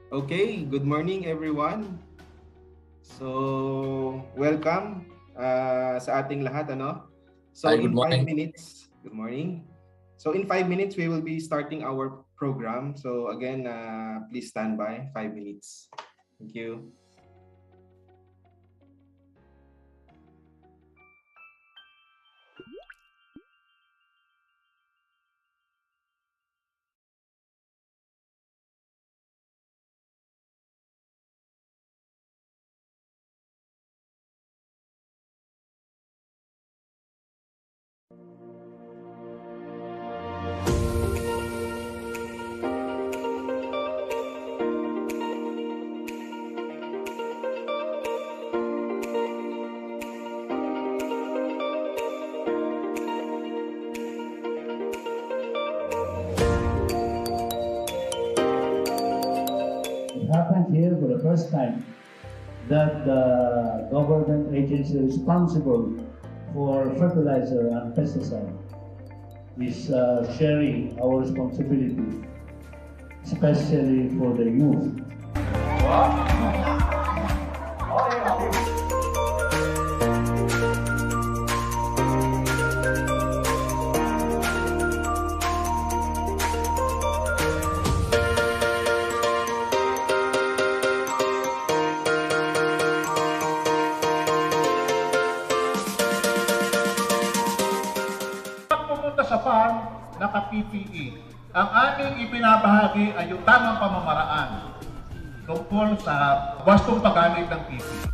Okay, good morning everyone. So, welcome sa ating lahat, ano? So, Hi, good in 5 morning. minutes, good morning. So, in 5 minutes, we will be starting our program. So, again, please stand by 5 minutes. Thank you. It happened here for the first time that the government agency responsible for fertilizer and pesticide is sharing our responsibility, especially for the youth. Pumunta sa farm, naka-PPE. Ang aming ipinabahagi ay yung tamang pamamaraan tungkol sa wastong paggamit ng PPE.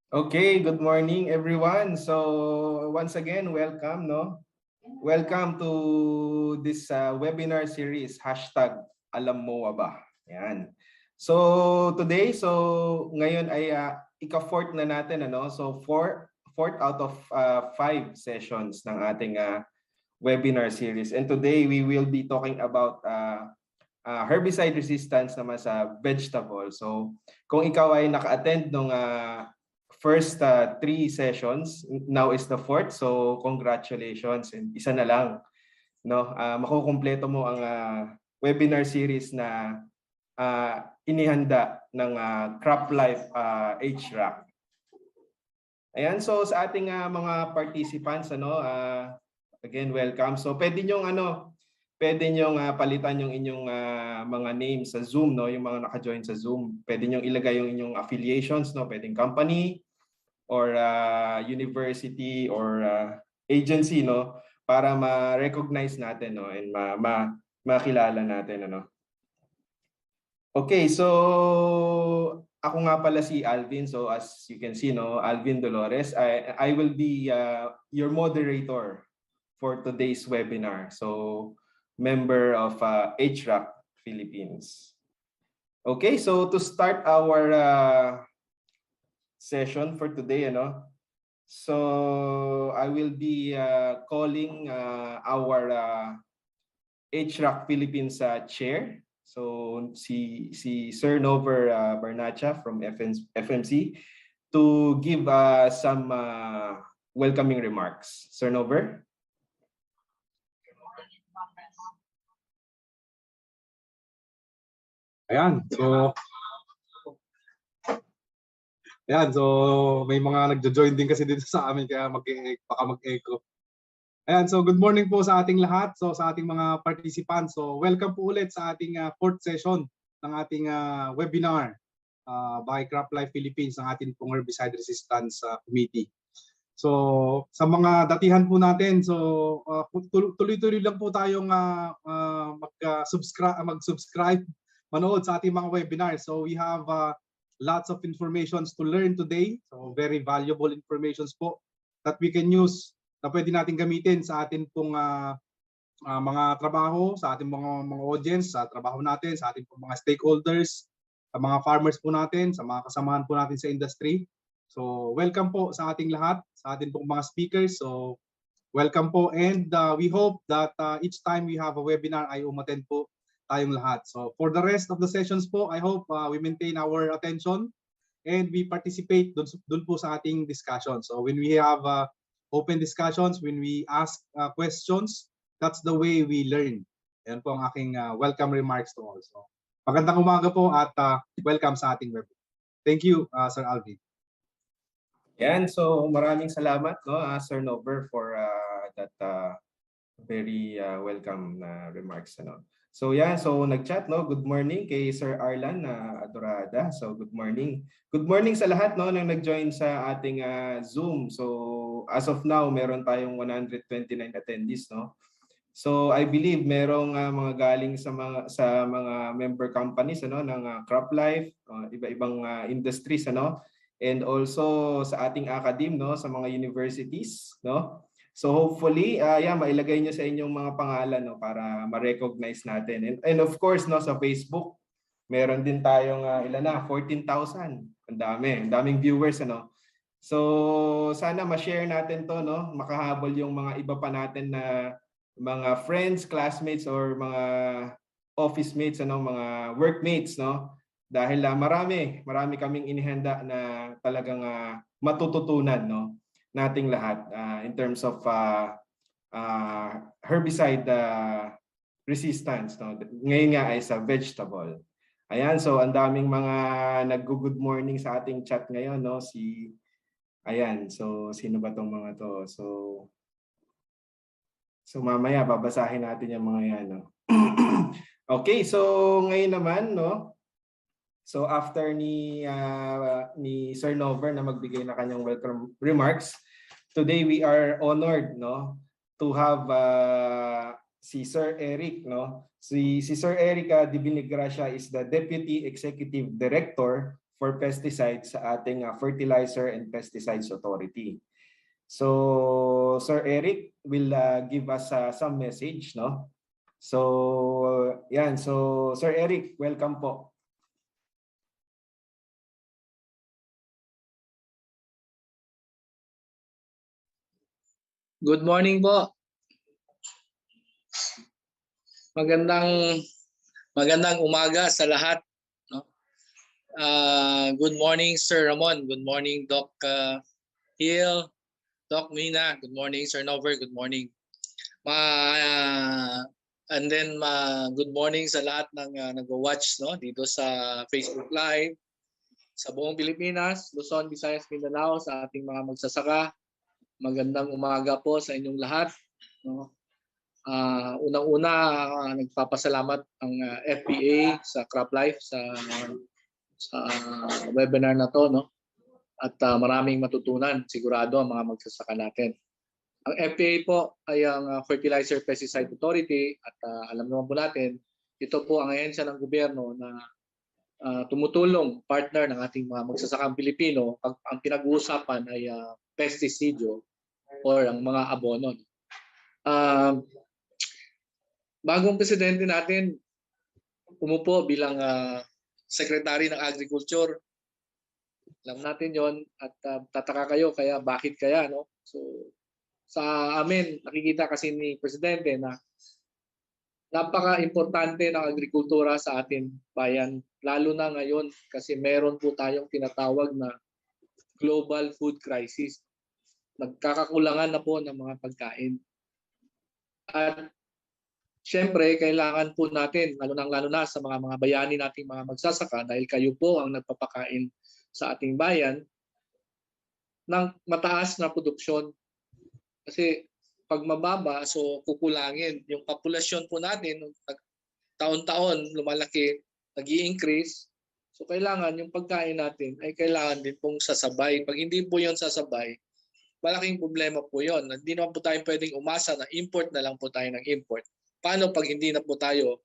Okay, good morning everyone. So once again, welcome, no? Welcome to this webinar series, hashtag Alam Mo Ba? Yan. So today, ngayon ay ika-fourth na natin, ano? So fourth out of 5 sessions ng ating webinar series. And today we will be talking about herbicide resistance naman sa vegetable. So kung ikaw ay naka-attend ng first 3 sessions, now is the fourth. So congratulations, and isa na lang, no? Makukumpleto mo ang webinar series na inihanda ng Crop Life HRAC. Ayan, so sa ating mga participants, ano, again, welcome. So pwede nyong palitan yung inyong mga names sa Zoom, no, yung mga naka-join sa Zoom. Pwede nyong ilagay yung inyong affiliations, no, pwedeng company or university or agency, no, para ma-recognize natin, no, and makilala natin, ano. Okay, so ako nga pala si Alvin. So as you can see, no, Alvin Dolores. I will be your moderator for today's webinar. So member of HRAC Philippines. Okay, so to start our session for today, ano. So I will be calling our HRAC Philippines chair. So si Sir Nover Barnacha from FMC to give some welcoming remarks. Sir Nover? Ayan, so may mga nagjo-join din kasi dito sa amin kaya baka mag-echo. Ayan, so good morning po sa ating lahat. So sa ating mga participants. So welcome po ulit sa ating fourth session ng ating webinar by Crop Life Philippines, ng ating pong Herbicide Resistance Committee. So sa mga datihan po natin, so tuloy-tuloy lang po tayong mag-subscribe, manood sa ating mga webinars. So we have lots of informations to learn today. So very valuable informations po that we can use, na pwede natin gamitin sa atin pong mga trabaho, sa ating mga audience, sa trabaho natin, sa ating pong mga stakeholders, sa mga farmers po natin, sa mga kasamahan po natin sa industry. So welcome po sa ating lahat, sa ating pong mga speakers. So welcome po, and we hope that each time we have a webinar ay umattend po tayong lahat. So for the rest of the sessions po, I hope we maintain our attention and we participate dun po sa ating discussion. So when we have open discussions, when we ask questions, that's the way we learn. Yan po ang aking welcome remarks to all. So magandang umaga po at welcome sa ating webinar. Thank you, Sir Alvin. Yan, so maraming salamat, no, Sir Nover, for that very welcome remarks, ano. So yeah, so nag-chat, no, good morning kay Sir Arlan Adorada. So good morning. Good morning sa lahat, no, nang nag-join sa ating Zoom. So as of now, meron tayong 129 attendees, no. So I believe merong mga galing sa mga member companies, ano, ng Crop Life, iba-ibang industries, ano, and also sa ating academe, no, sa mga universities, no. So hopefully mailagay niyo sa inyong mga pangalan, no, para ma-recognize natin. And of course, no, sa Facebook, meron din tayong 14,000. Ang daming viewers, ano. So sana ma-share natin 'to, no, makahabol yung mga iba pa natin na mga friends, classmates, or mga office mates, ano, mga workmates, no. Dahil marami kaming inihanda na talagang matututunan, no, nating lahat in terms of herbicide resistance, no. Ngayon nga ay sa vegetable. Ayan, so ang daming mga nag-good morning sa ating chat ngayon, no. Ayan, so sino ba tong mga to? So mamaya babasahin natin yung mga yan, no. Okay, so ngayon naman, no. So after ni Sir Nover na magbigay na kanyang welcome remarks, today we are honored, no, to have si Sir Eric, no. Si Sir Eric Dibinigracia is the Deputy Executive Director for pesticides sa ating Fertilizer and Pesticides Authority. So Sir Eric will give us some message, no? So yan, so Sir Eric, welcome po. Good morning po. Magandang umaga sa lahat, no? Good morning Sir Ramon, good morning Doc Hill, Doc Mina, good morning Sir Nover, good morning. Good morning sa lahat ng nag-watch, no, dito sa Facebook Live sa buong Pilipinas, Luzon, Visayas, Mindanao, sa ating mga magsasaka. Magandang umaga po sa inyong lahat, no. Unang-una, nagpapasalamat ang FPA sa CropLife sa webinar na to, no? At maraming matutunan sigurado ang mga magsasaka natin. Ang FPA po ay ang Fertilizer Pesticide Authority at alam naman po natin, ito po ang ahensya ng gobyerno na tumutulong, partner ng ating mga magsasakang Pilipino pag ang pinag-uusapan ay pestisidyo or ang mga abono. Bagong presidente natin umupo bilang Secretary ng Agriculture. Alam natin yon at tataka kayo kaya bakit kaya, no? So sa amin nakikita kasi ni presidente na napaka-importante ng agrikultura sa ating bayan, lalo na ngayon kasi meron po tayong tinatawag na global food crisis. Nagkakakulangan na po ng mga pagkain. At siyempre, kailangan po natin, lalo na sa mga bayani nating mga magsasaka, dahil kayo po ang nagpapakain sa ating bayan, ng mataas na produksyon. Kasi pag mababa, so kukulangin. Yung populasyon po natin, taon-taon lumalaki, nag-i-increase. So kailangan yung pagkain natin ay kailangan din pong sasabay. Pag hindi po yon sasabay, malaking problema po yon. Hindi naman po tayo pwedeng umasa na import na lang po tayo ng import. Paano pag hindi na po tayo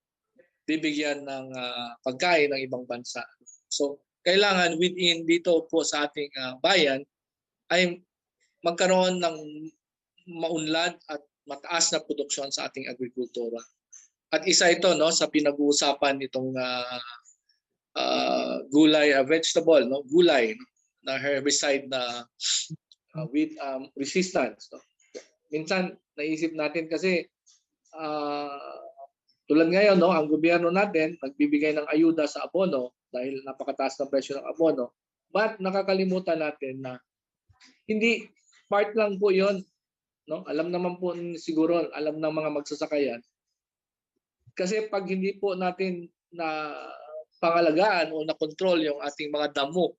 bibigyan ng pagkain ng ibang bansa? So kailangan within dito po sa ating bayan ay magkaroon ng maunlad at mataas na produksyon sa ating agrikultura. At isa ito, no, sa pinag-uusapan itong gulay, vegetable, no, gulay, no, na herbicide na with resistance. No. Minsan naisip natin kasi tulad ngayon, no, ang gobyerno natin nagbibigay ng ayuda sa abono dahil napakataas ng presyo ng abono. But nakakalimutan natin na hindi part lang po 'yon, no? Alam naman po siguro, alam ng mga magsasaka yan. Kasi pag hindi po natin na pangalagaan o na control yung ating mga damo,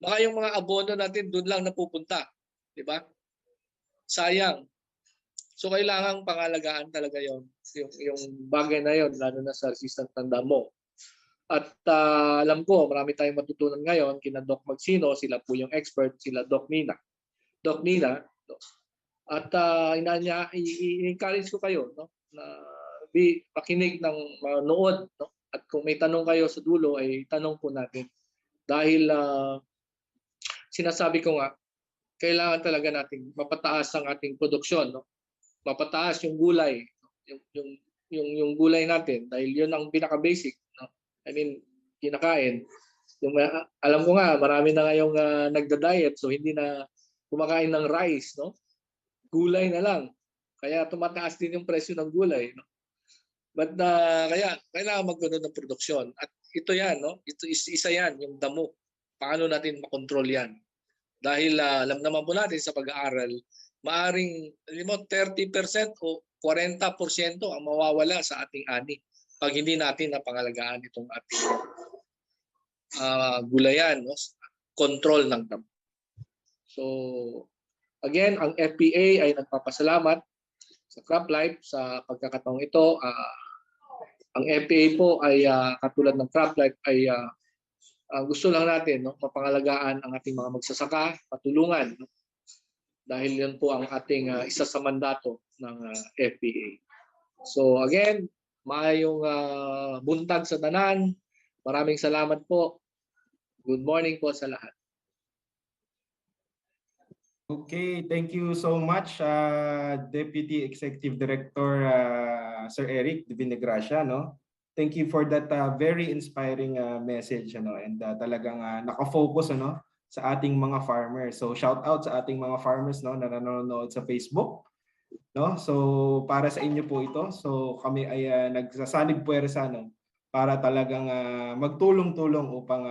baka yung mga abono natin doon lang napupunta, di ba? Sayang. So kailangan pangalagaan talaga yung bagay na yon, lalo na sa resistant ng damo. At alam ko, marami tayong matutunan ngayon kina Doc Magsino, sila po yung expert, sila Doc Nina. Doc Nina, no? At i-encourage ko kayo, no, na pakinig ng manood, no? At kung may tanong kayo sa dulo ay tanong po natin. Dahil sinasabi ko nga, kailangan talaga nating mapataas ang ating produksyon, no? Mapataas yung gulay, yung gulay natin dahil yun ang pinaka-basic, no? I mean, kinakain. Alam ko nga, marami na ngayong nagda-diet, so hindi na kumakain ng rice, no? Gulay na lang. Kaya tumataas din yung presyo ng gulay, no? But kaya kailangan magkaroon ng produksyon. At ito yan, no? Ito isa yan, yung damo. Paano natin makontrol yan? Dahil alam naman po natin sa pag-aaral, maaring 30% o 40% ang mawawala sa ating ani pag hindi natin napangalagaan itong ating gulayan, no? Control ng damo. So again, ang FPA ay nagpapasalamat sa CropLife sa pagkakataong ito. Ang FPA po ay katulad ng CropLife ay gusto lang natin, no, mapangalagaan ang ating mga magsasaka, patulungan, no? Dahil yun po ang ating isa sa mandato ng FPA. So again, maayong buntag sa tanan. Maraming salamat po. Good morning po sa lahat. Okay, thank you so much, Deputy Executive Director Sir Eric de Vinegracia, no? Thank you for that very inspiring message, ano, and talagang naka-focus, ano, sa ating mga farmers. So shout out sa ating mga farmers, no, na nanonood sa Facebook, no? So para sa inyo po ito. So kami ay nagsasanib puwersa, no, para talagang magtulong-tulong upang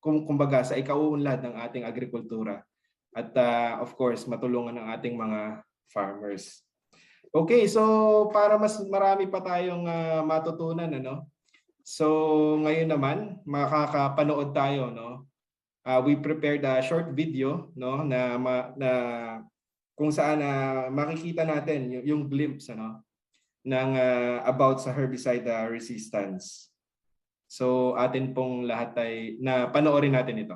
kumbaga sa ikauunlad ng ating agrikultura. At of course, matulungan ng ating mga farmers. Okay, so para mas marami pa tayong matutunan, ano? So ngayon naman, makakapanood tayo, no? We prepared a short video, no, na kung saan makikita natin yung glimpse, ano, ng about sa herbicide resistance. So atin pong lahat ay panoorin natin ito.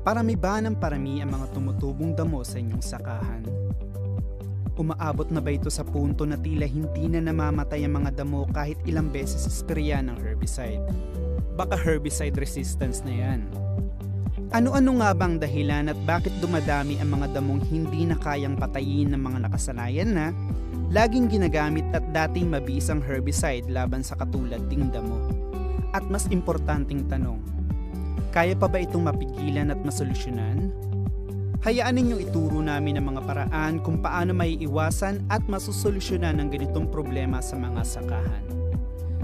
Parami ba ng parami ang mga tumutubong damo sa inyong sakahan? Umaabot na ba ito sa punto na tila hindi na namamatay ang mga damo kahit ilang beses ispreyan ng herbicide? Baka herbicide resistance na yan. Ano-ano nga bang dahilan at bakit dumadami ang mga damong hindi na kayang patayin ng mga nakasanayan na laging ginagamit at dating mabisang herbicide laban sa katulad ding damo? At mas importanteng tanong, kaya pa ba itong mapigilan at masolusyonan? Hayaan ninyong ituro namin ang mga paraan kung paano maiiwasan at masusolusyonan ang ganitong problema sa mga sakahan.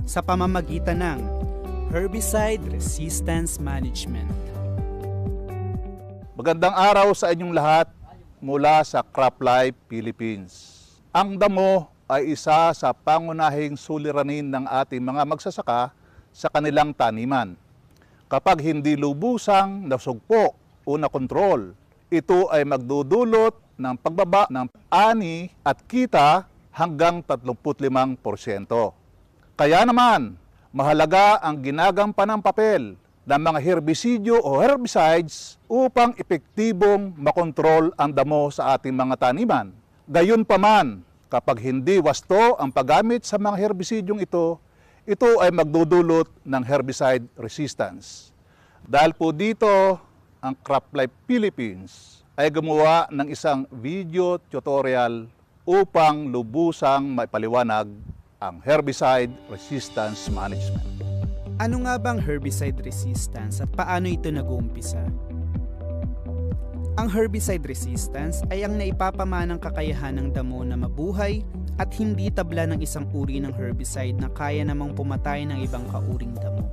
Sa pamamagitan ng Herbicide Resistance Management. Magandang araw sa inyong lahat mula sa CropLife Philippines. Ang damo ay isa sa pangunahing suliranin ng ating mga magsasaka sa kanilang taniman. Kapag hindi lubusang nasugpo o nakontrol, ito ay magdudulot ng pagbaba ng ani at kita hanggang 35%. Kaya naman, mahalaga ang ginagampan ng papel ng mga herbisidyo o herbicides upang epektibong makontrol ang damo sa ating mga taniman. Gayunpaman, kapag hindi wasto ang paggamit sa mga herbisidyong ito ay magdudulot ng herbicide resistance. Dahil po dito, ang CropLife Philippines ay gumawa ng isang video tutorial upang lubusang maipaliwanag ang herbicide resistance management. Ano nga bang herbicide resistance at paano ito nag-uumpisa? Ang herbicide resistance ay ang naipapamanang kakayahan ng damo na mabuhay at hindi tabla ng isang uri ng herbicide na kaya namang pumatay ng ibang kauring damo.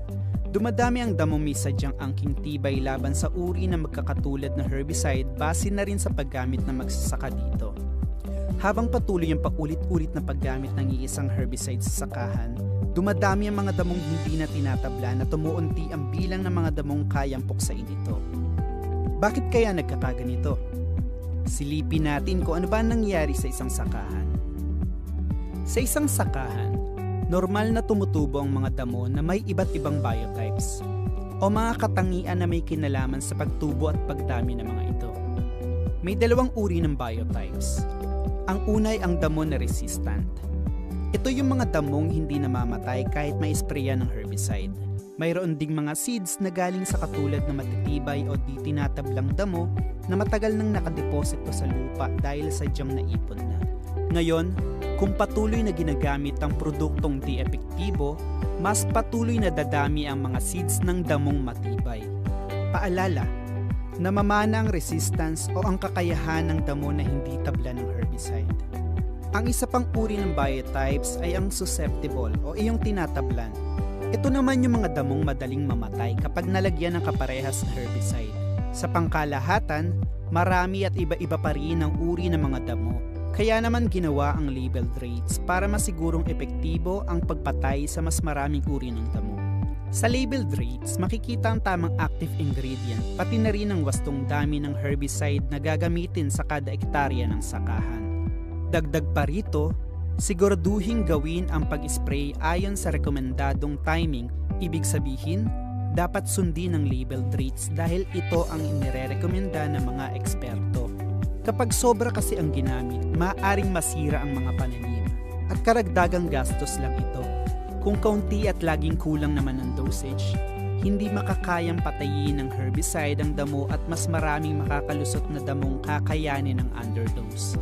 Dumadami ang damo may sadyang angking tibay laban sa uri na magkakatulad na herbicide base na rin sa paggamit ng magsasaka dito. Habang patuloy ang paulit-ulit na paggamit ng iisang herbicide sa sakahan, dumadami ang mga damong hindi na tinatabla na tumuunti ang bilang ng mga damong kayang puksain ito. Bakit kaya nagkakaganito? Silipin natin kung ano ba nangyari sa isang sakahan. Sa isang sakahan, normal na tumutubo ang mga damo na may iba't ibang biotypes o mga katangian na may kinalaman sa pagtubo at pagdami ng mga ito. May dalawang uri ng biotypes. Ang una ay ang damo na resistant. Ito yung mga damong hindi namamatay kahit may sprayan ng herbicide. Mayroon ding mga seeds na galing sa katulad na matitibay o di tinatablang damo na matagal nang nakadeposito sa lupa dahil sadyang naipon na. Ngayon, kung patuloy na ginagamit ang produktong di epektibo, mas patuloy na dadami ang mga seeds ng damong matibay. Paalala, namamana ang resistance o ang kakayahan ng damo na hindi tabla ng herbicide. Ang isa pang uri ng biotypes ay ang susceptible o iyong tinatablan. Ito naman yung mga damong madaling mamatay kapag nalagyan ng kaparehas na herbicide. Sa pangkalahatan, marami at iba-iba pa rin ang uri ng mga damo. Kaya naman ginawa ang labeled rates para masigurong epektibo ang pagpatay sa mas maraming uri ng damo. Sa labeled rates, makikita ang tamang active ingredient pati na rin ang wastong dami ng herbicide na gagamitin sa kada ektarya ng sakahan. Dagdag pa rito, siguraduhin gawin ang pag-spray ayon sa rekomendadong timing, ibig sabihin, dapat sundin ang labeled rates dahil ito ang inirerekomenda ng mga eksperto. Kapag sobra kasi ang ginamit, maaaring masira ang mga pananim at karagdagang gastos lang ito. Kung kaunti at laging kulang naman ang dosage, hindi makakayang patayin ng herbicide ang damo at mas maraming makakalusot na damong kakayanin ng underdose.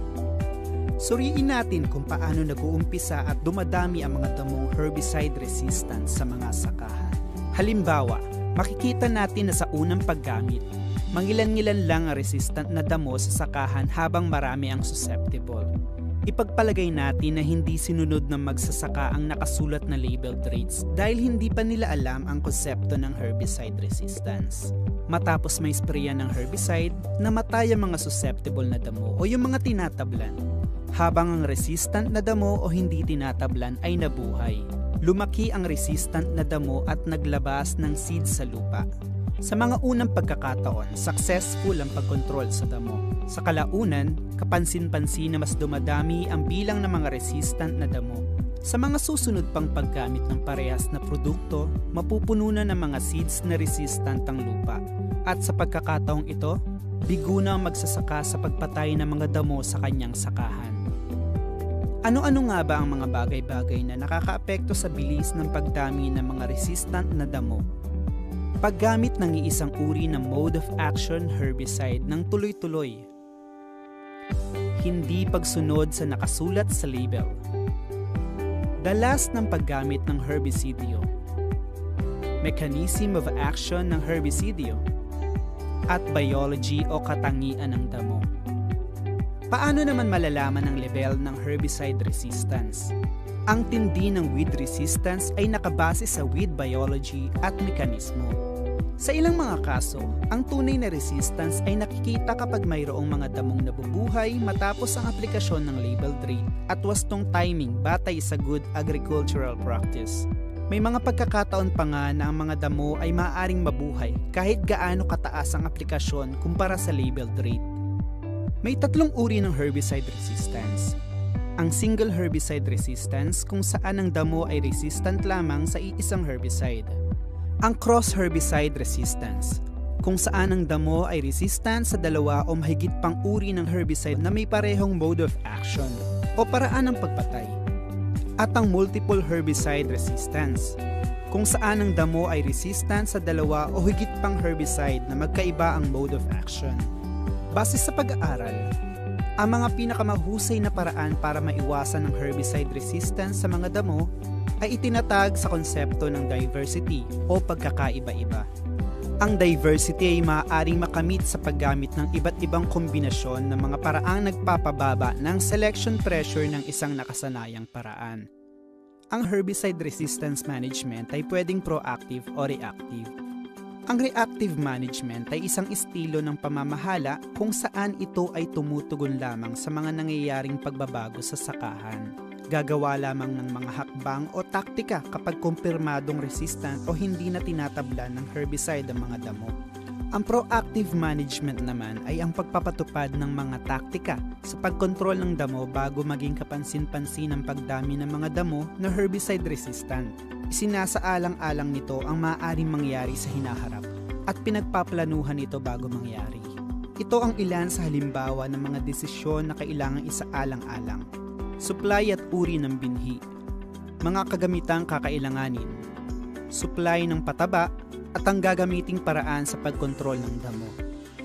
Suriin natin kung paano nag-uumpisa at dumadami ang mga damong herbicide resistant sa mga sakahan. Halimbawa, makikita natin na sa unang paggamit, mangilan-ngilan lang ang resistant na damo sa sakahan habang marami ang susceptible. Ipagpalagay natin na hindi sinunod ng magsasaka ang nakasulat na labeled rates dahil hindi pa nila alam ang konsepto ng herbicide resistance. Matapos may sprayan ng herbicide, namatay ang mga susceptible na damo o yung mga tinatablan, habang ang resistant na damo o hindi tinatablan ay nabuhay. Lumaki ang resistant na damo at naglabas ng seeds sa lupa. Sa mga unang pagkakataon, successful ang pagkontrol sa damo. Sa kalaunan, kapansin-pansin na mas dumadami ang bilang ng mga resistant na damo. Sa mga susunod pang paggamit ng parehas na produkto, mapupuno na ng mga seeds na resistant ang lupa. At sa pagkakataong ito, bigo na ang magsasaka sa pagpatay ng mga damo sa kanyang sakahan. Ano-ano nga ba ang mga bagay-bagay na nakakaapekto sa bilis ng pagdami ng mga resistant na damo? Paggamit ng iisang uri ng mode of action herbicide ng tuloy-tuloy. Hindi pagsunod sa nakasulat sa label. Dalas ng paggamit ng herbicidyo. Mechanism of action ng herbicidyo. At biology o katangian ng damo. Paano naman malalaman ang level ng herbicide resistance? Ang tindi ng weed resistance ay nakabase sa weed biology at mekanismo. Sa ilang mga kaso, ang tunay na resistance ay nakikita kapag mayroong mga damong nabubuhay matapos ang aplikasyon ng labeled rate at wastong timing batay sa good agricultural practice. May mga pagkakataon pa nga na ang mga damo ay maaaring mabuhay kahit gaano kataas ang aplikasyon kumpara sa labeled rate. May tatlong uri ng herbicide resistance. Ang single herbicide resistance kung saan ang damo ay resistant lamang sa iisang herbicide. Ang cross herbicide resistance kung saan ang damo ay resistant sa dalawa o mahigit pang uri ng herbicide na may parehong mode of action o paraan ng pagpatay. At ang multiple herbicide resistance kung saan ang damo ay resistant sa dalawa o higit pang herbicide na magkaiba ang mode of action. Base sa pag-aaral, ang mga pinakamahusay na paraan para maiwasan ang herbicide resistance sa mga damo ay itinatag sa konsepto ng diversity o pagkakaiba-iba. Ang diversity ay maaaring makamit sa paggamit ng iba't ibang kombinasyon ng mga paraang nagpapababa ng selection pressure ng isang nakasanayang paraan. Ang herbicide resistance management ay pwedeng proactive o reactive. Ang reactive management ay isang estilo ng pamamahala kung saan ito ay tumutugon lamang sa mga nangyayaring pagbabago sa sakahan. Gagawa lamang ng mga hakbang o taktika kapag kumpirmadong resistant o hindi na tinatablan ng herbicide ang mga damo. Ang proactive management naman ay ang pagpapatupad ng mga taktika sa pagkontrol ng damo bago maging kapansin-pansin ang pagdami ng mga damo na herbicide resistant. Isinasaalang-alang nito ang maaaring mangyari sa hinaharap at pinagpaplanuhan ito bago mangyari. Ito ang ilan sa halimbawa ng mga desisyon na kailangang isaalang-alang. Supply at uri ng binhi, mga kagamitang kakailanganin, supply ng pataba at ang gagamiting paraan sa pagkontrol ng damo.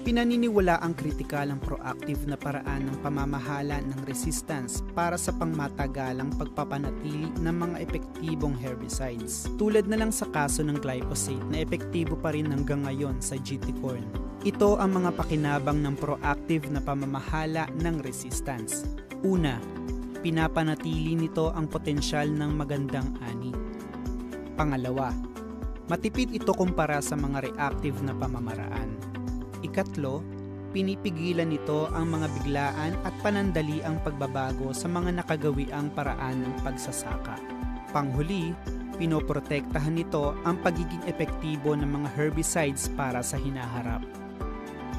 Pinaniniwala ang kritikal ang proactive na paraan ng pamamahala ng resistance para sa pangmatagalang pagpapanatili ng mga epektibong herbicides. Tulad na lang sa kaso ng glyphosate na epektibo pa rin hanggang ngayon sa GT corn. Ito ang mga pakinabang ng proactive na pamamahala ng resistance. Una, pinapanatili nito ang potensyal ng magandang ani. Pangalawa, matipid ito kumpara sa mga reactive na pamamaraan. Ikatlo, pinipigilan nito ang mga biglaan at panandaliang pagbabago sa mga nakagawiang paraan ng pagsasaka. Panghuli, pinoprotektahan nito ang pagiging epektibo ng mga herbicides para sa hinaharap.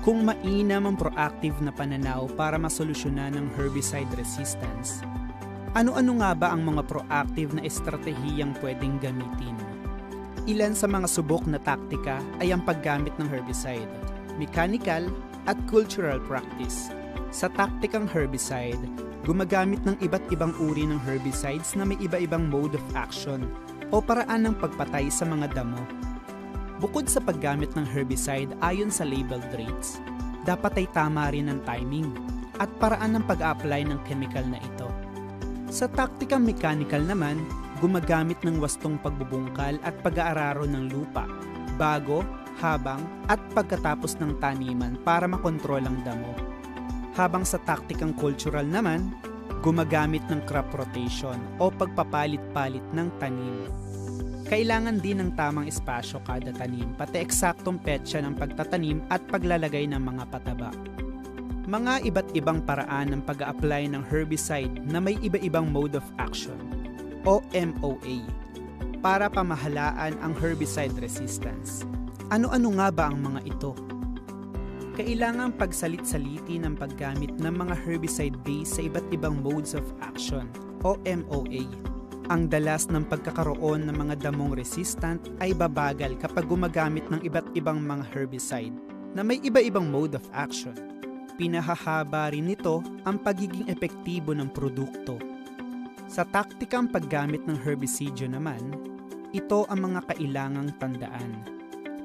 Kung mainam ang proactive na pananaw para masolusyonan ang herbicide resistance, ano-ano nga ba ang mga proactive na estratehiyang pwedeng gamitin? Ilan sa mga subok na taktika ay ang paggamit ng herbicide, mechanical at cultural practice. Sa taktikang herbicide, gumagamit ng iba't ibang uri ng herbicides na may iba-ibang mode of action o paraan ng pagpatay sa mga damo. Bukod sa paggamit ng herbicide ayon sa labeled rates, dapat ay tama rin ang timing at paraan ng pag-apply ng chemical na ito. Sa taktikang mechanical naman, gumagamit ng wastong pagbubungkal at pag-aararo ng lupa, bago, habang at pagkatapos ng taniman para makontrol ang damo. Habang sa taktikang cultural naman, gumagamit ng crop rotation o pagpapalit-palit ng tanim. Kailangan din ng tamang espasyo kada tanim, pati eksaktong petsa ng pagtatanim at paglalagay ng mga pataba. Mga iba't ibang paraan ng pag-a-apply ng herbicide na may iba-ibang mode of action o MOA para pamahalaan ang herbicide resistance. Ano-ano nga ba ang mga ito? Kailangang pagsalit-saliti ng paggamit ng mga herbicide base sa iba't ibang modes of action o MOA. Ang dalas ng pagkakaroon ng mga damong resistant ay babagal kapag gumagamit ng iba't ibang mga herbicide na may iba-ibang mode of action. Pinahahaba rin nito ang pagiging epektibo ng produkto. Sa taktikang paggamit ng herbicidyo naman, ito ang mga kailangang tandaan.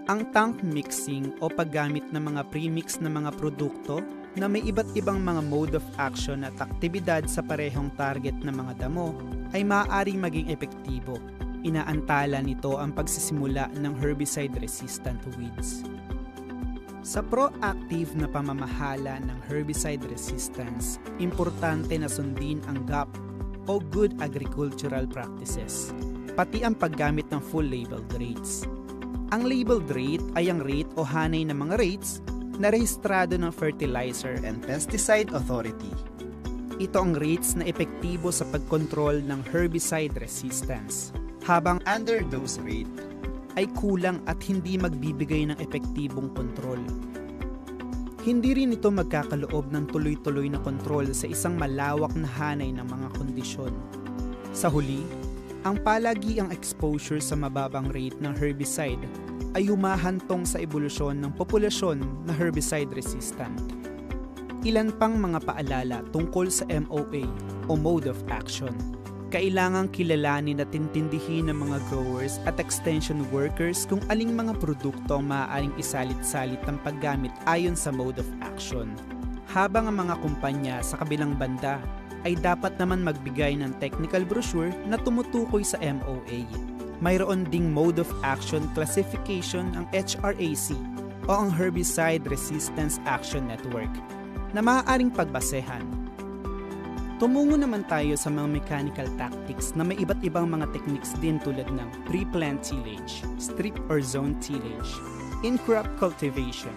Ang tank mixing o paggamit ng mga premix na mga produkto na may iba't ibang mga mode of action at aktibidad sa parehong target na mga damo ay maaaring maging epektibo. Inaantala nito ang pagsisimula ng herbicide-resistant weeds. Sa proactive na pamamahala ng herbicide resistance, importante na sundin ang GAP o Good Agricultural Practices, pati ang paggamit ng full labeled rates. Ang labeled rate ay ang rate o hanay ng mga rates na rehistrado ng Fertilizer and Pesticide Authority. Ito ang rates na epektibo sa pagkontrol ng herbicide resistance, habang underdose rate ay kulang at hindi magbibigay ng epektibong kontrol. Hindi rin ito magkakaloob ng tuloy-tuloy na kontrol sa isang malawak na hanay ng mga kondisyon. Sa huli, ang palagiang exposure sa mababang rate ng herbicide ay humahantong sa ebolusyon ng populasyon na herbicide resistant. Ilan pang mga paalala tungkol sa MOA o mode of action. Kailangang kilalanin at intindihin ng mga growers at extension workers kung aling mga produkto ang maaaring isalit-salit ang paggamit ayon sa mode of action. Habang ang mga kumpanya sa kabilang banda ay dapat naman magbigay ng technical brochure na tumutukoy sa MOA. Mayroon ding mode of action classification ang HRAC o ang Herbicide Resistance Action Network na maaaring pagbasehan. Tumungo naman tayo sa mga mechanical tactics na may iba't ibang mga techniques din tulad ng pre-plant tillage, strip or zone tillage, in-crop cultivation,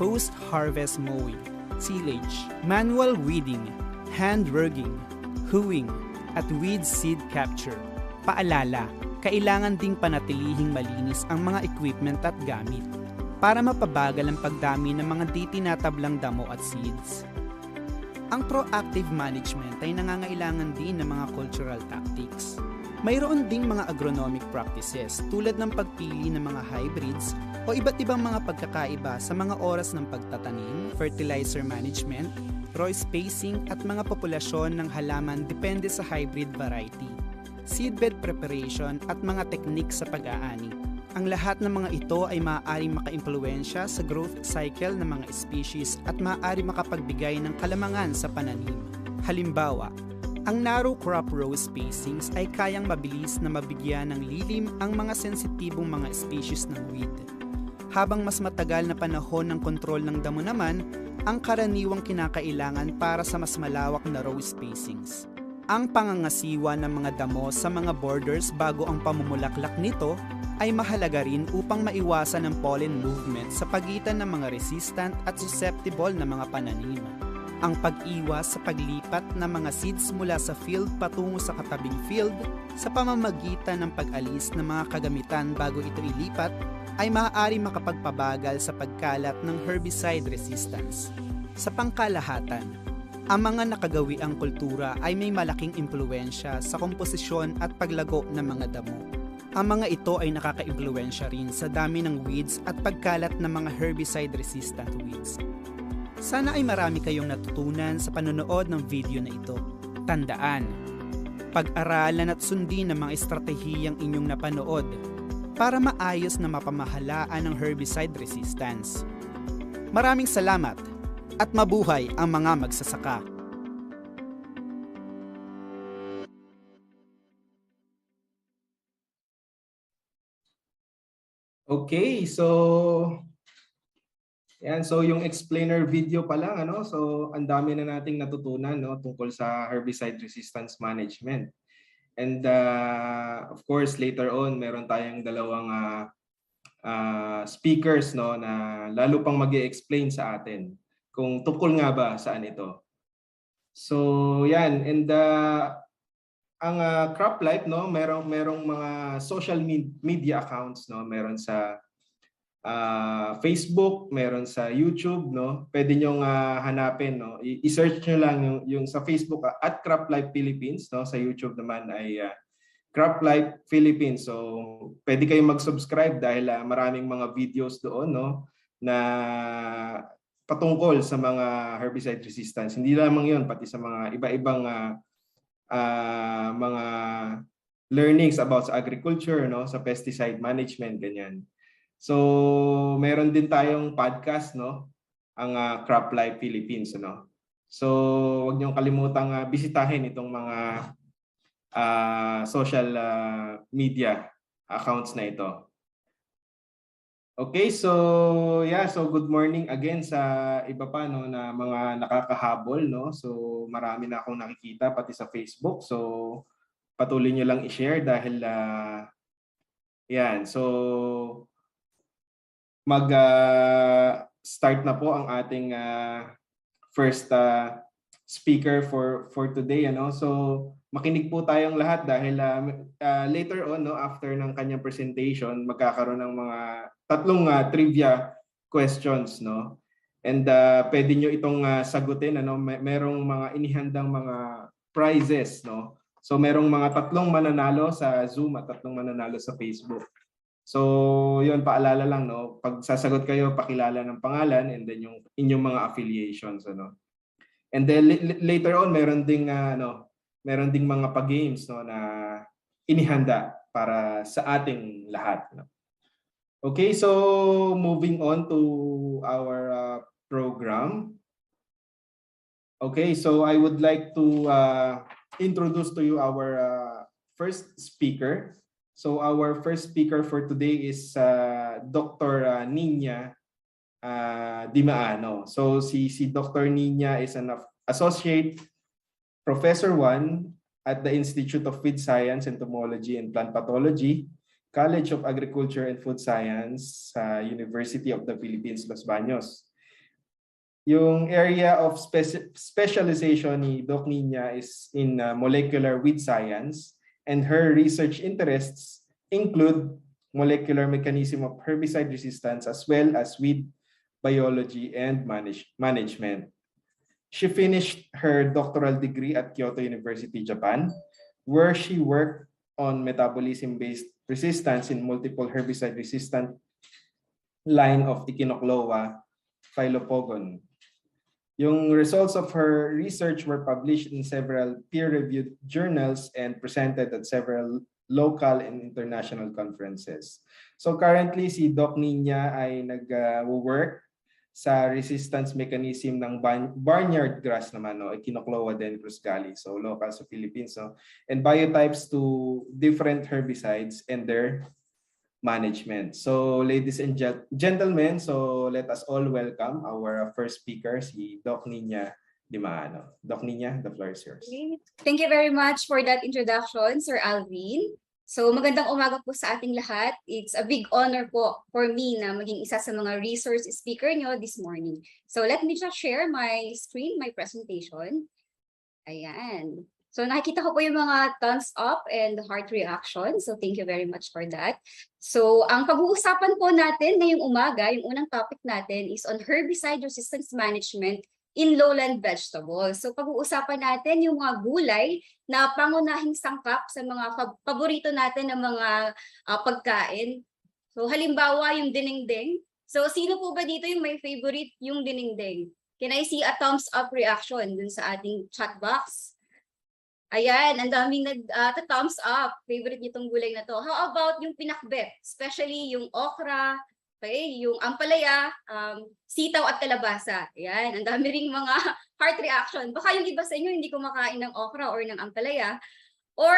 post-harvest mowing, tillage, manual weeding, hand rugging, hoeing, at weed seed capture. Paalala, kailangan ding panatilihing malinis ang mga equipment at gamit para mapabagal ang pagdami ng mga di tinatablang damo at seeds. Ang proactive management ay nangangailangan din ng mga cultural tactics. Mayroon ding mga agronomic practices tulad ng pagpili ng mga hybrids o iba't ibang mga pagkakaiba sa mga oras ng pagtatanim, fertilizer management, row spacing at mga populasyon ng halaman depende sa hybrid variety, seedbed preparation at mga teknik sa pag-aani. Ang lahat ng mga ito ay maaaring maka-impluwensya sa growth cycle ng mga species at maaari makapagbigay ng kalamangan sa pananim. Halimbawa, ang narrow crop row spacings ay kayang mabilis na mabigyan ng lilim ang mga sensitibong mga species ng weed. Habang mas matagal na panahon ng kontrol ng damo naman, ang karaniwang kinakailangan para sa mas malawak na row spacings. Ang pangangasiwa ng mga damo sa mga borders bago ang pamumulaklak nito ay mahalaga rin upang maiwasan ang pollen movement sa pagitan ng mga resistant at susceptible na mga pananim. ang pag-iwas sa paglipat ng mga seeds mula sa field patungo sa katabing field sa pamamagitan ng pag-alis ng mga kagamitan bago ito ilipat ay maaari makapagpabagal sa pagkalat ng herbicide resistance. Sa pangkalahatan, ang mga nakagawiang kultura ay may malaking impluwensya sa komposisyon at paglago ng mga damo. Ang mga ito ay nakaka-impluwensya rin sa dami ng weeds at pagkalat ng mga herbicide-resistant weeds. Sana ay marami kayong natutunan sa panonood ng video na ito. Tandaan, pag-aralan at sundin ang mga estratehiyang inyong napanood para maayos na mapamahalaan ang herbicide resistance. Maraming salamat at mabuhay ang mga magsasaka. Okay, so yan, so yung explainer video pa lang, ano, so ang dami na nating natutunan, no, tungkol sa herbicide resistance management. And of course, later on, meron tayong dalawang speakers, no, na lalo pang mag-i-explain sa atin kung tungkol nga ba saan ito. So yan, and ang Crop Life, no, merong mga social media accounts, no, meron sa Facebook, meron sa YouTube, no. Pwede niyo hanapin, no. I-search niyo lang yung sa Facebook at Crop Life Philippines, no. Sa YouTube naman ay Crop Life Philippines. So pwede kayong mag-subscribe dahil maraming mga videos doon, no, na patungkol sa mga herbicide resistance. Hindi lamang 'yon, pati sa mga iba-ibang mga learnings about sa agriculture, no, sa pesticide management, ganyan. So meron din tayong podcast, no, ang Crop Life Philippines, no. So wag niyong kalimutang bisitahin itong mga social media accounts na ito. Okay, so yeah, so good morning again sa iba pa, no, na mga nakakahabol, no. So marami na akong nakikita pati sa Facebook. So patuloy niyo lang i-share dahil yan. So start na po ang ating first speaker for today, ano. So makinig po tayong lahat dahil later on, no, after ng kanyang presentation, magkakaroon ng mga tatlong trivia questions, no. And pwede nyo itong sagutin, ano. Merong mga inihandang mga prizes, no. So merong mga tatlong mananalo sa Zoom at tatlong mananalo sa Facebook. So yun, paalala lang, no. Pag sasagot kayo, pakilala ng pangalan and then yung inyong mga affiliations, ano. And then later on, meron ding mga pa-games, no, na inihanda para sa ating lahat, no? Okay, so moving on to our program. Okay, so I would like to introduce to you our first speaker. So our first speaker for today is Dr. Nina Dimaano. So si Dr. Nina is an Associate Professor 1 at the Institute of Feed Science, Entomology, and Plant Pathology, College of Agriculture and Food Science, University of the Philippines, Los Baños. Yung area of specialization ni Doc Nina is in molecular weed science, and her research interests include molecular mechanism of herbicide resistance as well as weed biology and management. She finished her doctoral degree at Kyoto University, Japan, where she worked on metabolism-based resistance in multiple herbicide-resistant line of Echinocloa phylopogon. Yung results of her research were published in several peer-reviewed journals and presented at several local and international conferences. So currently, si Doc Nina ay nag-work sa resistance mechanism ng barnyard grass naman, no, Echinocloa cruzgali, so local sa Philippines, no, and biotypes to different herbicides and their management. So ladies and gentlemen, so let us all welcome our first speaker, si Doc Nina Dimaano. Doc Nina, the floor is yours. Thank you very much for that introduction, Sir Alvin. So magandang umaga po sa ating lahat. It's a big honor po for me na maging isa sa mga resource speaker nyo this morning. So let me just share my screen, my presentation. Ayan. So nakikita ko po yung mga thumbs up and heart reaction. So thank you very much for that. So ang pag-uusapan po natin ngayong umaga, yung unang topic natin is on herbicide resistance management in lowland vegetables. So pag-uusapan natin yung mga gulay na pangunahing sangkap sa mga paborito natin ng mga pagkain. So halimbawa yung dinengdeng. So sino po ba dito yung may favorite yung dinengdeng? Can I see a thumbs up reaction dun sa ating chat box? Ayan, ang daming thumbs up. Favorite niyo itong gulay na to. How about yung pinakbet? Especially yung okra, okay, yung ampalaya, sitaw at kalabasa. Ayan, ang dami ring mga heart reaction. Baka yung iba sa inyo hindi kumakain ng okra or ng ampalaya. Or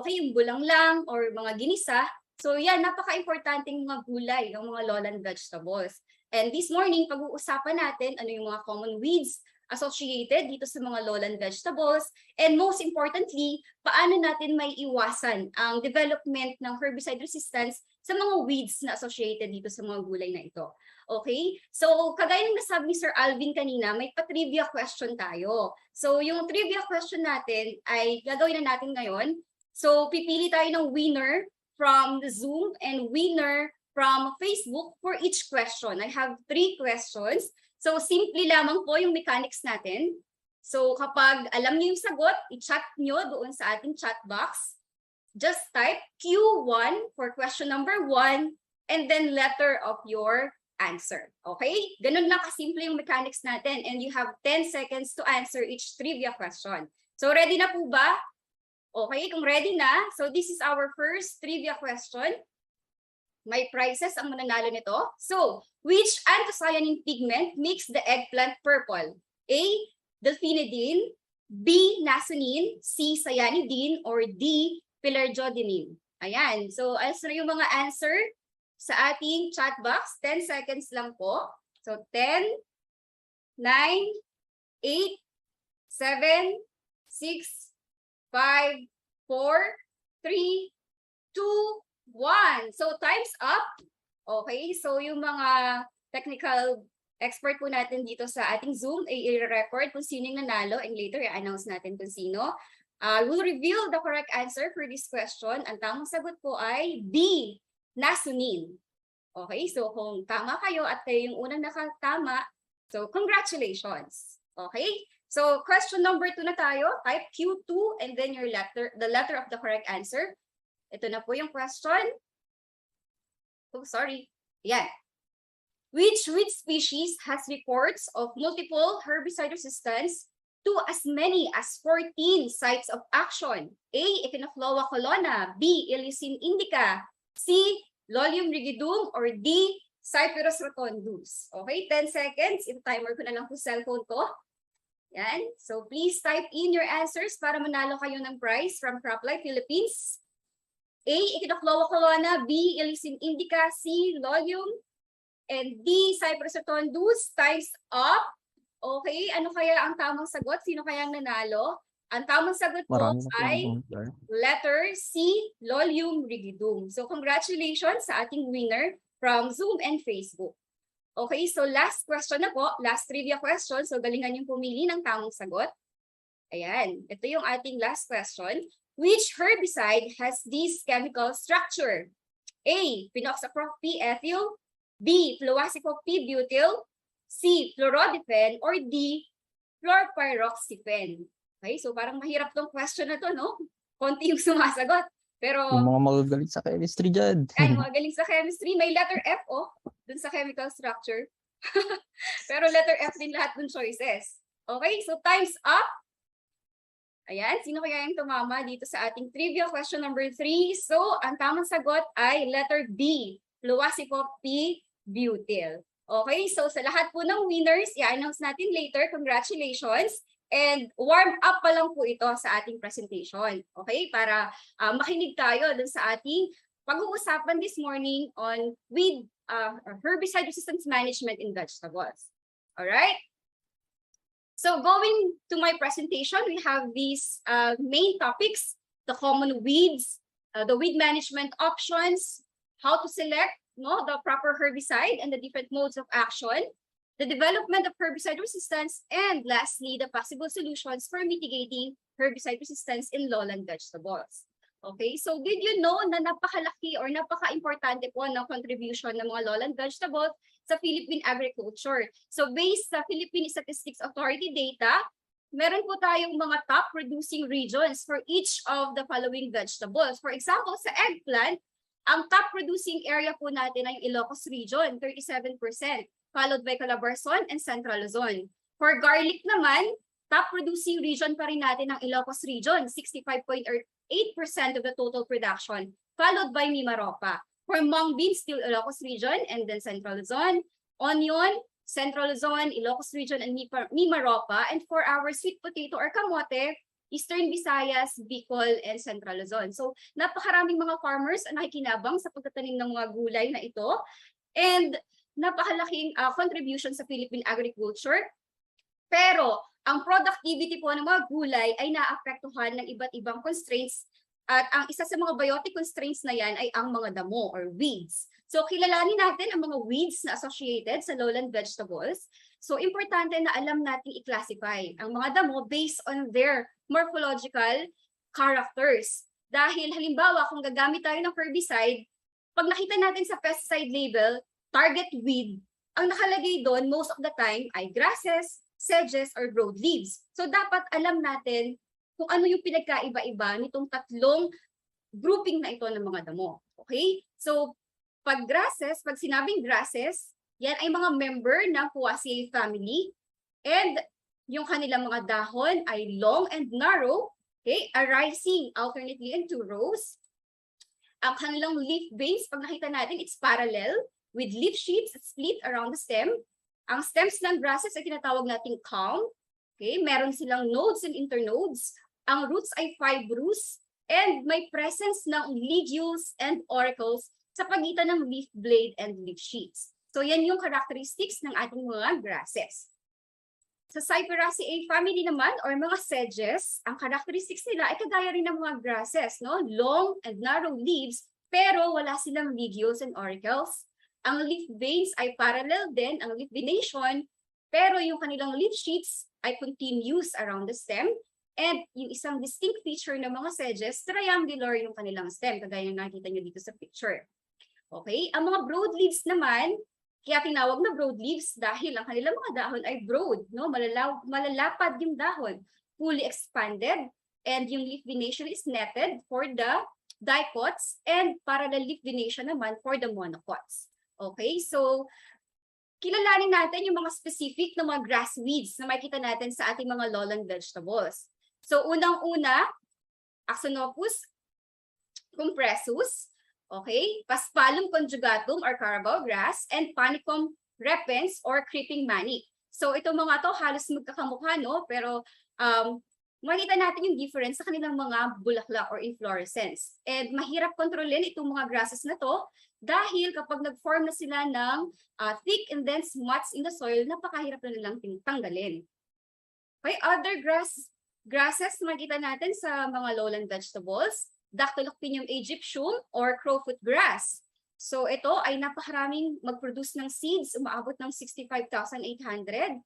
okay, yung bulang lang or mga ginisa. So yan, napaka-importanting mga gulay, yung mga lowland vegetables. And this morning, pag-uusapan natin ano yung mga common weeds associated dito sa mga lowland vegetables. And most importantly, paano natin may iwasan ang development ng herbicide resistance sa mga weeds na associated dito sa mga gulay na ito. Okay? So, kagaya ng nasabi ni Sir Alvin kanina, may pa-trivia question tayo. So, yung trivia question natin ay gagawin na natin ngayon. So, pipili tayo ng winner from the Zoom and winner from Facebook for each question. I have 3 questions. So, simple lamang po yung mechanics natin. So, kapag alam niyo yung sagot, i-chat nyo doon sa ating chat box. Just type Q1 for question number 1 and then letter of your answer. Okay? Ganun lang kasimple yung mechanics natin and you have 10 seconds to answer each trivia question. So, ready na po ba? Okay, kung ready na, so this is our first trivia question. May prizes ang mananalo nito. So, which anthocyanin pigment makes the eggplant purple? A. Delphinidine, B. Nasonin, C. Cyanidine, or D. Pelargiodenine. Ayan. So, ano yung mga answer sa ating chat box? 10 seconds lang po. So, 10, 9, 8, 7, 6, 5, 4, 3, 2, 1. So, time's up. Okay. So, yung mga technical expert po natin dito sa ating Zoom ay i-record kung sino yung nanalo and later i-announce natin kung sino. We'll reveal the correct answer for this question. Ang tamang sagot po ay B. Nasonin. Okay, so kung tama kayo at kayo yung unang nakatama, so congratulations. Okay, so question number 2 na tayo. Type Q2 and then your the letter of the correct answer. Ito na po yung question. Oh, sorry. Yeah. Which species has reports of multiple herbicide resistance to as many as 14 sites of action? A. Echinocloa colonna, B. Ilicin indica, C. Lolium rigidum, or D. Cyperus rotundus. Okay, 10 seconds. Ito-timer ko na lang po cellphone ko. Yan. So please type in your answers para manalo kayo ng prize from CropLife Philippines. A. Echinocloa colonna, B. Ilicin indica, C. Lolium, and D. Cyperus rotundus. Time's up. Okay, ano kaya ang tamang sagot? Sino kaya ang nanalo? Ang tamang sagot po ay letter C, Lolium rigidum. So congratulations sa ating winner from Zoom and Facebook. Okay, so last question na po, last trivia question. So galingan yung pumili ng tamang sagot. Ayan, ito yung ating last question. Which herbicide has this chemical structure? A. Pinoxaprop P ethyl, B. Fluacicop P butyl, C. Fluorodifen, or D. Fluorpyroxyfen. Okay, so parang mahirap tong question na to, no? Konti yung sumasagot. Pero yung mga magagaling sa chemistry dyan. Ay, magaling sa chemistry. May letter F, oh, dun sa chemical structure. Pero letter F din lahat dun choices. Okay, so time's up. Ayan, sino kaya yung tumama dito sa ating trivia question number 3? So, ang tamang sagot ay letter B, Fluacicop P butyl. Okay, so sa lahat po ng winners, i-announce natin later. Congratulations. And warm up pa lang po ito sa ating presentation. Okay, para makinig tayo dun sa ating pag-uusapan this morning on weed herbicide resistance management in vegetables. All right. So going to my presentation, we have these main topics: the common weeds the weed management options, how to select the proper herbicide and the different modes of action, the development of herbicide resistance, and lastly, the possible solutions for mitigating herbicide resistance in lowland vegetables. Okay, so did you know na napakalaki or napaka-importante po ng contribution ng mga lowland vegetables sa Philippine agriculture? So based sa Philippine Statistics Authority data, meron po tayong mga top producing regions for each of the following vegetables. For example, sa eggplant, ang top producing area po natin ay yung Ilocos region, 37%, followed by Calabarzon and Central Luzon. For garlic naman, top producing region pa rin natin ang Ilocos region, 65.8% of the total production, followed by Mimaropa. For mung beans, still Ilocos region and then Central Luzon. Onion, Central Luzon, Ilocos region, and Mimaropa. And for our sweet potato or kamote, Eastern Visayas, Bicol, and Central Luzon. So napakaraming mga farmers ang nakikinabang sa pagtatanim ng mga gulay na ito. And napakalaking contribution sa Philippine agriculture. Pero ang productivity po ng mga gulay ay naapektuhan ng iba't ibang constraints. At ang isa sa mga biotic constraints na yan ay ang mga damo or weeds. So kilalanin natin ang mga weeds na associated sa lowland vegetables. So importante na alam natin i-classify ang mga damo based on their morphological characters. Dahil halimbawa kung gagamit tayo ng herbicide, pag nakita natin sa pesticide label, target weed, ang nakalagay doon most of the time ay grasses, sedges, or broadleaves. So dapat alam natin kung ano yung pinagkaiba-iba nitong tatlong grouping na ito ng mga damo. Okay? So pag grasses, pag sinabing grasses, yan ay mga member ng Poaceae family, and yung kanilang mga dahon ay long and narrow, okay, arising alternately in two rows. Ang kanilang leaf veins, pag nakita natin, it's parallel with leaf sheets split around the stem. Ang stems ng grasses ay tinatawag nating culm. Okay, meron silang nodes and internodes. Ang roots ay fibrous and may presence ng ligules and auricles sa pagitan ng leaf blade and leaf sheets. So yan yung characteristics ng ating mga grasses. Sa Cyperaceae family naman or mga sedges, ang characteristics nila ay kagaya rin ng mga grasses, no? Long and narrow leaves pero wala silang ligules and auricles. Ang leaf veins ay parallel din, ang leaf venation, pero yung kanilang leaf sheets ay continuous around the stem. And yung isang distinct feature ng mga sedges, triangular yung kanilang stem, kagaya ng nakikita nyo dito sa picture. Okay, ang mga broadleaves naman, kaya tinawag na broadleaves dahil ang kanilang mga dahon ay broad, no? Malalapad yung dahon, fully expanded, and yung leaf venation is netted for the dicots and parallel leaf venation naman for the monocots. Okay, so kilalanin natin yung mga specific na mga grass weeds na makikita natin sa ating mga lowland vegetables. So unang-una, Axonopus compressus, okay, Paspalum conjugatum or Carabao grass, and Panicum repens or creeping manic. So itong mga to halos magkakamukha, no? Pero makita natin yung difference sa kanilang mga bulaklak or inflorescence. And mahirap kontrolin itong mga grasses na to dahil kapag nag-form na sila ng thick and dense mats in the soil, napakahirap na nilang tanggalin. Okay, other grasses na makita natin sa mga lowland vegetables, Dactyloctinium aegyptium or crowfoot grass. So ito ay napakaraming mag-produce ng seeds, umaabot ng 65,800.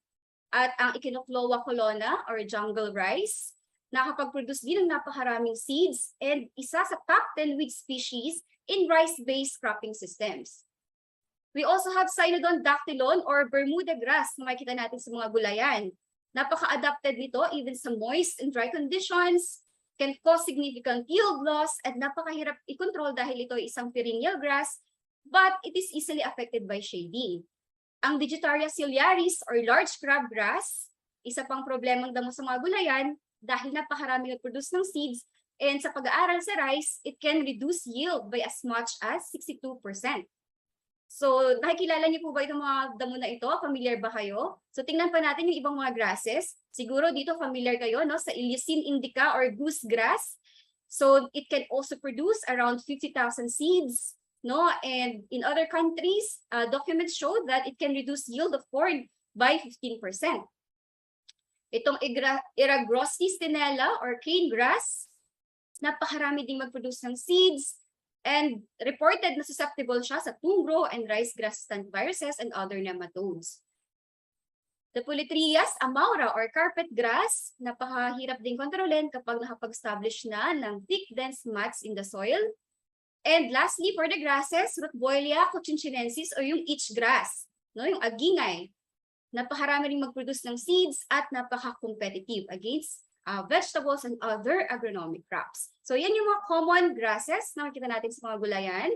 At ang Echinocloa colonna or jungle rice, nakapag-produce din ng napakaraming seeds and isa sa top 10 weed species in rice-based cropping systems. We also have Cynodon dactylon or Bermuda grass na makikita natin sa mga gulayan. Napaka-adapted nito even sa moist and dry conditions, can cause significant yield loss, at napakahirap i-control dahil ito ay isang perennial grass, but it is easily affected by shading. Ang Digitaria ciliaris or large crabgrass, isa pang problemang damo sa mga gulayan dahil napakarami nag-produce ng seeds, and sa pag-aaral sa rice, it can reduce yield by as much as 62%. So, nakikilala niyo po ba itong mga damo na ito? Familiar ba kayo? So, tingnan pa natin yung ibang mga grasses. Siguro dito familiar kayo, no? Sa Ileucine indica or goose grass. So, it can also produce around 50,000 seeds. No, and in other countries, documents show that it can reduce yield of corn by 15%. Itong Eragrostis tenella or cane grass, napakarami ding mag-produce ng seeds, and reported na susceptible siya sa tungro and rice grass stand viruses and other nematodes. The Polytrias amaura or carpet grass, napakahirap din kontrolin kapag nakapag-establish na ng thick dense mats in the soil. And lastly, for the grasses, Rutboilia cochinchинensis o yung itch grass, no, yung agingay. Napakarami ring mag-produce ng seeds at napaka-competitive against vegetables and other agronomic crops. So yan yung mga common grasses na makikita natin sa mga gulayan.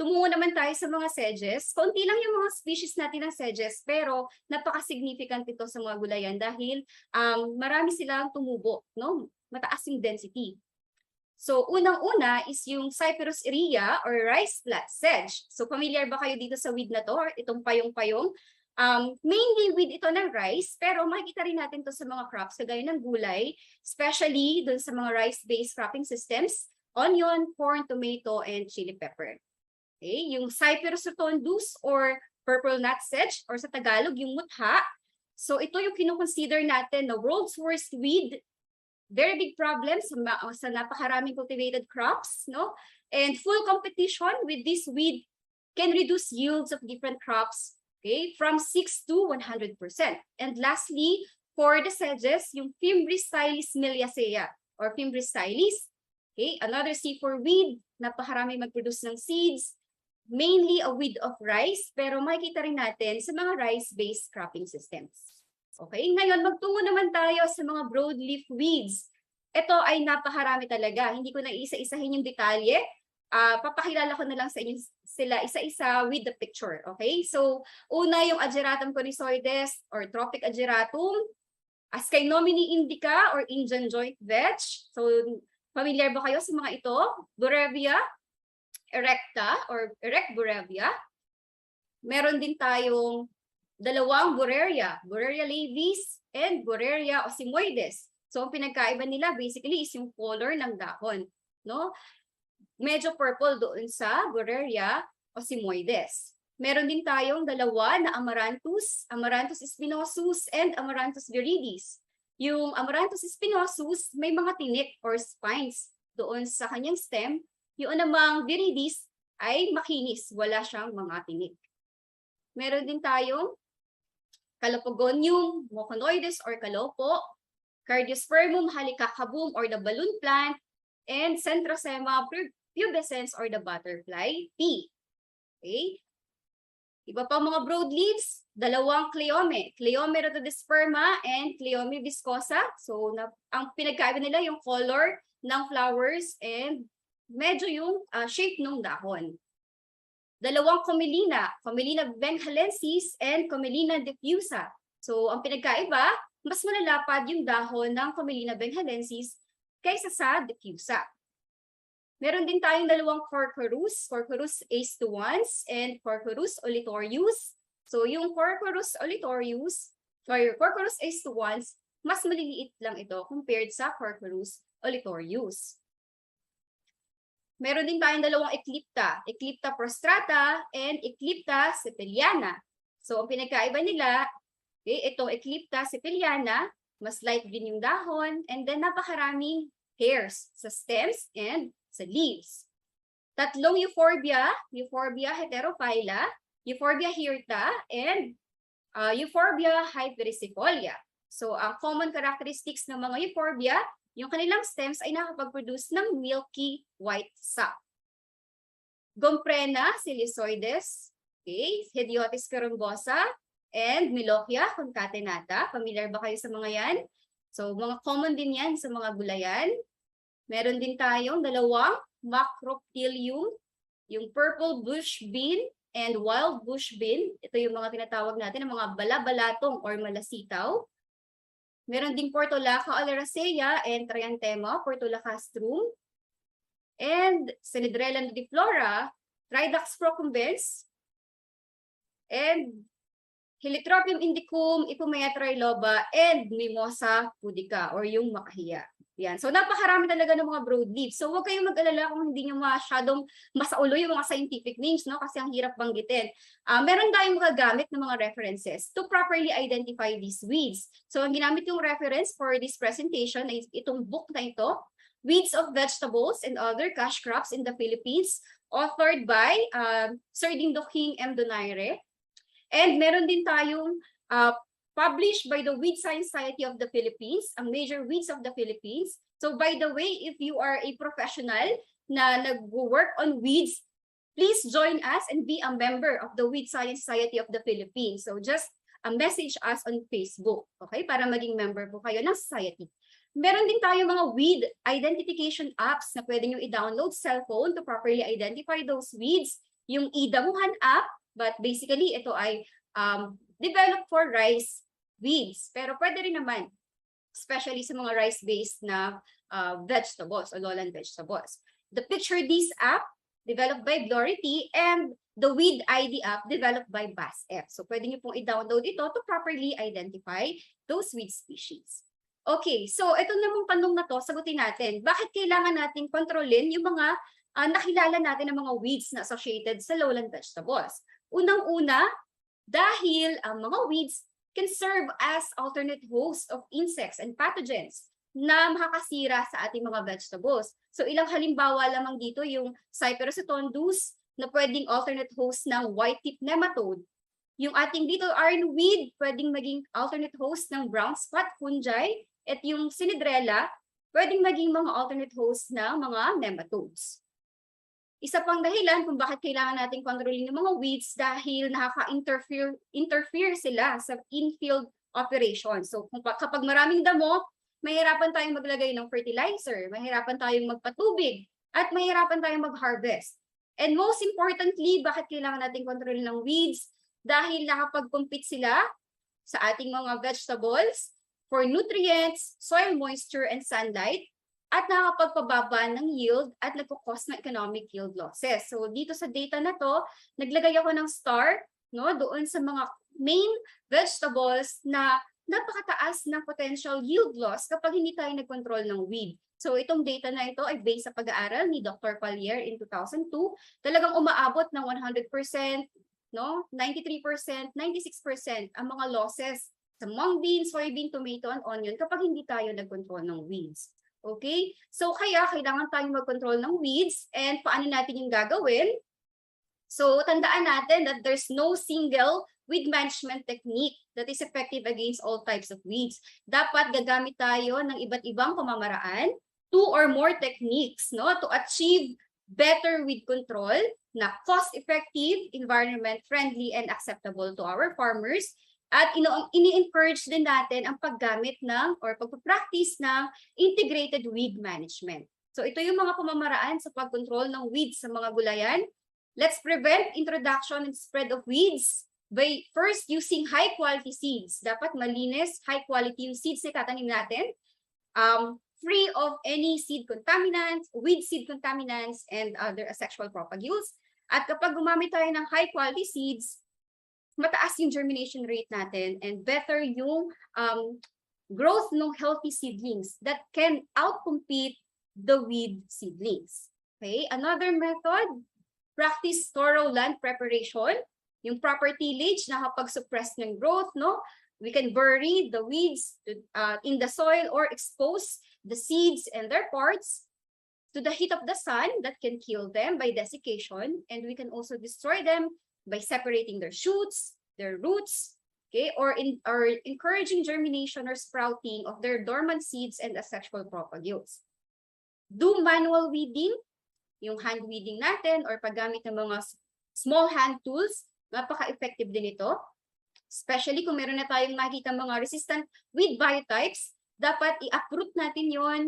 Tumungo naman tayo sa mga sedges. Kaunti lang yung mga species natin ng sedges, pero napaka-significant ito sa mga gulayan dahil marami silang tumubo, no? Mataas yung density. So unang-una is yung Cyperus eria or rice plat sedge. So familiar ba kayo dito sa weed na to or itong payong-payong? Mainly with ito ng rice, pero makikita rin natin to sa mga crops kagaya ng gulay, especially dun sa mga rice-based cropping systems, onion, corn, tomato, and chili pepper. Okay, yung Cyperus rotundus or purple nut sedge or sa Tagalog yung mutha. So ito yung kino-consider natin na world's worst weed. Very big problem sa napakaraming cultivated crops, no? And full competition with this weed can reduce yields of different crops, okay, from 6 to 100%. And lastly, for the sedges, yung Fimbris stylis miliacea or Fimbris stylis, okay, another C4 weed, napakarami mag-produce ng seeds, mainly a weed of rice, pero makikita rin natin sa mga rice-based cropping systems. Okay, ngayon magtungo naman tayo sa mga broadleaf weeds. Ito ay napakarami talaga. Hindi ko na isa-isahin yung detalye. Papakilala ko na lang sa inyo sila isa-isa with the picture. Okay, so una yung Ageratum conizoides or Tropic Ageratum, Ascanomini indica or Indian joint veg. So familiar ba kayo sa mga ito? Borevia erecta or erect Borevia. Meron din tayong dalawang Borreria, Borreria laevis and Borreria osimoides. So ang pinagkaiba nila basically is yung color ng dahon, no? Medyo purple doon sa Borreria osimoides. Meron din tayong dalawa na Amaranthus, Amaranthus spinosus and Amaranthus viridis. Yung Amaranthus spinosus may mga tinik or spines doon sa kanyang stem. Yung namang viridis ay makinis, wala siyang mga tinik. Meron din tayong Calopogonium moconoides or kalopo, Cardiospermum halicacabum or the balloon plant, and Centrosema pubescens or the butterfly pea. Okay? Iba pa mga broadleaves, dalawang Cleome, Cleome rotodisperma and Cleome viscosa. So ang pinagkaiba nila yung color ng flowers and medyo yung shape ng dahon. Dalawang Commelina, Commelina bengalensis and Commelina diffusa. So ang pinagkaiba, mas malalapad yung dahon ng Commelina bengalensis kaysa sa diffusa. Meron din tayong dalawang Corcorus, Corcorus aestuans and Corcorus olitorius. So yung Corcorus olitorius or Corcorus aestuans, mas maliliit lang ito compared sa Corcorus olitorius. Meron din tayong dalawang Eclipta, Eclipta prostrata and Eclipta sepeliana. So ang pinagkaiba nila, okay, itong Eclipta sepeliana, mas light green yung dahon, and then napakaraming hairs sa stems and sa leaves. Tatlong Euphorbia, Euphorbia heterophylla, Euphorbia hirta, and Euphorbia hypericifolia. So ang common characteristics ng mga Euphorbia, yung kanilang stems ay nakapag-produce ng milky white sap. Gomprena silicoides, okay, Hediotis carungosa, and Melochia concatenata. Familiar ba kayo sa mga yan? So mga common din yan sa mga gulayan. Meron din tayong dalawang Macroptilium, yung purple bush bean and wild bush bean. Ito yung mga tinatawag natin ng mga balabalatong or malasitaw. Meron ding Portulaca oleracea and Trianthema portulacastrum. And Synedrella nudiflora, Tridax procumbens, and Helitropium indicum, Ipumea triloba, and Mimosa pudica or yung makahiya. Yan. So napakarami talaga ng mga broadleaves. So huwag kayong mag-alala kung hindi nyo masyadong masaulo yung mga scientific names, no? Kasi ang hirap banggitin. Meron tayong magagamit ng mga references to properly identify these weeds. So ang ginamit yung reference for this presentation ay itong book na ito. Weeds of Vegetables and Other Cash Crops in the Philippines, authored by Sir Dindoking M. Donaire. And meron din tayong published by the Weed Science Society of the Philippines, ang Major Weeds of the Philippines. So by the way, if you are a professional na nag-work on weeds, please join us and be a member of the Weed Science Society of the Philippines. So just message us on Facebook, okay? Para maging member po kayo ng society. Meron din tayo mga weed identification apps na pwede nyo i-download sa cellphone to properly identify those weeds. Yung idamuhan app, but basically ito ay developed for rice weeds. Pero pwede rin naman, especially sa mga rice-based na vegetables o lowland vegetables. The Picture This app, developed by Glority, and the Weed ID app, developed by BASF. So pwede nyo pong i-download ito to properly identify those weed species. Okay, so ito namang tanong na to, sagutin natin. Bakit kailangan natin kontrolin yung mga nakilala natin ng mga weeds na associated sa lowland vegetables? Unang-una, dahil ang mga weeds can serve as alternate hosts of insects and pathogens na makakasira sa ating mga vegetables. So ilang halimbawa lamang dito yung Cyperus tondus na pwedeng alternate host ng white tip nematode. Yung ating dito ironweed pwedeng maging alternate host ng brown spot fungi, at yung Sinidrella pwedeng maging mga alternate host ng mga nematodes. Isa pang dahilan kung bakit kailangan natin kontrolin yung mga weeds dahil nakaka-interfere sila sa in-field operations. So kapag maraming damo, mahirapan tayong maglagay ng fertilizer, mahirapan tayong magpatubig, at mahirapan tayong mag-harvest. And most importantly, bakit kailangan natin kontrolin ng weeds? Dahil nakapag-compete sila sa ating mga vegetables for nutrients, soil moisture, and sunlight, at nakakapagpababa ng yield at nagkukos ng economic yield losses. So dito sa data na to, naglagay ako ng star doon sa mga main vegetables na napakataas ng potential yield loss kapag hindi tayo nag-control ng weed. So itong data na ito ay based sa pag-aaral ni Dr. Pallier in 2002. Talagang umaabot ng 100%, 93%, 96% ang mga losses sa mung bean, soybean, tomato, and onion kapag hindi tayo nag-control ng weeds. Okay? So kaya kailangan tayong mag-control ng weeds, and paano natin yung gagawin? So tandaan natin that there's no single weed management technique that is effective against all types of weeds. Dapat gagamit tayo ng iba't ibang pamamaraan, 2 or more techniques to achieve better weed control na cost-effective, environment-friendly, and acceptable to our farmers. At ini-encourage din natin ang paggamit ng or pagpapractice ng integrated weed management. So ito yung mga pamamaraan sa pagkontrol ng weeds sa mga gulayan. Let's prevent introduction and spread of weeds by first using high-quality seeds. Dapat malinis, high-quality yung seeds na tatanim natin. Free of any seed contaminants, weed seed contaminants, and other asexual propagules. At kapag gumamit tayo ng high-quality seeds, mataas yung germination rate natin and better yung growth ng healthy seedlings that can outcompete the weed seedlings. Okay, another method, practice thorough land preparation. Yung proper tillage nakapag-suppress ng growth, we can bury the weeds in the soil or expose the seeds and their parts to the heat of the sun that can kill them by desiccation, and we can also destroy them by separating their shoots, their roots, okay, or encouraging germination or sprouting of their dormant seeds and asexual propagules. Do manual weeding, yung hand weeding natin or paggamit ng mga small hand tools, napaka-effective din ito. Especially kung meron na tayong makita mga resistant weed biotypes, dapat i-uproot natin yon,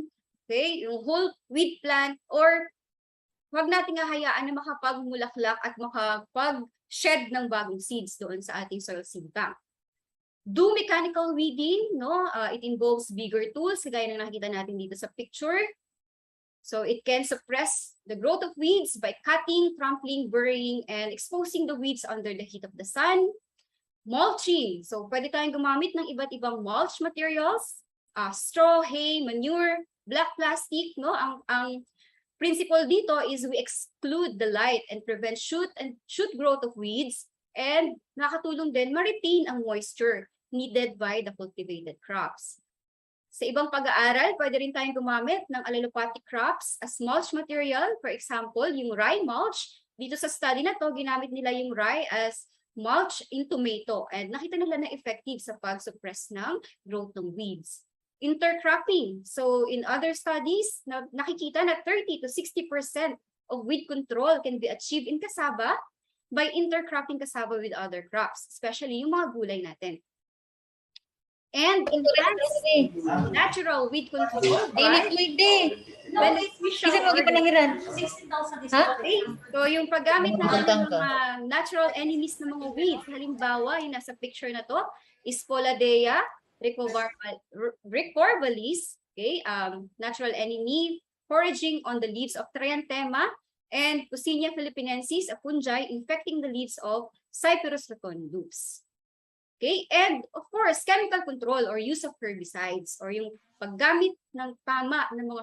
okay, yung whole weed plant, or huwag natin hahayaan na makapagmulaklak at makapag-shed ng bagong seeds doon sa ating soil seed bank. Do mechanical weeding, it involves bigger tools, gaya ng nakikita natin dito sa picture. So it can suppress the growth of weeds by cutting, trampling, burying, and exposing the weeds under the heat of the sun. Mulching, so pwede tayong gumamit ng iba't ibang mulch materials, straw, hay, manure, black plastic, ang principle dito is we exclude the light and prevent shoot growth of weeds, and nakatulong din ma-retain ang moisture needed by the cultivated crops. Sa ibang pag-aaral, pwede rin tayong gumamit ng allelopathic crops as mulch material. For example, yung rye mulch. Dito sa study na to, ginamit nila yung rye as mulch in tomato. And nakita nila na effective sa pag-suppress ng growth ng weeds. Intercropping. So in other studies, nakikita na 30 to 60% of weed control can be achieved in cassava by intercropping cassava with other crops, especially yung mga gulay natin. And enhance natural weed control by beneficial okay. So yung paggamit natin ng mga natural enemies ng mga weeds, halimbawa yung nasa picture na to is Poladea recorvalis, okay, natural enemy foraging on the leaves of Trianthema, and Pusinia philippinensis, a fungi infecting the leaves of Cyperus rotundus. Okay, and of course, chemical control or use of herbicides or yung paggamit ng tama ng mga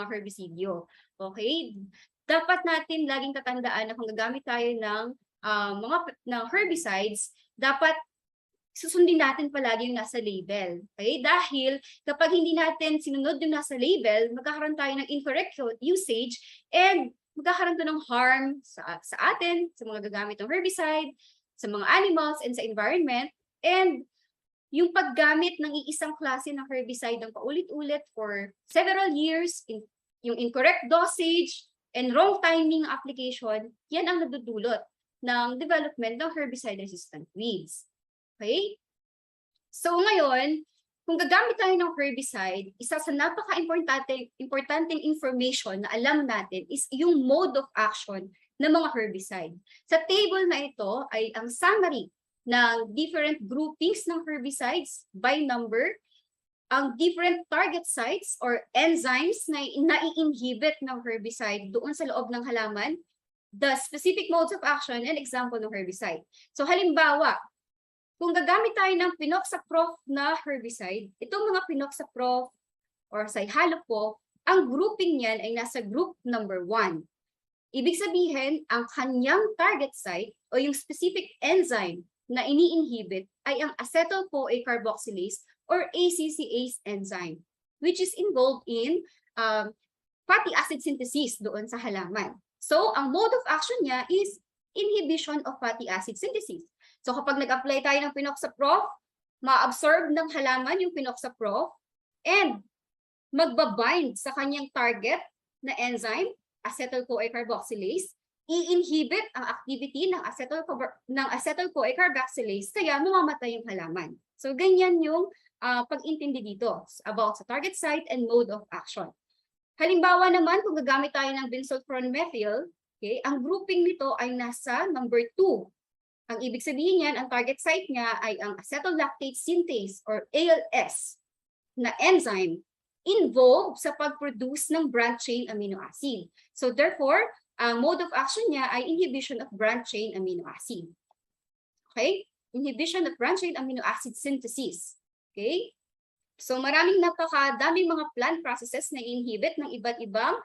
herbisidyo. Okay? Dapat natin laging tatandaan na kung gagamit tayo ng herbicides, dapat susundin natin palagi yung nasa label. Okay? Dahil kapag hindi natin sinunod yung nasa label, magkakaroon tayo ng incorrect usage and magkakaroon to ng harm sa atin, sa mga gagamit ng herbicide, sa mga animals and sa environment. And yung paggamit ng iisang klase ng herbicide ng paulit-ulit for several years, yung incorrect dosage and wrong timing application, yan ang nagdudulot ng development ng herbicide-resistant weeds. Okay? So ngayon, kung gagamit tayo ng herbicide, isa sa napaka-importanteng information na alam natin is yung mode of action ng mga herbicide. Sa table na ito ay ang summary ng different groupings ng herbicides by number, ang different target sites or enzymes na i-inhibit ng herbicide doon sa loob ng halaman, the specific modes of action and example ng herbicide. So halimbawa, kung gagamit tayo ng pinoxaprof na herbicide, itong mga pinoxaprof or cyhalopo, ang grouping niyan ay nasa group number 1. Ibig sabihin, ang kanyang target site o yung specific enzyme na ini-inhibit ay ang acetyl-CoA carboxylase or ACCase enzyme, which is involved in fatty acid synthesis doon sa halaman. So, ang mode of action niya is inhibition of fatty acid synthesis. So, kapag nag-apply tayo ng pinoxaprof, ma-absorb ng halaman yung pinoxaprof and magbabind sa kanyang target na enzyme, acetyl-CoA carboxylase, i-inhibit ang activity ng acetyl-CoA carboxylase, kaya mamamatay yung halaman. So, ganyan yung pag-intindi dito about sa target site and mode of action. Halimbawa naman, kung gagamit tayo ng benzylpyromethyl, okay, ang grouping nito ay nasa number 2. Ang ibig sabihin niyan, ang target site niya ay ang acetyl lactate synthase or ALS na enzyme involved sa pag-produce ng branch-chain amino acid. So therefore, ang mode of action niya ay inhibition of branch-chain amino acid. Okay? Inhibition of branch-chain amino acid synthesis. Okay? So napakadaming mga plant processes na inhibit ng iba't ibang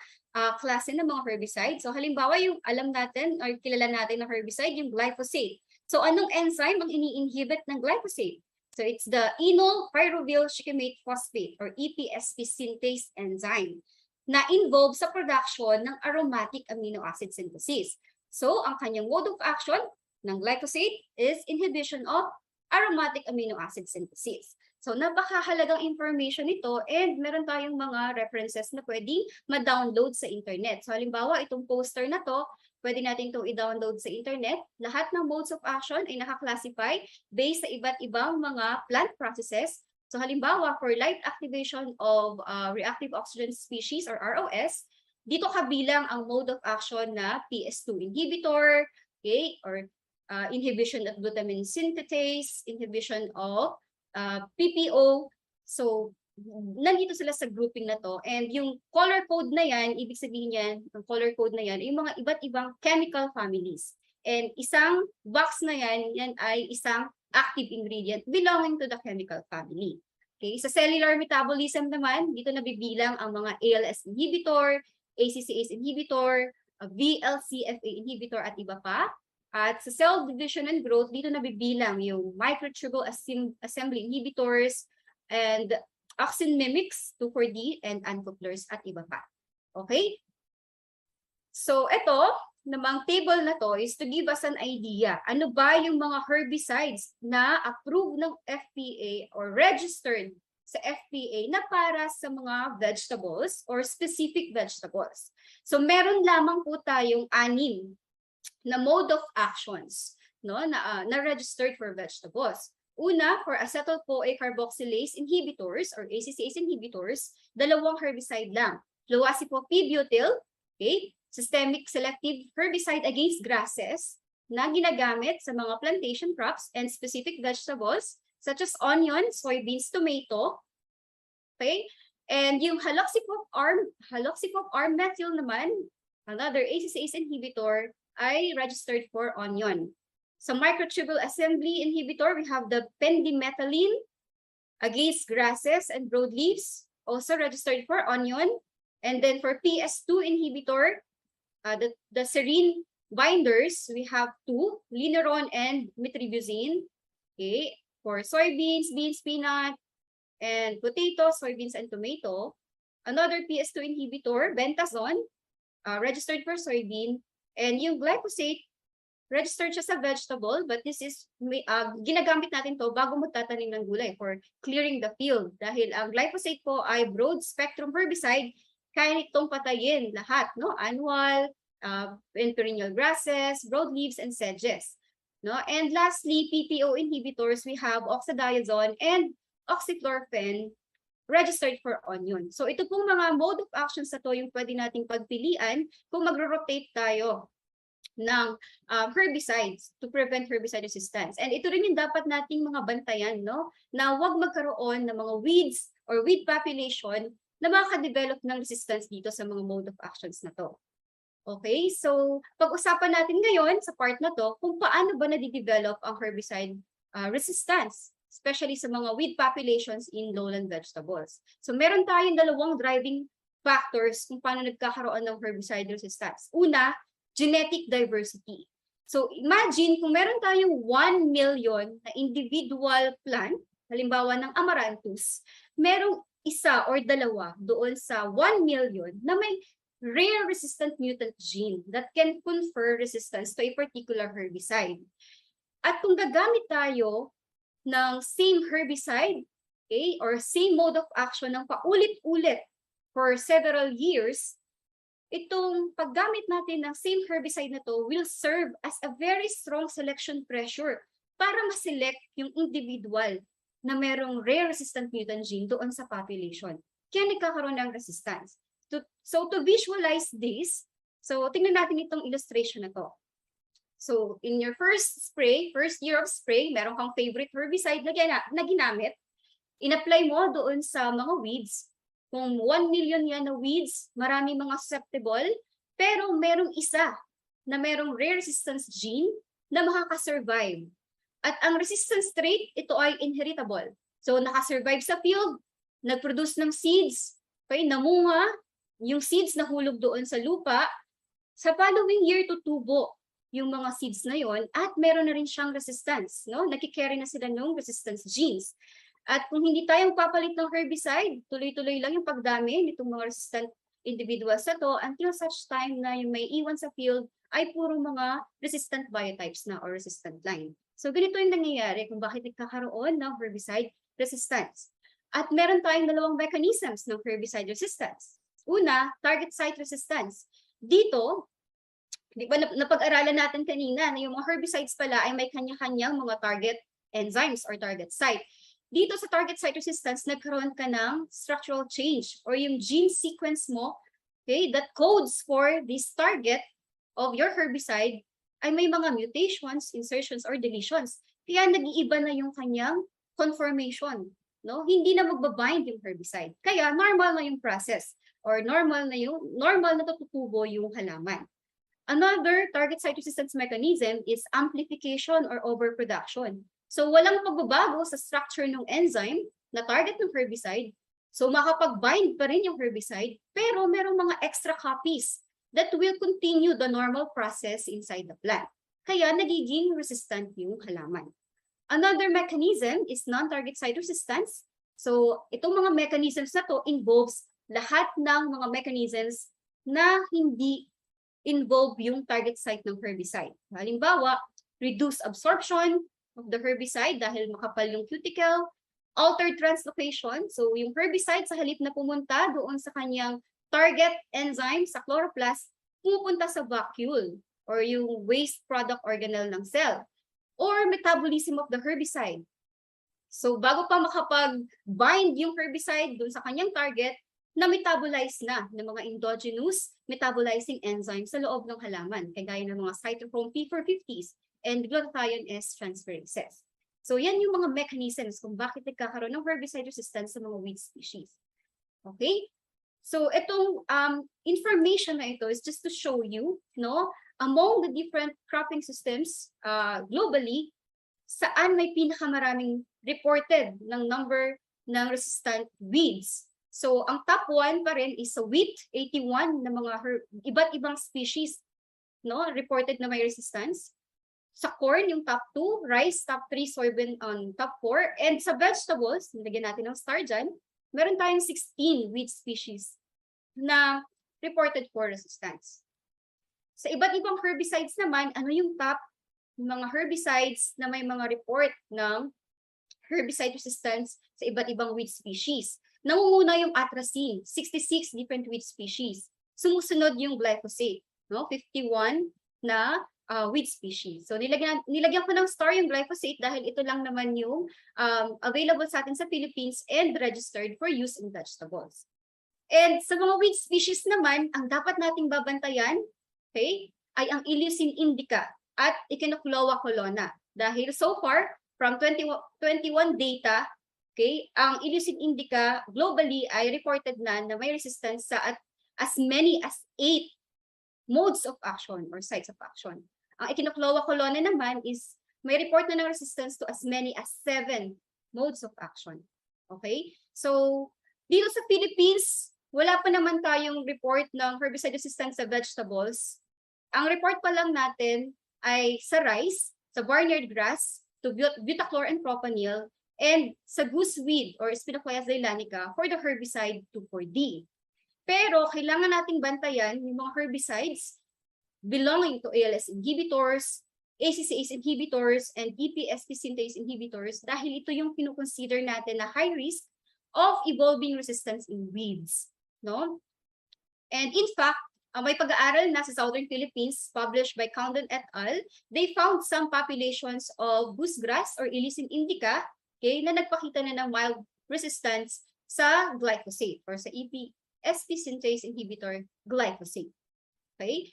klase ng mga herbicide. So halimbawa yung alam natin or kilala natin na herbicide, yung glyphosate. So anong enzyme ang ini-inhibit ng glyphosate? So it's the enol pyruvyl shikimate phosphate or EPSP synthase enzyme na involved sa production ng aromatic amino acid synthesis. So ang kanyang mode of action ng glyphosate is inhibition of aromatic amino acid synthesis. So napakahalagang information ito and meron tayong mga references na pwedeng ma-download sa internet. So halimbawa itong poster na to, pwede natin itong i-download sa internet. Lahat ng modes of action ay nakaklasify based sa iba't ibang mga plant processes. So halimbawa for light activation of reactive oxygen species or ROS, dito kabilang ang mode of action na PS2 inhibitor, okay, or inhibition of glutamine synthetase, inhibition of PPO. So, nandito sila sa grouping na to. And yung color code na yan, ibig sabihin yan, ang color code na yan, yung mga iba't ibang chemical families. And isang box na yan ay isang active ingredient belonging to the chemical family. Okay, sa cellular metabolism naman, dito nabibilang ang mga ALS inhibitor, ACCase inhibitor, VLCFA inhibitor at iba pa. At sa cell division and growth, dito nabibilang yung microtubule assembly inhibitors and auxin mimics, 2,4-D, and uncouplers at iba pa. Okay? So ito, namang table na to is to give us an idea. Ano ba yung mga herbicides na approved ng FPA or registered sa FPA na para sa mga vegetables or specific vegetables. So meron lamang po tayong 6 na mode of actions, no, na registered for vegetables. Una, for acetyl-CoA carboxylase inhibitors or ACCase inhibitors, 2 herbicide lang. Fluacyl-P-butyl, okay, systemic selective herbicide against grasses na ginagamit sa mga plantation crops and specific vegetables such as onion, soybeans, tomato. Okay? And yung haloxypop-R-methyl naman, another ACCase inhibitor, ay registered for onion. Sa microtubule assembly inhibitor, we have the pendimethalin against grasses and broadleaves, also registered for onion. And then for PS2 inhibitor, the serine binders, we have 2, lineron and metribuzin. Okay, for soybeans, beans, peanut, and potato, soybeans, and tomato. Another PS2 inhibitor, bentazone, registered for soybean. And yung glyphosate, registered siya sa vegetable, but this is, ginagamit natin to bago magtatanim ng gulay for clearing the field. Dahil ang glyphosate po ay broad-spectrum herbicide, kaya itong patayin lahat, no? Annual, and perennial grasses, broadleaves, and sedges. No? And lastly, PPO inhibitors, we have oxadiazone and oxychlorophene, registered for onion. So ito pong mga mode of actions na to yung pwede nating pagpilian kung magro-rotate tayo ng herbicides to prevent herbicide resistance. And ito rin yung dapat nating mga bantayan, no? Na huwag magkaroon ng mga weeds or weed population na makaka-develop ng resistance dito sa mga mode of actions na to. Okay, so pag-usapan natin ngayon sa part na to kung paano ba nadidevelop ang herbicide resistance, especially sa mga weed populations in lowland vegetables. So meron tayong 2 driving factors kung paano nagkakaroon ng herbicide resistance. Una, genetic diversity. So imagine kung meron tayong 1 million na individual plant, halimbawa ng amaranthus, merong 1 or 2 doon sa 1 million na may rare resistant mutant gene that can confer resistance to a particular herbicide. At kung gagamit tayo ng same herbicide, okay, or same mode of action ng paulit-ulit for several years, itong paggamit natin ng same herbicide na to will serve as a very strong selection pressure para ma-select yung individual na merong rare resistant mutant gene doon sa population. Kaya nagkakaroon ng resistance. So to visualize this, so tingnan natin itong illustration na to. So in your first year of spray, meron kang favorite herbicide na ginamit, in-apply mo doon sa mga weeds. Kung 1 million yan na weeds, marami mga susceptible, pero merong isa na merong rare resistance gene na makakasurvive. At ang resistance trait, ito ay inheritable. So nakasurvive sa field, nag-produce ng seeds, okay, namunga, yung seeds na hulog doon sa lupa, sa following year tutubo yung mga seeds na yon at meron na rin siyang resistance, no? Nakikerry na sila ng resistance genes. At kung hindi tayong papalit ng herbicide, tuloy-tuloy lang yung pagdami nitong mga resistant individuals na to until such time na yung may iwan sa field ay puro mga resistant biotypes na or resistant line. So ganito yung nangyayari kung bakit nagkakaroon ng herbicide resistance. At meron tayong 2 mechanisms ng herbicide resistance. Una, target site resistance. Dito, di ba napag-aralan natin kanina na yung mga herbicides pala ay may kanya-kanyang mga target enzymes or target site. Dito sa target site resistance, nagkaroon ka ng structural change or yung gene sequence mo, okay, that codes for this target of your herbicide ay may mga mutations, insertions, or deletions. Kaya nag-iiba na yung kanyang conformation. No? Hindi na magbabind yung herbicide. Kaya normal na yung process or normal na tututubo yung halaman. Another target site resistance mechanism is amplification or overproduction. So walang pagbabago sa structure ng enzyme na target ng herbicide. So makapag-bind pa rin yung herbicide, pero merong mga extra copies that will continue the normal process inside the plant. Kaya nagiging resistant yung halaman. Another mechanism is non-target site resistance. So itong mga mechanisms na to involves lahat ng mga mechanisms na hindi involve yung target site ng herbicide. Halimbawa, reduce absorption of the herbicide dahil makapal yung cuticle, altered translocation, so yung herbicide sa halip na pumunta doon sa kanyang target enzyme sa chloroplast, pupunta sa vacuole or yung waste product organelle ng cell, or metabolism of the herbicide. So bago pa makapag-bind yung herbicide doon sa kanyang target, na-metabolize na ng mga endogenous metabolizing enzymes sa loob ng halaman, kagaya ng mga cytochrome P450s and glutathione S transferases. So yan yung mga mechanisms kung bakit nagkakaroon ng herbicide resistance sa mga weed species. Okay? So itong information na ito is just to show you, no, among the different cropping systems globally, saan may pinakamaraming reported ng number ng resistant weeds. So ang top 1 pa rin is sa wheat, 81 na mga iba't ibang species, no, reported na may resistance. Sa corn, yung top 2, rice, top 3, soybean on top 4. And sa vegetables, nilagyan natin ng star dyan, meron tayong 16 wheat species na reported for resistance. Sa iba't ibang herbicides naman, ano yung top mga herbicides na may mga report ng herbicide resistance sa iba't ibang weed species? Nangunguna yung atrazine, 66 different weed species. Sumusunod yung glyphosate, no? 51 na weed species. So nilagyan ko ng star yung glyphosate dahil ito lang naman yung available sa atin sa Philippines and registered for use in vegetables. And sa mga weed species naman, ang dapat nating babantayan, okay, ay ang Ileucine indica at Echinocloa colonna. Dahil so far, from 21 data, okay, ang Ileucine indica globally ay reported na may resistance sa as many as 8 modes of action or sites of action. Ang Echinocloa colonna naman is may report na ng resistance to as many as 7 modes of action. Okay? So, dito sa Philippines, wala pa naman tayong report ng herbicide resistance sa vegetables. Ang report pa lang natin ay sa rice, sa barnyard grass, to butachlor and propanil, and sa gooseweed or Spinocoias zeylanica for the herbicide 2,4-D. Pero kailangan nating bantayan yung mga herbicides belonging to ALS inhibitors, ACCase inhibitors, and EPSP synthase inhibitors dahil ito yung kinukonsider natin na high risk of evolving resistance in weeds. No? And in fact, may pag-aaral na sa Southern Philippines published by Condon et al. They found some populations of goosegrass or Ileucine indica, okay, na nagpakita na ng mild resistance sa glyphosate or sa EPSP synthase inhibitor glyphosate. Okay?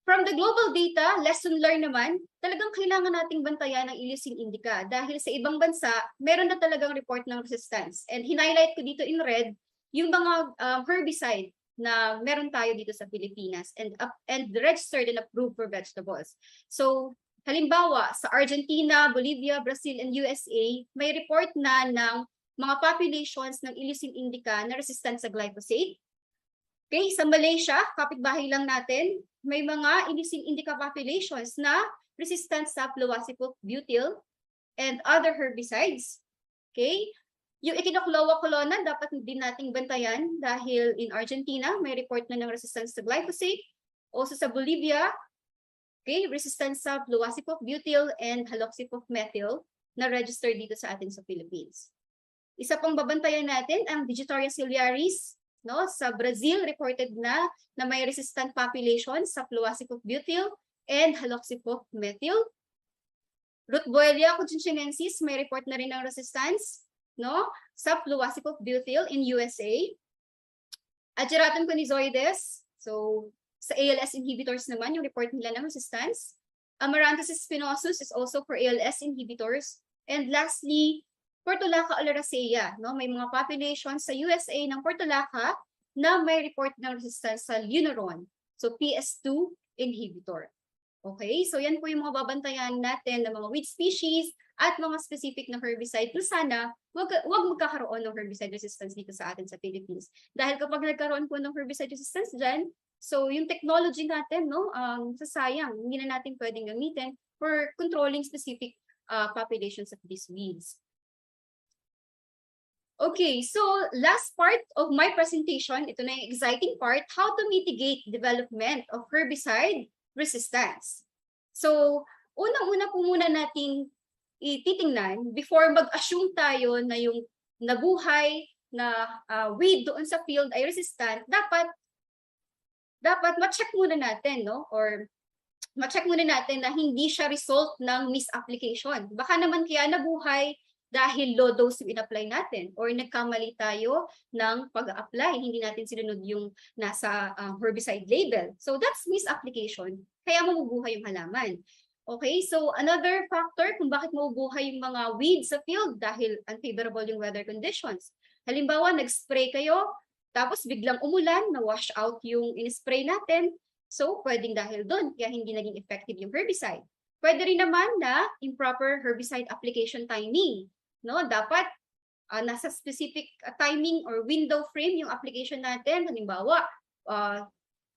From the global data, lesson learned naman, talagang kailangan nating bantayan ang Ileucine indica dahil sa ibang bansa, meron na talagang report ng resistance. And hinighlight ko dito in red yung mga herbicide na meron tayo dito sa Pilipinas and registered and approved for vegetables. So, halimbawa, sa Argentina, Bolivia, Brazil, and USA, may report na ng mga populations ng Ileucine indica na resistant sa glyphosate. Okay, sa Malaysia, kapitbahay lang natin, may mga Ileucine indica populations na resistant sa fluoxetine butyl and other herbicides. Okay? Yung Echinocloa colonna, dapat din nating bantayan dahil in Argentina, may report na ng resistance sa glyphosate. Also sa Bolivia, okay, resistance sa fluoxetine butyl and haloxymethyl na registered dito sa atin sa Philippines. Isa pang babantayan natin ang Digitaria ciliaris, no? Sa Brazil, reported na may resistant population sa fluoxetine butyl and haloxymethyl. Rutboelia cochinchiensis, may report na rin ng resistance, no, sa fluoxetine butyl in USA. Ageratum conizoides, so sa ALS inhibitors naman, yung report nila ng resistance. Amaranthus spinosus is also for ALS inhibitors. And lastly, Portulaca oleracea, no, may mga population sa USA ng Portulaca na may report ng resistance sa lunaron, so PS2 inhibitor. Okay, so yan po yung mga babantayan natin ng mga weed species at mga specific na herbicide kung sana wag magkakaroon ng herbicide resistance dito sa atin sa Philippines. Dahil kapag nagkaroon po ng herbicide resistance dyan, so yung technology natin, no, sasayang, hindi na natin pwedeng gamitin for controlling specific populations of these weeds. Okay, so last part of my presentation, ito na yung exciting part, how to mitigate development of herbicide resistance. So, unang-una po muna nating ititingnan before mag-assume tayo na yung nabuhay na weed doon sa field ay resistant, dapat ma-check muna natin, no? Or ma-check muna natin na hindi siya result ng misapplication. Baka naman kaya nabuhay dahil low dose yung in-apply natin or nagkamali tayo ng pag-apply. Hindi natin sinunod yung nasa herbicide label. So that's misapplication. Kaya mabubuhay yung halaman. Okay, so another factor kung bakit mabubuhay yung mga weeds sa field dahil unfavorable yung weather conditions. Halimbawa, nag-spray kayo, tapos biglang umulan, na-wash out yung in-spray natin. So, pwedeng dahil doon, kaya hindi naging effective yung herbicide. Pwede rin naman na improper herbicide application timing. No, dapat nasa specific timing or window frame yung application natin. Halimbawa,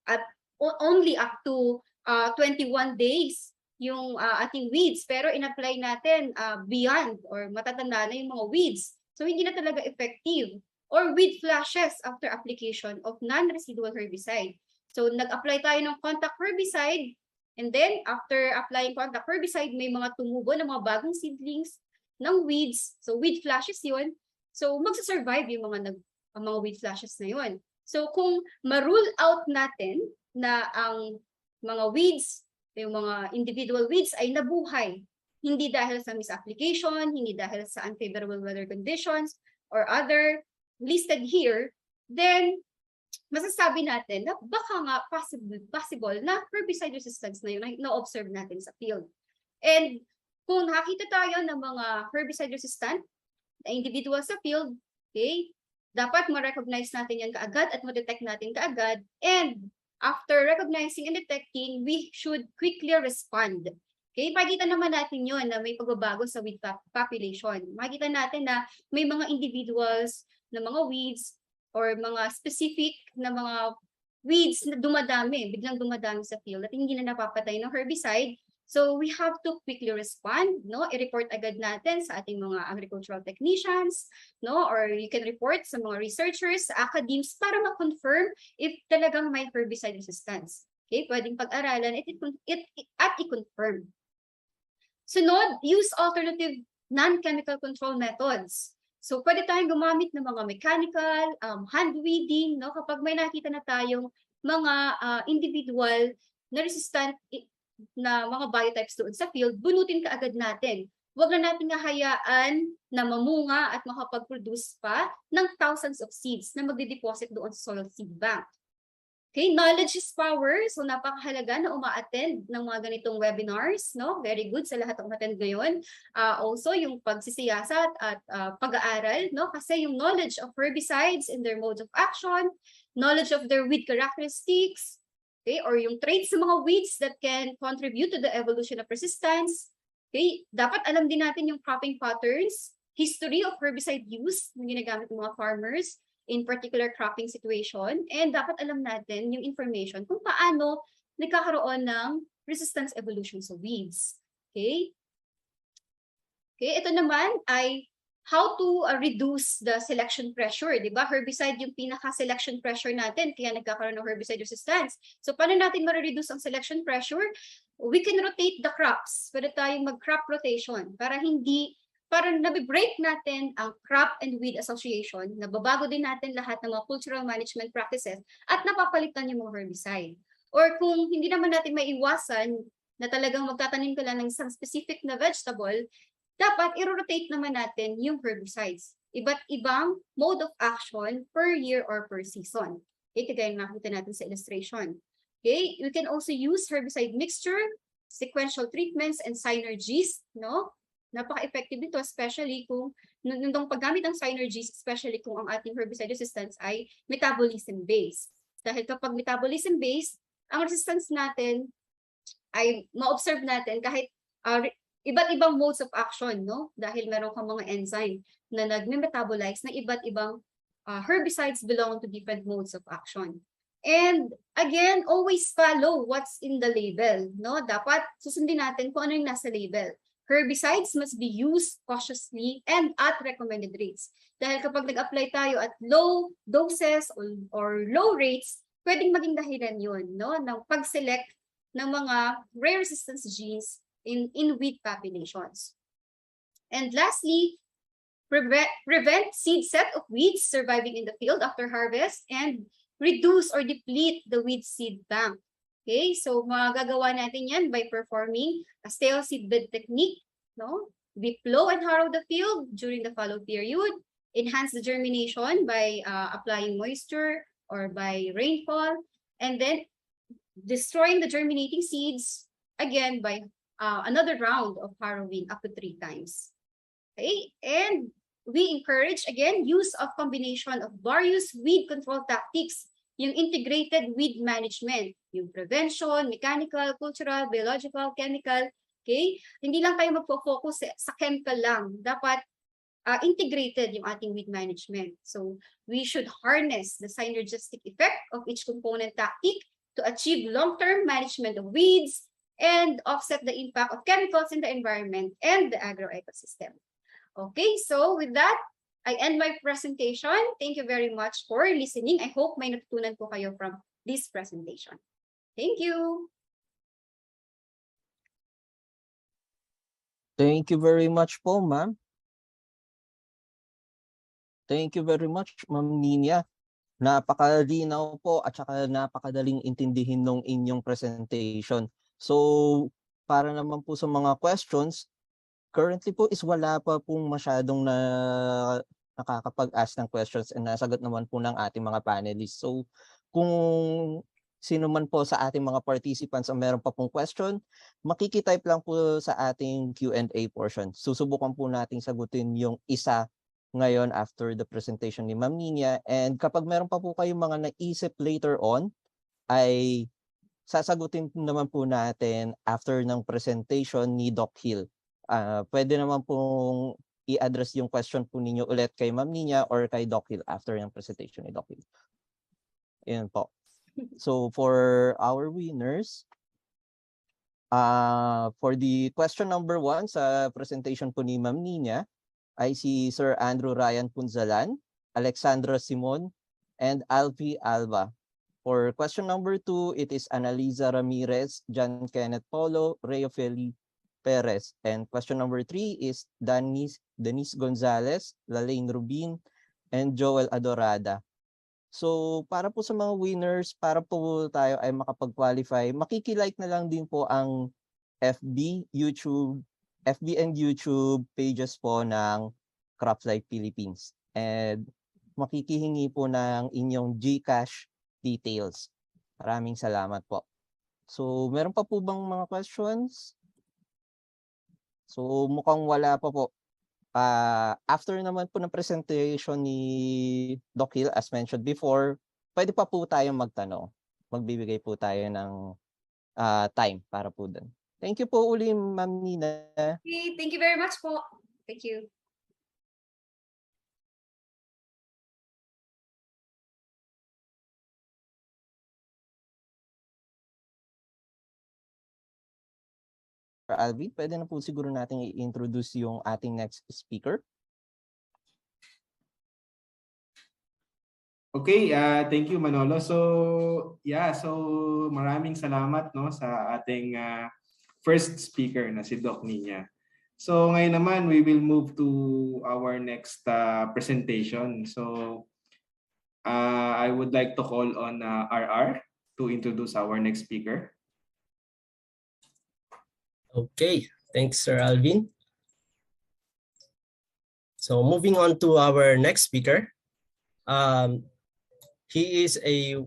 at only up to 21 days yung ating weeds, pero in-apply natin beyond or matatanda na yung mga weeds. So hindi na talaga effective. Or weed flashes after application of non-residual herbicide. So nag-apply tayo ng contact herbicide, and then after applying contact herbicide, may mga tumubo ng mga bagong seedlings ng weeds. So weed flashes yun. So magsasurvive yung mga weed flashes na yun. So kung ma-rule out natin na ang mga weeds, yung mga individual weeds ay nabuhay, hindi dahil sa misapplication, hindi dahil sa unfavorable weather conditions, or other listed here, then masasabi natin na baka nga possible na herbicide resistance na yun na-observe natin sa field. And kung nakita tayo ng mga herbicide resistant na individual sa field, okay, dapat ma-recognize natin yan kaagad at ma-detect natin kaagad. And after recognizing and detecting, we should quickly respond. Okay, makikita naman natin yun na may pagbabago sa weed population. Makikita natin na may mga individuals na mga weeds or mga specific na mga weeds na dumadami, biglang dumadami sa field at hindi na napapatay ng herbicide. So we have to quickly respond, no? I-report agad natin sa ating mga agricultural technicians, no? Or you can report sa mga researchers, sa academies para ma-confirm if talagang may herbicide resistance. Okay, pwedeng pag-aralan at i-confirm. Sunod, use alternative non-chemical control methods. So pwede tayong gumamit ng mga mechanical, hand weeding, no? Kapag may nakita na tayong mga individual na resistant na mga biotypes doon sa field, bunutin kaagad natin. Huwag na natin hayaan na mamunga at makapag-produce pa ng thousands of seeds na magde-deposit doon sa soil seed bank. Okay, knowledge is power. So napakahalaga na uma-attend ng mga ganitong webinars, no? Very good sa lahat ng umattend ngayon. Also yung pagsisiyasat at pag-aaral, no? Kasi yung knowledge of herbicides and their modes of action, knowledge of their weed characteristics, okay, or yung traits sa mga weeds that can contribute to the evolution of resistance. Okay, dapat alam din natin yung cropping patterns, history of herbicide use na ginagamit ng mga farmers in particular cropping situation, and dapat alam natin yung information kung paano nagkakaroon ng resistance evolution sa weeds. Okay? Okay, ito naman ay how to reduce the selection pressure, di ba? Herbicide yung pinaka-selection pressure natin, kaya nagkakaroon ng herbicide resistance. So, paano natin ma-reduce ang selection pressure? We can rotate the crops. Pwede tayong mag-crop rotation para nabi-break natin ang crop and weed association, nababago din natin lahat ng mga cultural management practices at napapalitan yung mga herbicide. Or kung hindi naman natin maiwasan na talagang magtatanim ka lang ng isang specific na vegetable, dapat i-rotate naman natin yung herbicides. Iba't ibang mode of action per year or per season. Okay, kagaya nakita natin sa illustration. Okay, you can also use herbicide mixture, sequential treatments, and synergies, no? Napaka-effective nito, especially kung nung paggamit ng synergies, especially kung ang ating herbicide resistance ay metabolism-based. Dahil kapag metabolism-based, ang resistance natin ay ma-observe natin kahit iba't ibang modes of action, no? Dahil meron kang mga enzyme na nagme-metabolize ng iba't ibang herbicides belong to different modes of action. And again, always follow what's in the label, no? Dapat susundin natin kung ano yung nasa label. herbicides must be used cautiously and at recommended rates. Dahil kapag nag-apply tayo at low doses or low rates, pwedeng maging dahilan yun, no, ng pag-select ng mga rare resistance genes in weed populations. And lastly, prevent seed set of weeds surviving in the field after harvest and reduce or deplete the weed seed bank. Okay, so magagawa natin yan by performing a stale seed bed technique, no? We plow and harrow the field during the fallow period, enhance the germination by applying moisture or by rainfall, and then destroying the germinating seeds again by another round of harrowing up to 3 times. Okay, and we encourage again use of combination of various weed control tactics, yung integrated weed management, yung prevention, mechanical, cultural, biological, chemical. Okay, hindi lang tayo magpo-focus sa chemical lang, dapat integrated yung ating weed management. So we should harness the synergistic effect of each component tactic to achieve long-term management of weeds and offset the impact of chemicals in the environment and the agro-ecosystem. Okay, so with that, I end my presentation. Thank you very much for listening. I hope may natutunan po kayo from this presentation. Thank you. Thank you very much po, ma'am. Thank you very much, Ma'am Nina. Napakalinaw po at saka napakadaling intindihin ng inyong presentation. So, para naman po sa mga questions, currently po is wala pa pong masyadong nakakapag-ask ng questions and nasagot naman po ng ating mga panelists. So, kung sino man po sa ating mga participants ang meron pa pong question, makikitype lang po sa ating Q&A portion. Susubukan po nating sagutin yung isa ngayon after the presentation ni Ma'am Nina. And kapag meron pa po kayong mga naisip later on, ay sasagutin naman po natin after ng presentation ni Doc Hill. Pwede naman pong i-address yung question po ninyo ulit kay Ma'am Nina or kay Doc Hill after yung presentation ni Doc Hill. Ayan po. So for our winners, for the question number 1 sa presentation po ni Ma'am Nina, ay si Sir Andrew Ryan Punzalan, Alexandra Simon, and Alfie Alba. For question number 2, it is Analiza Ramirez, John Kenneth Polo, Reo Feli Perez. And question number 3 is Denise Gonzalez, Lalaine Rubin, and Joel Adorada. So para po sa mga winners, para po tayo ay makapag-qualify, makikilike na lang din po ang FB and YouTube pages po ng CropLife Philippines. And makikihingi po ng inyong GCash details. Maraming salamat po. So, meron pa po bang mga questions? So, mukhang wala pa po. After naman po ng presentation ni Doc Hill, as mentioned before, pwede pa po tayong magtanong. Magbibigay po tayo ng time para po dun. Thank you po uli, Ma'am Nina. Okay, thank you very much po. Thank you. Alvin, pwede na po siguro natin i-introduce yung ating next speaker. Okay, thank you Manolo. So maraming salamat no sa ating first speaker na si Doc Nina. So ngayon naman we will move to our next presentation. So I would like to call on RR to introduce our next speaker. Okay, thanks Sir Alvin. So moving on to our next speaker. He is a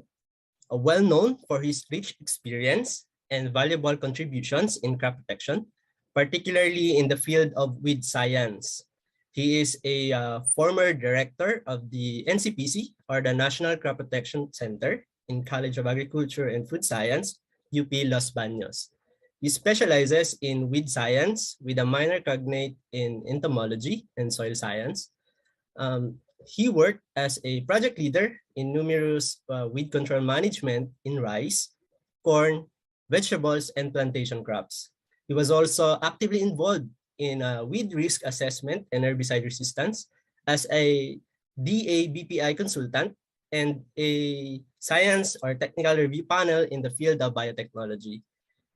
well-known for his rich experience and valuable contributions in crop protection, particularly in the field of weed science. He is a former director of the NCPC, or the National Crop Protection Center in College of Agriculture and Food Science, UP Los Baños. He specializes in weed science with a minor cognate in entomology and soil science. He worked as a project leader in numerous weed control management in rice, corn, vegetables, and plantation crops. He was also actively involved in weed risk assessment and herbicide resistance as a DA-BPI consultant and a science or technical review panel in the field of biotechnology.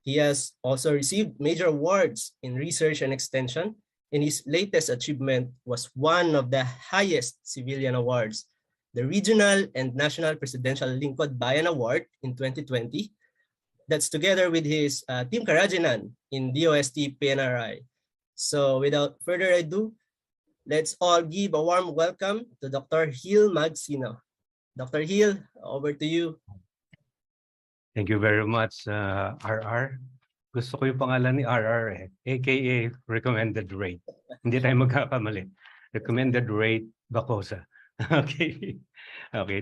He has also received major awards in research and extension, and his latest achievement was one of the highest civilian awards, the Regional and National Presidential Lingkod Bayan Award in 2020. That's together with his Team Karajinan in DOST PNRI. So without further ado, let's all give a warm welcome to Dr. Gil Magsino. Dr. Gil, over to you. Thank you very much, RR. Gusto ko yung pangalan ni RR aka recommended rate. Hindi tayo magkakamali. Recommended rate Bacosa. Okay. Okay.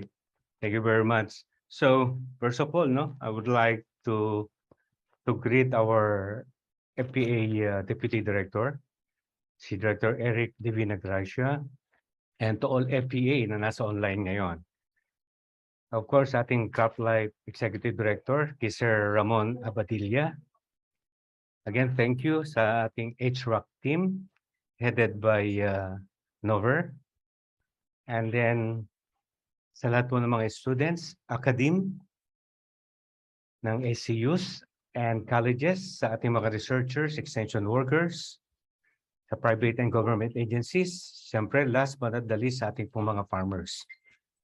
Thank you very much. So, first of all, I would like to greet our FPA Deputy Director, si Director Eric Divina Gracia, and to all FPA na nasa online ngayon. Of course, ating CropLife Executive Director, Sir Ramon Abadilla. Again, thank you sa ating HROC team headed by Nover. And then sa lahat po ng mga students, academe ng SCUs and colleges, sa ating mga researchers, extension workers, sa private and government agencies, siyempre last but not the least sa ating pong mga farmers.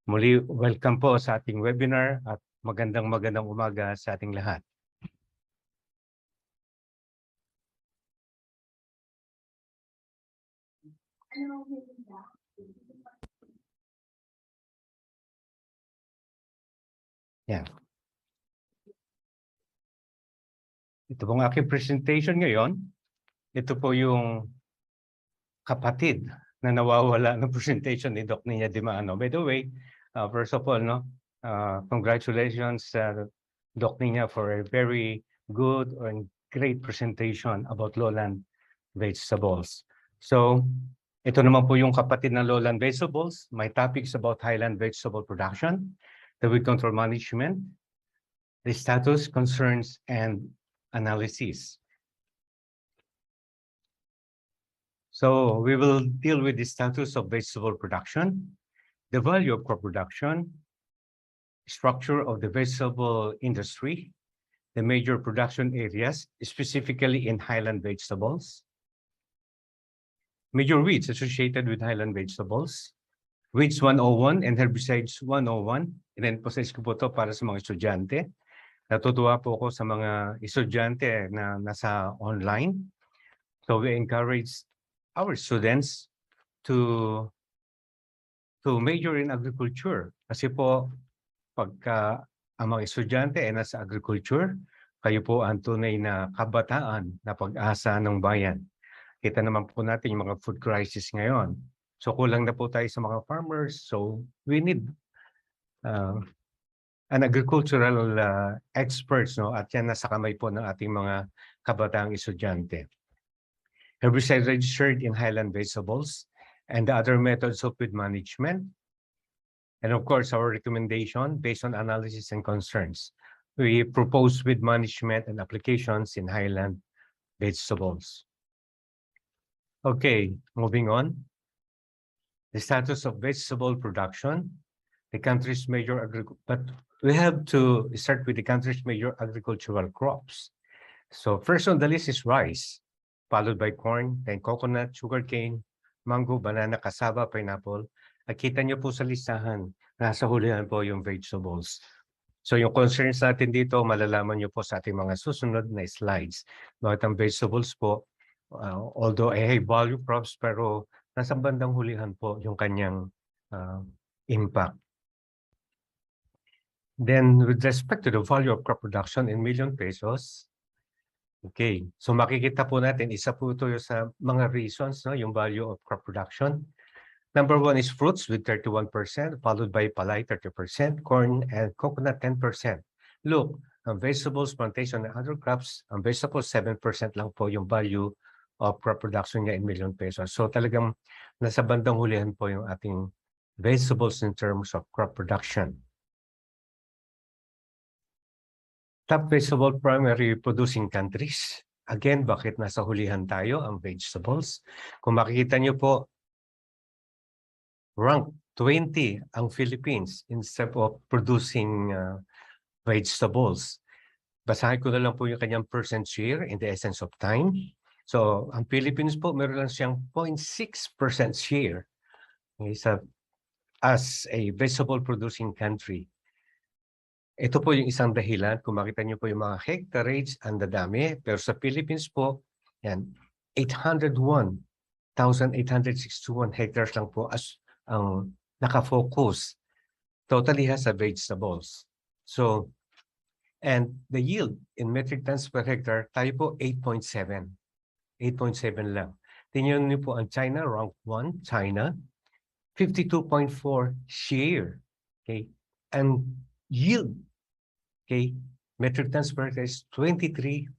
Muli, welcome po sa ating webinar at magandang umaga sa ating lahat. Yan. Ito pong aking presentation ngayon. Ito po yung kapatid na nawawala ng presentation ni Doc Nina Dimano. By the way, first of all, congratulations, Doc Nina, for a very good and great presentation about lowland vegetables. So, ito naman po yung kapatid ng lowland vegetables. My topics about highland vegetable production, the weed control management, the status, concerns, and analysis. So we will deal with the status of vegetable production, the value of crop production, structure of the vegetable industry, the major production areas, specifically in highland vegetables, major weeds associated with highland vegetables, weeds 101 and herbicides 101. In-emphasize ko po ito para sa mga estudyante. Natutuwa po ako sa mga estudyante na nasa online. So we encourage our students to major in agriculture. Kasi po, pagka ang mga estudyante ay nasa agriculture, kayo po ang tunay na kabataan na pag-asa ng bayan. Kita naman po natin yung mga food crisis ngayon. So kulang na po tayo sa mga farmers. So we need an agricultural experts, at yan nasa kamay po ng ating mga kabataang estudyante. Herbicide registered in highland vegetables and the other methods of weed management. And of course, our recommendation based on analysis and concerns. We propose weed management and applications in highland vegetables. Okay, moving on. The status of vegetable production, the country's major but we have to start with the country's major agricultural crops. So first on the list is rice, followed by corn, then coconut, sugarcane, mango, banana, cassava, pineapple. At kita nyo po sa listahan, nasa hulihan po yung vegetables. So yung concerns natin dito, malalaman nyo po sa ating mga susunod na slides. Bakit ang vegetables po, although high value crops, pero nasa bandang hulihan po yung kanyang impact. Then with respect to the value of crop production in million pesos, okay, so makikita po natin, isa po ito sa mga reasons, yung value of crop production. Number one is fruits with 31%, followed by palay 30%, corn and coconut 10%. Look, ang vegetables, plantation, and other crops, ang vegetables 7% lang po yung value of crop production niya in million pesos. So talagang nasa bandang hulihan po yung ating vegetables in terms of crop production. Top vegetable primary producing countries. Again, bakit nasa hulihan tayo ang vegetables? Kung makikita niyo po, rank 20 ang Philippines instead of producing vegetables. Basahin ko na lang po yung kanyang percent share in the essence of time. So, ang Philippines po, meron lang siyang 0.6% share as a vegetable producing country. Ito po yung isang dahilan. Kung makita niyo po yung mga hectareage, ang dadami. Pero sa Philippines po, yan, 801,861 hectares lang po as ang nakafocus totally has sa vegetables. So, and the yield in metric tons per hectare, tayo po 8.7. 8.7 lang. Tingnan niyo po ang China, rank 1, China, 52.4 share. Okay? And yield, okay, metric tons per hectare is 23.5.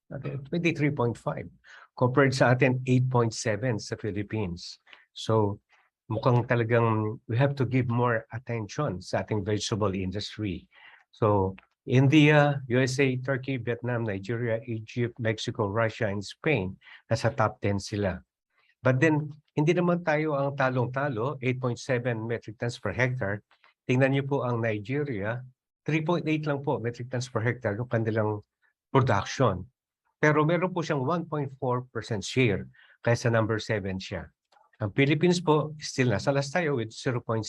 Okay, 23.5. Compared sa atin, 8.7 sa Philippines. So, mukhang talagang we have to give more attention sa ating vegetable industry. So, India, USA, Turkey, Vietnam, Nigeria, Egypt, Mexico, Russia, and Spain, nasa top 10 sila. But then, hindi naman tayo ang talong-talo, 8.7 metric tons per hectare. Tingnan niyo po ang Nigeria, 3.8 lang po metric tons per hectare yung kanilang production. Pero meron po siyang 1.4% share, kaya sa number 7 siya. Ang Philippines po, still nasa last tayo with 0.6.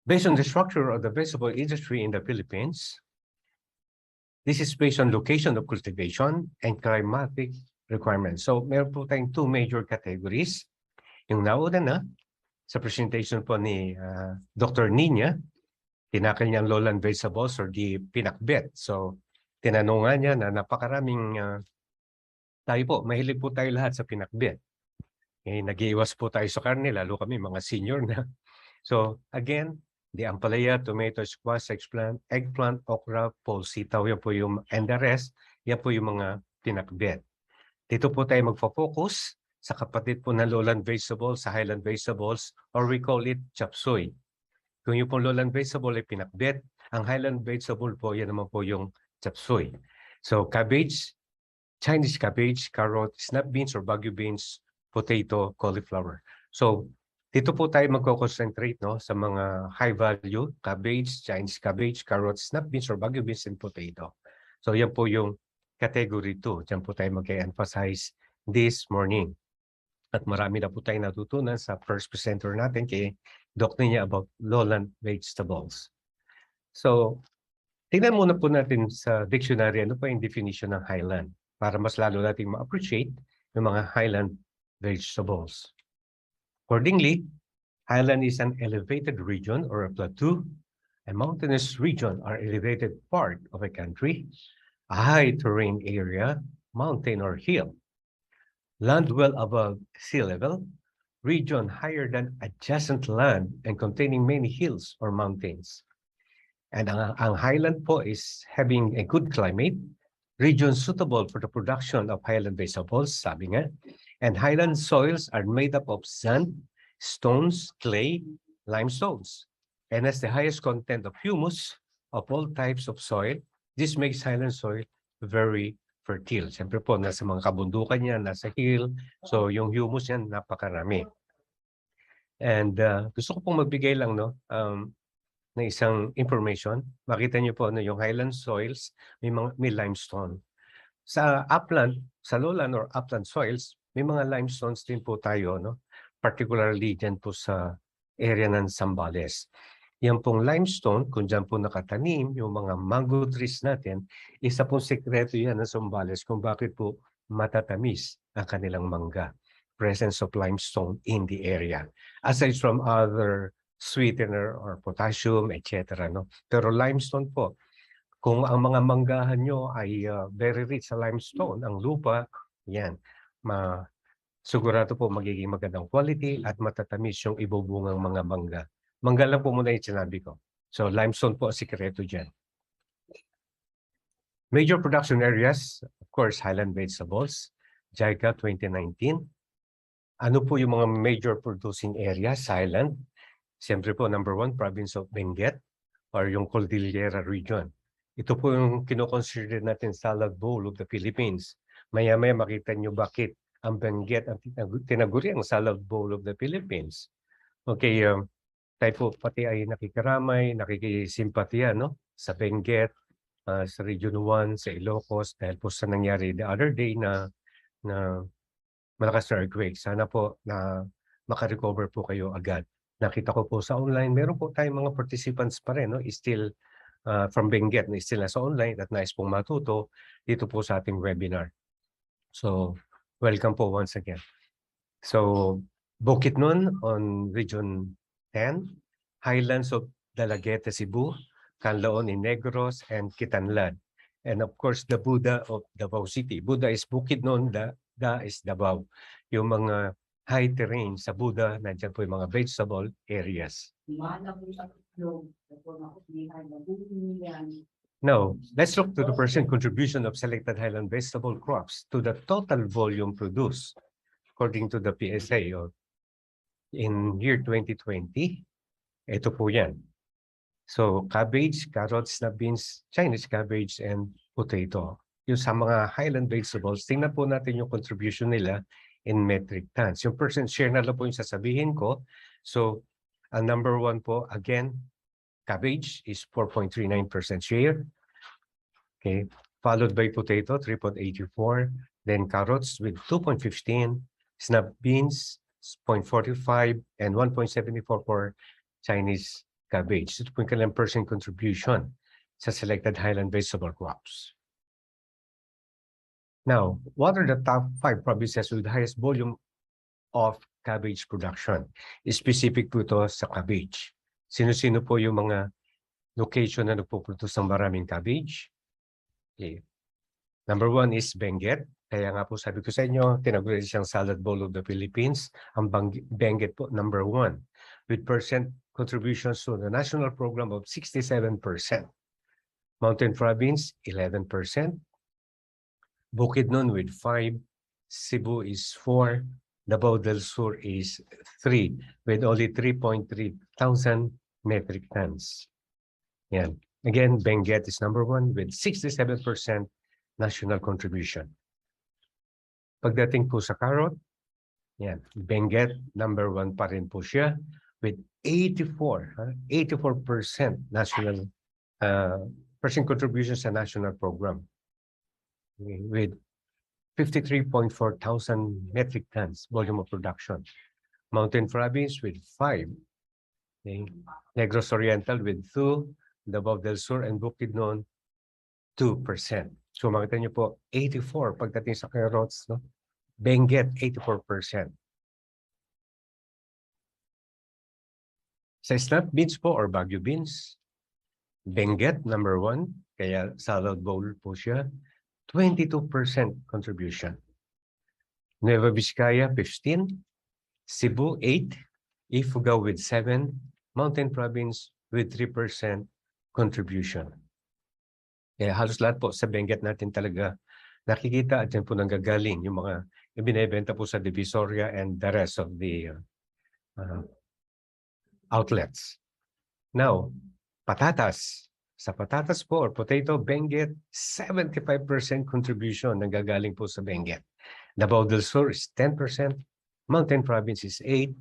Based on the structure of the vegetable industry in the Philippines, this is based on location of cultivation and climatic requirements. So meron po tayong two major categories. Yung nauna na, sa presentation po ni Dr. Nina, tinakil niya ang lowland vegetables or di pinakbet. So tinanungan niya na napakaraming tayo po, mahilig po tayo lahat sa pinakbet. Nag-iiwas po tayo sa karne, lalo kami mga senior na. So again, the ampalaya, tomato, squash, eggplant, okra, pole sitaw, yan po yung, and the rest, yan po yung mga pinakbet. Dito po tayo magfo-focus sa kapatid po na lowland vegetables, sa highland vegetables, or we call it chop suey. Kung yung pong lowland vegetable ay pinakbet, ang highland vegetable po, yan naman po yung chop suey. So cabbage, Chinese cabbage, carrot, snap beans or bagu beans, potato, cauliflower. So dito po tayo magko-concentrate sa mga high value, cabbage, Chinese cabbage, carrots, snap beans or bagu beans and potato. So yan po yung category 2. Diyan po tayo mag-emphasize this morning. At marami na po tayo natutunan sa first presenter natin kay Doc niya about lowland vegetables. So tingnan muna po natin sa dictionary ano pa yung definition ng highland para mas lalo natin ma-appreciate yung mga highland vegetables. Accordingly, highland is an elevated region or a plateau. A mountainous region are elevated part of a country, a high terrain area, mountain or hill. Land well above sea level, region higher than adjacent land and containing many hills or mountains. And ang highland po is having a good climate, region suitable for the production of highland vegetables, sabi nga. And highland soils are made up of sand, stones, clay, limestones, and has the highest content of humus of all types of soil. This makes highland soil very fertile. Siyempre po, nasa mga kabundukan niya, nasa hill, so yung humus niyan napakarami. And gusto ko pong magbigay lang na isang information. Makita niyo po yung highland soils, may limestone. Sa upland, sa lowland or upland soils, may mga limestones din po tayo, particularly dyan po sa area ng Zambales. Yan pong limestone, kung dyan po nakatanim, yung mga mango trees natin, isa pong sekreto yan ng Zambales kung bakit po matatamis ang kanilang mangga. Presence of limestone in the area. Aside from other sweetener or potassium, etc. Pero limestone po, kung ang mga manggahan nyo ay very rich sa limestone, ang lupa, yan, sigurado po magiging magandang quality at matatamis yung ibubungang mga mangga. Mangga lang po muna yung sinabi ko. So limestone po ang sikreto dyan. Major production areas, of course, highland vegetables, JICA 2019. Ano po yung mga major producing areas sa highland? Siyempre po, number 1, province of Benguet or yung Cordillera region. Ito po yung kinoconsider natin salad bowl of the Philippines. Maya-maya makita nyo bakit ang Benguet ang tinaguri ang salad bowl of the Philippines. Okay, tayo po pati ay nakikiramay, nakikisimpatiya no? Sa Benguet, sa Region 1, sa Ilocos, dahil po sa nangyari the other day na malakas na earthquake. Sana po na makarecover po kayo agad. Nakita ko po sa online, meron po tayong mga participants pa rin, no? Still from Benguet na still nasa online at nais pong matuto dito po sa ating webinar. So, welcome po once again. So, Bukidnon on Region 10, Highlands of Dalaguete, Cebu, Canlaon in Negros, and Kitanlad. And of course, the Buddha of Davao City. Buddha is Bukidnon, Da is Davao. Yung mga high terrain sa Buddha, nandiyan po yung mga vegetable areas. Now, let's look to the percent contribution of selected highland vegetable crops to the total volume produced. According to the PSA, in year 2020, ito po yan. So, cabbage, carrots, snap beans, Chinese cabbage, and potato. Yung sa mga highland vegetables, tingnan po natin yung contribution nila in metric tons. Yung percent share na lang po yung sasabihin ko. So, ang number 1 po, again, cabbage is 4.39% share. Okay, followed by potato, 3.84. Then carrots with 2.15. Snap beans, 0.45, and 1.74 for Chinese cabbage. Ito po yung kanilang percent contribution sa selected highland vegetable crops. Now, what are the top 5 provinces with the highest volume of cabbage production? Specific po ito sa cabbage. Sino-sino po yung mga location na nagpuproduce ng maraming cabbage? Okay. Number 1 is Benguet. Kaya nga po sabi ko sa inyo, tinaguri siyang salad bowl of the Philippines. Ang Benguet po, number 1. With percent contributions to the national program of 67%. Mountain Province, 11%. Bukidnon with 5. Cebu is 4. Davao del Sur is 3 with only 3.3 thousand metric tons. Yan. Again, Benguet is number 1 with 67% national contribution. Pagdating po sa carrot, yan, Benguet number 1 pa rin po siya with 84% national percent contribution sa national program. Okay, with 53.4 thousand metric tons volume of production. Mountain Province with 5. Okay. Negros Oriental with 2. Davao del Sur and Bukidnon 2%. So makita niyo po 84 pagdating sa carrots, no? Benguet 84%. Sa snap beans po or Baguio beans, Benguet number 1, kaya salad bowl po siya, 22% contribution. Nueva Vizcaya 15, Cebu 8, Ifugao with 7, Mountain Province with 3% contribution. Kaya halos lahat po sa Benguet natin talaga nakikita at yan po nanggagaling yung mga ibinebenta po sa Divisoria and the rest of the outlets. Now, patatas. Sa patatas po or potato, Benguet, 75% contribution nanggagaling po sa Benguet. Davao del Sur is 10%, Mountain Province is 8%,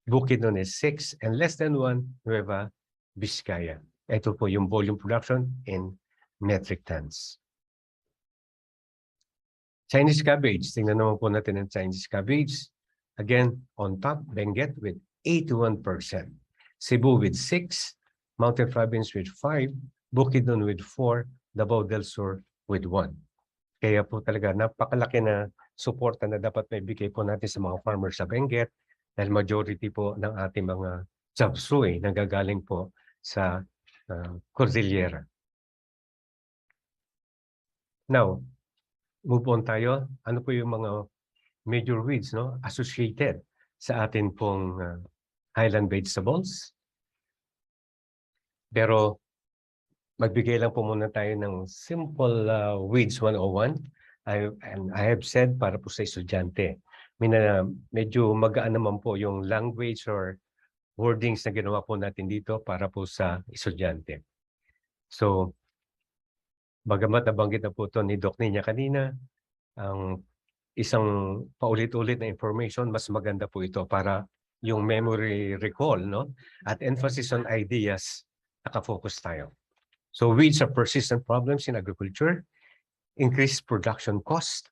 Bukidnon is 6%, and less than 1, Nueva Vizcaya. Ito po yung volume production in metric tons. Chinese cabbage. Tingnan naman po natin ang Chinese cabbage. Again, on top, Benguet with 81%. Cebu with 6, Mountain Province with 5, Bukidnon with 4, Davao del Sur with 1. Kaya po talaga napakalaki na suporta na dapat may bigay po natin sa mga farmers sa Benguet dahil majority po ng ating mga subsoy nanggagaling po sa Cordillera. Now, move on tayo. Ano po yung mga major weeds associated sa atin pong highland vegetables? Pero magbigay lang po muna tayo ng simple weeds 101. I have said para po sa estudyante. Medyo magaan naman po yung language or wordings na ginawa po natin dito para po sa estudyante. So, Bagamat nabanggit na po ito ni Doc Ninya kanina, ang isang paulit-ulit na information, mas maganda po ito para yung memory recall, no? At emphasis on ideas, nakafocus tayo. So weeds are persistent problems in agriculture, increased production cost,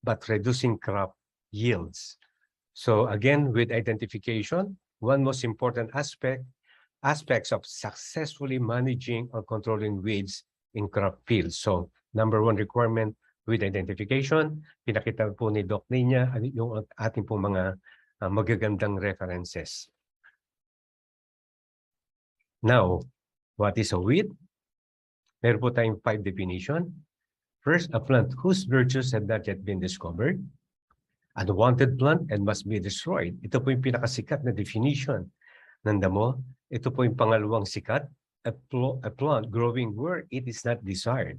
but reducing crop yields. So again, with identification, one most important aspects of successfully managing or controlling weeds in crop fields. So number one requirement with identification, pinakita po ni Doc Ninya yung ating po mga magagandang references. Now, what is a weed? Meron po tayong 5 definition. First, a plant whose virtues have not yet been discovered. Unwanted plant and must be destroyed. Ito po yung pinakasikat na definition ng damo. Ito po yung pangalawang sikat, a plant growing where it is not desired.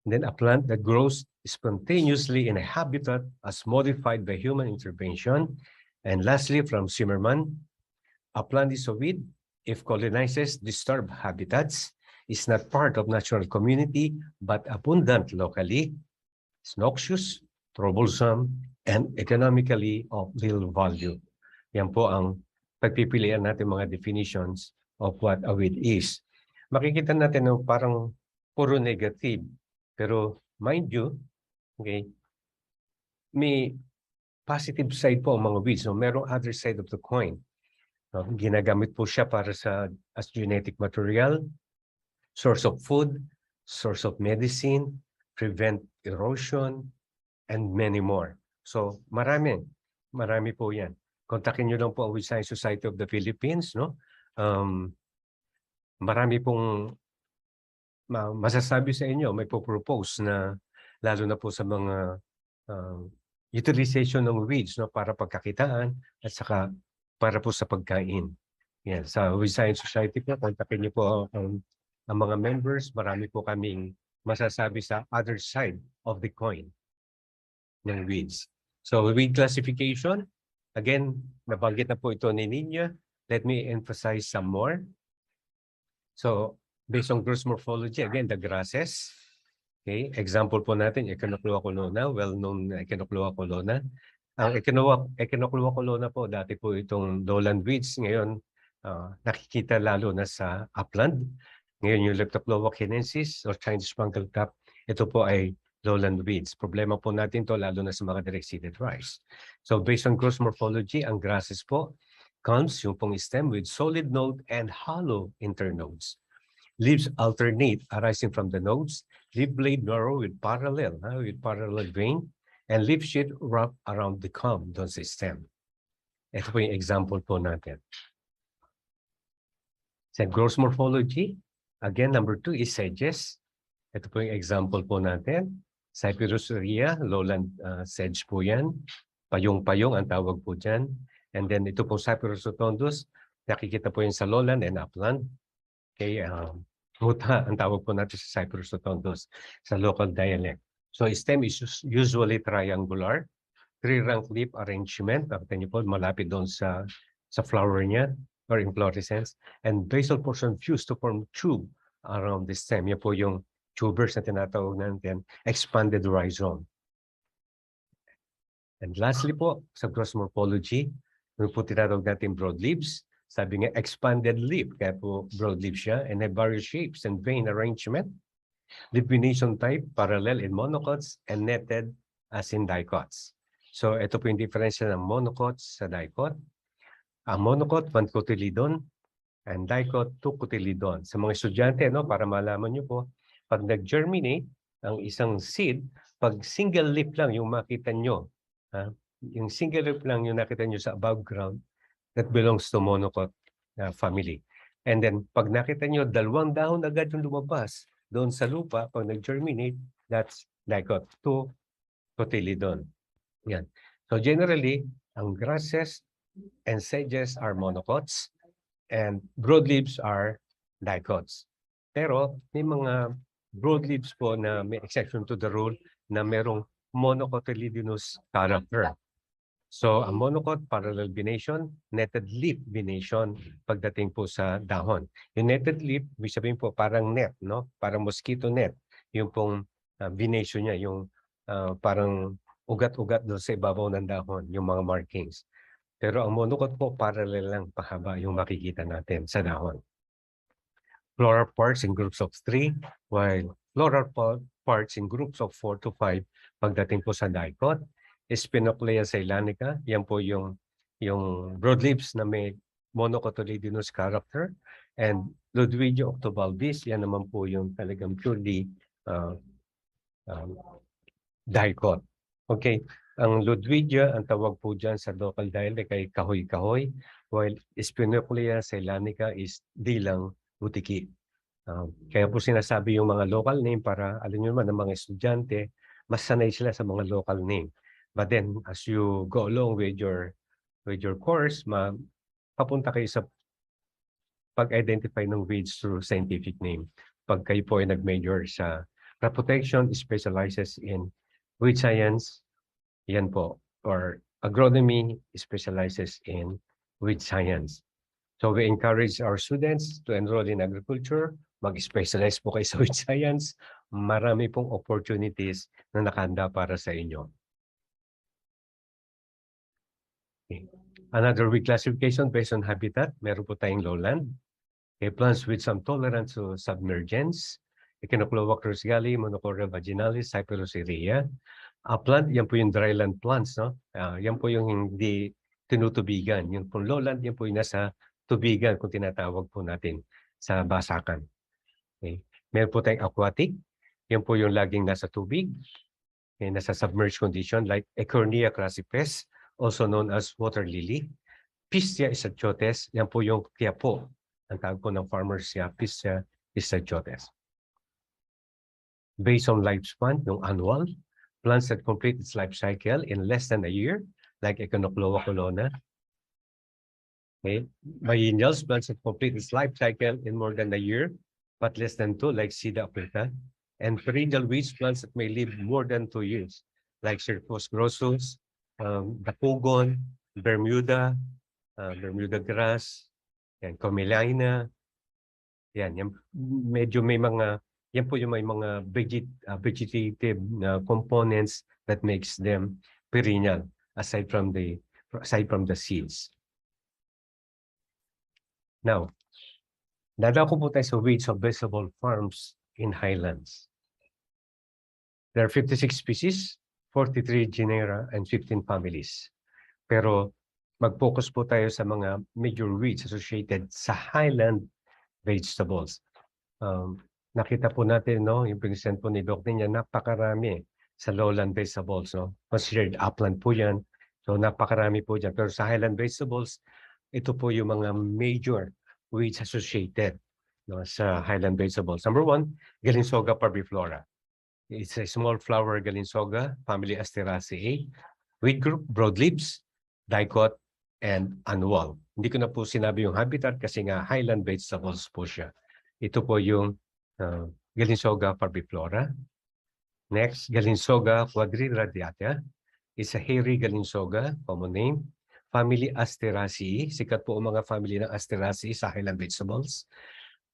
And then a plant that grows spontaneously in a habitat as modified by human intervention. And lastly, from Zimmerman, a plant is a weed if colonizes disturbed habitats, is not part of natural community, but abundant locally, is noxious, troublesome, and economically of little value. Yan po ang pagpipilian natin mga definitions of what a weed is. Makikita natin na parang puro negative. Pero mind you, okay, may positive side po ang mga weeds. So merong other side of the coin. No, ginagamit po siya para as genetic material, source of food, source of medicine, prevent erosion, and many more. So marami po yan. Kontakin nyo lang po ang Weed Science Society of the Philippines. No? Marami pong masasabi sa inyo, may po-propose na lalo na po sa mga utilization ng weeds, no, para pagkakitaan at saka para po sa pagkain. Yan, sa Weed Science Society po, kontakin niyo po ang mga members. Marami po kaming masasabi sa other side of the coin ng weeds. So weed classification, again, nabanggit na po ito ni Ninya. Let me emphasize some more. So based on gross morphology, again, the grasses. Okay, example po natin, Echinoclua colonna, well-known na Echinoclua colonna. Ang Echinoclua colonna po, dati po itong lowland weeds. Ngayon, nakikita lalo na sa upland. Ngayon yung Leptoploa chinensis or Chinese spangled top, ito po ay lowland weeds. Problema po natin to lalo na sa mga direct-seeded rice. So based on gross morphology, ang grasses po comes yung pong stem with solid node and hollow internodes. Leaves alternate arising from the nodes, leaf blade narrow with parallel vein, and leaf sheath wrap around the culm doon sa stem. Ito po yung example po natin. Sa gross morphology, again, number 2 is sedges. Ito po yung example po natin. Cyperosuria, lowland sedge po yan. Payong-payong ang tawag po dyan. And then ito po Cyperosotondus, nakikita po yan sa lowland and upland. Okay, muta ang tawag po natin sa Cyperosotondus sa local dialect. So stem is usually triangular, 3-rank leaf arrangement. Nakita niyo po, malapit doon sa flower niya or inflorescence. And basal portion fused to form tube around the stem. Yan po yung tubers na tinatawag natin, expanded rhizome. And lastly po, sa gross morphology, yung po tinatawag natin broadleaves. Sabi nga, expanded leaf, kaya po broadleaf siya, and have various shapes and vein arrangement. Leafination type, parallel in monocots, and netted as in dicots. So ito po yung diferensya ng monocots sa dicot. Ang monocot, 1 cotyledon, and dicot, 2 cotyledon. Sa mga estudyante, no, para malaman nyo po, pag nag-germinate ang isang seed, pag single leaf lang yung makita nyo, yung single leaf lang yung nakita nyo sa above ground, that belongs to monocot family. And then, pag nakita nyo, 2 dahon agad yung lumabas doon sa lupa, pag nag-germinate, that's dicot, 2 cotyledon. Yan. So generally, ang grasses and sedges are monocots, and broadleaves are dicots. Pero may mga broadleaves po na may exception to the rule na merong monocotyledonous character. So, ang monocot, parallel venation, netted leaf venation pagdating po sa dahon. Yung netted leaf, ibig sabihin po parang net, no? Parang mosquito net. Yung pong venation niya, yung parang ugat-ugat doon sa ibabaw ng dahon, yung mga markings. Pero ang monocot po, parallel lang pahaba yung makikita natin sa dahon. Floral parts in groups of 3, while floral parts in groups of 4 to 5 pagdating po sa dicot. Spinoclea ceylanica, yan po yung broadleaves na may monocotyledonous character. And Ludwigia octobulbis, yan naman po yung talagang purely dicot. Okay, ang Ludwigia, ang tawag po dyan sa local dialect ay kahoy-kahoy, while Spinoclea ceylanica is dilang butiki. Kaya po sinasabi yung mga local name para, alam nyo naman, ang mga estudyante, mas sanay sila sa mga local name. But then, as you go along with your course, papunta kayo sa pag-identify ng weeds through scientific name. Pag kayo po ay nag-major sa crop protection, specializes in weed science, yan po. Or agronomy specializes in weed science. So we encourage our students to enroll in agriculture, mag-specialize po kayo sa weed science. Marami pong opportunities na nakahanda para sa inyo. Okay. Another weed classification based on habitat, meron po tayong lowland. Okay, plants with some tolerance to submergence, Echinocloa cruciale, Monocoria vaginalis, Cyperocerea. Plant, yan po yung dryland plants, no? Yan po yung hindi tinutubigan. Yung po lowland, yan po yung nasa tubigan kung tinatawag po natin sa basakan. Okay. Meron po tayong aquatic, yan po yung laging nasa tubig, okay, nasa submerged condition like Ecornea crassipes, also known as water lily. Pistia isachotes, yan po yung quiapo. Ang tawag po ng farmers siya, Pistia isachotes. Based on lifespan, yung annual, plants that complete its life cycle in less than a year, like Echinocloa colonna. Okay. Biennials, plants that complete its life cycle in more than a year, but less than 2, like Sida aplica. And perennial weeds, plants that may live more than 2 years, like Circus grossus, Dapugon, Bermuda, Bermuda grass, and Comelaina. Yan medyo may mga, yan po yung may mga vegetative components that makes them perennial aside from the seeds. Now, dadako po tayo sa weeds of vegetable farms in highlands. There are 56 species, 43 genera, and 15 families. Pero mag-focus po tayo sa mga major weeds associated sa highland vegetables. Nakita po natin, no, yung present po ni Doc niya, napakarami sa lowland vegetables. No? Considered upland po yan. So napakarami po dyan. Pero sa highland vegetables, ito po yung mga major weeds associated, no, sa highland vegetables. Number 1, Galinsoga parviflora. It's a small flower Galinsoga, family Asteraceae. Weed group, broadleaves, dicot, and annual. Hindi ko na po sinabi yung habitat kasi nga highland vegetables po siya. Ito po yung Galinsoga parviflora. Next, Galinsoga quadriradiata. It's a hairy Galinsoga, common name. Family Asteraceae. Sikat po ang mga family ng Asteraceae sa highland vegetables.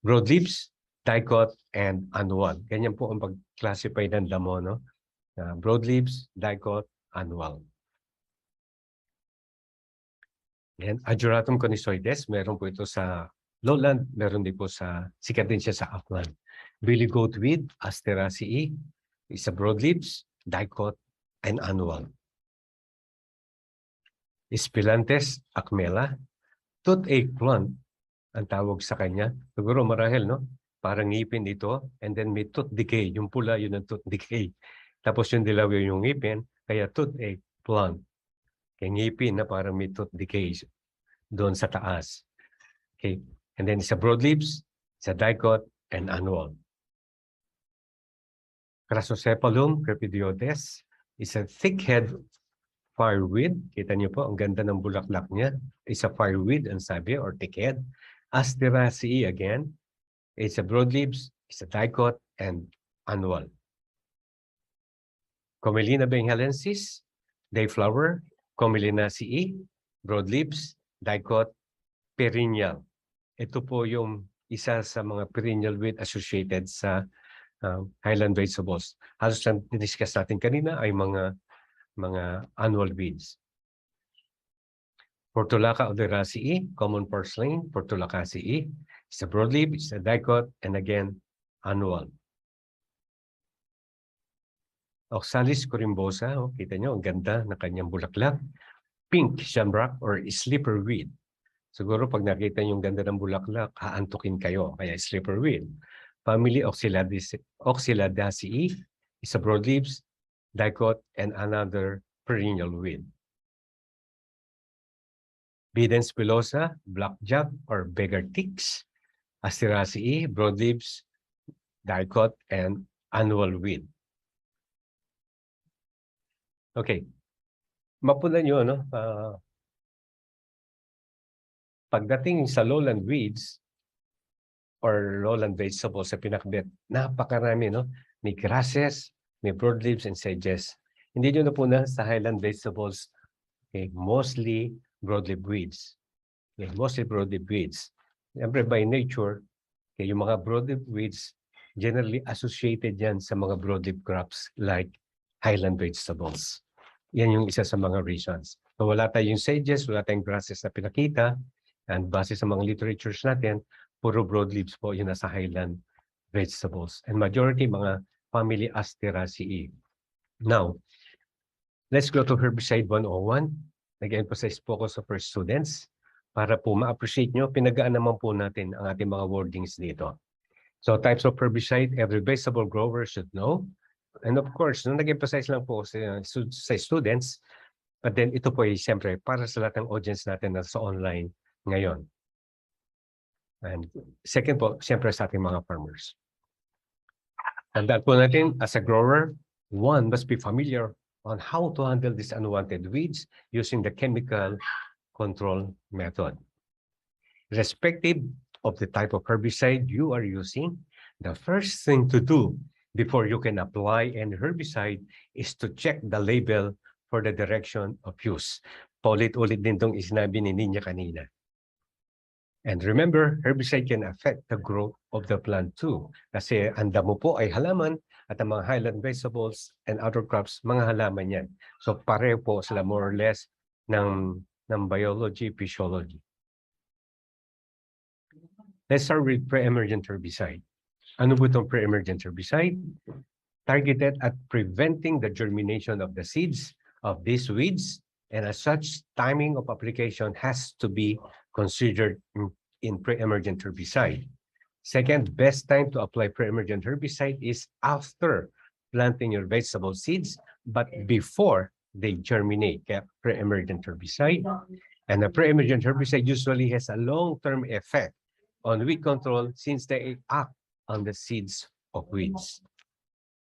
Broadleaves, dicot, and annual. Ganyan po ang pag-classify ng damo, no? Broadleaves, dicot, annual. And Ageratum conisoides, meron po ito sa lowland, meron din po sa, sikat din siya sa upland. Billy goatweed, Asteraceae, is a broadleaves, dicot, and annual. Spilantes acmela, toothache plant, ang tawag sa kanya. Siguro marahil, no? Parang ngipin ito, and then may tooth decay. Yung pula, yun ang tooth decay. Tapos yung dilaw yung ngipin, kaya toothache plant. Kaya ngipin na parang may tooth decay doon sa taas. Okay. And then sa broadleaves, sa dicot, and annual. Crassosepalum crepidiotes is a thick-head fireweed. Kita niyo po, ang ganda ng bulaklak niya. It's a fireweed, ang sabi, or thick-head. Asteraceae again. It's a broadleaves, it's a dicot, and annual. Comelina bengalensis, dayflower, Commelinaceae, broadleaves, dicot, perennial. Ito po yung isa sa mga perennial weed associated sa highland vegetables. Halos lang discuss natin kanina ay mga annual weeds. Portulaca oderaceae, common purslane, Portulacaceae, is a broadleaf, it's a dicot, and again, annual. Oxalis corymbosa, kita nyo, ang ganda ng kanyang bulaklak. Pink shamrock or slipper weed. Siguro pag nakita nyo yung ganda ng bulaklak, haantukin kayo, kaya slipper weed. Family Oxylaceae is a broadleaves, dicot, and another perennial weed. Bidens pilosa, blackjack, or beggar ticks, Asteraceae, broadleaves, dicot, and annual weed. Okay. Mapunan nyo, no? Pagdating sa lowland weeds or lowland vegetables sa pinakbet, napakarami, no? May grasses, may broadleaves, and sedges. Hindi nyo na po na sa highland vegetables, okay, mostly broadleaf weeds. Okay, mostly broadleaf weeds. Siyempre, by nature, okay, yung mga broadleaf weeds, generally associated yan sa mga broadleaf crops like highland vegetables. Yan yung isa sa mga reasons. So wala tayong sedges, wala tayong grasses na pinakita, and base sa mga literatures natin, puro broadleaves po yung nasa highland vegetables. And majority mga family Asteraceae. Now, let's go to Herbicide 101. Nag-emphasize po ako sa first students para po ma-appreciate nyo, pinagaan naman po natin ang ating mga wordings dito. So types of herbicide, every vegetable grower should know. And of course, nung nag-emphasize lang po sa students, but then ito po ay siyempre para sa lahat ng audience natin na sa online ngayon. And second po, siyempre sa ating mga farmers. Tandaan po natin, as a grower, one must be familiar on how to handle these unwanted weeds using the chemical control method. Irrespective of the type of herbicide you are using, the first thing to do before you can apply an herbicide is to check the label for the direction of use. Paulit-ulit din itong isinabi ni Ninya kanina. And remember, herbicide can affect the growth of the plant too. Kasi ang damo po ay halaman at ang mga highland vegetables and other crops, mga halaman yan. So pareho po sila more or less ng biology, physiology. Let's start with pre-emergent herbicide. Ano po itong pre-emergent herbicide? Targeted at preventing the germination of the seeds of these weeds, and as such, timing of application has to be considered in pre-emergent herbicide. Second, best time to apply pre-emergent herbicide is after planting your vegetable seeds, but before they germinate. Kaya pre-emergent herbicide. And the pre-emergent herbicide usually has a long-term effect on weed control since they act on the seeds of weeds.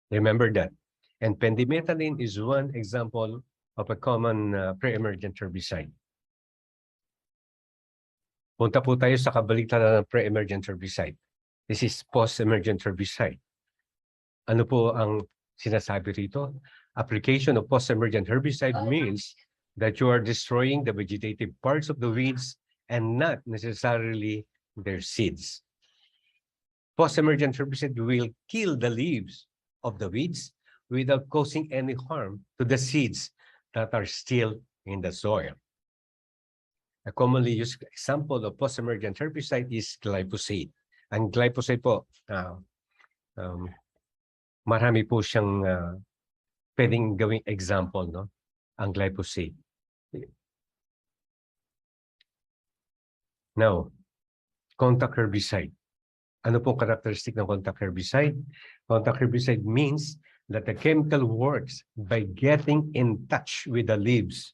Remember that. And pendimethalin is one example of a common pre-emergent herbicide. Punta po tayo sa kabaliktaran ng pre-emergent herbicide. This is post-emergent herbicide. Ano po ang sinasabi rito? Application of post-emergent herbicide means that you are destroying the vegetative parts of the weeds and not necessarily their seeds. Post-emergent herbicide will kill the leaves of the weeds without causing any harm to the seeds that are still in the soil. A commonly used example of post-emergent herbicide is glyphosate. Ang glyphosate po, marami po siyang pwedeng gawing example, no? Ang glyphosate. Now, contact herbicide. Ano pong characteristic ng contact herbicide? Contact herbicide means that the chemical works by getting in touch with the leaves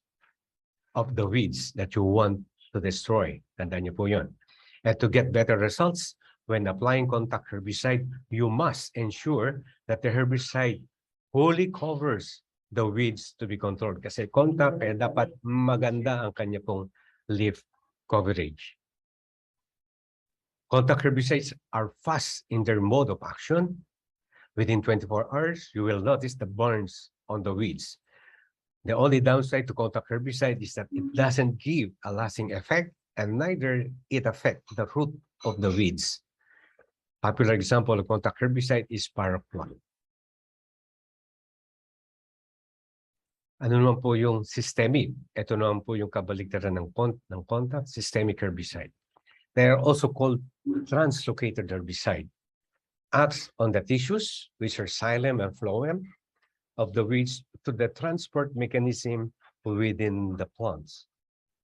of the weeds that you want to destroy. Tandaan niyo po yun. And to get better results, when applying contact herbicide, you must ensure that the herbicide wholly covers the weeds to be controlled. Kasi contact, kaya dapat maganda ang kanya pong leaf coverage. Contact herbicides are fast in their mode of action. Within 24 hours, you will notice the burns on the weeds. The only downside to contact herbicide is that it doesn't give a lasting effect and neither it affects the root of the weeds. Popular example of contact herbicide is paraquat. Ano naman po yung systemic? Ito naman po yung kabaligtaran ng contact, systemic herbicide. They are also called translocated herbicide. Acts on the tissues, which are xylem and phloem, of the weeds to the transport mechanism within the plants.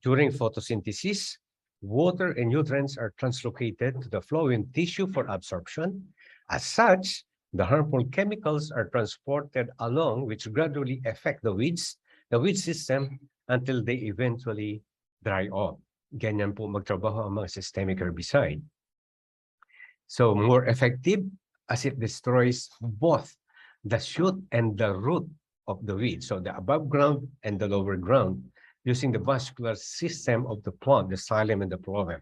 During photosynthesis, water and nutrients are translocated to the phloem tissue for absorption. As such, the harmful chemicals are transported along, which gradually affect the weed system until they eventually dry off. Ganyan po magtrabaho ang mga systemic herbicide. So more effective as it destroys both the shoot and the root of the weed. So the above ground and the lower ground, using the vascular system of the plant, the xylem and the phloem.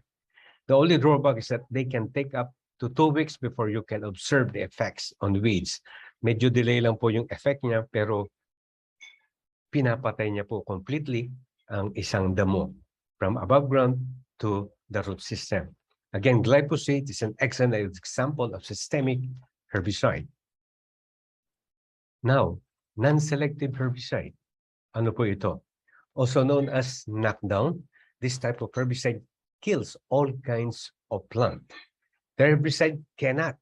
The only drawback is that they can take up to 2 weeks before you can observe the effects on weeds. Medyo delay lang po yung effect niya, pero pinapatay niya po completely ang isang damo from above ground to the root system. Again, glyphosate is an excellent example of systemic herbicide. Now, non-selective herbicide. Ano po ito? Also known as knockdown, this type of herbicide kills all kinds of plant. The herbicide cannot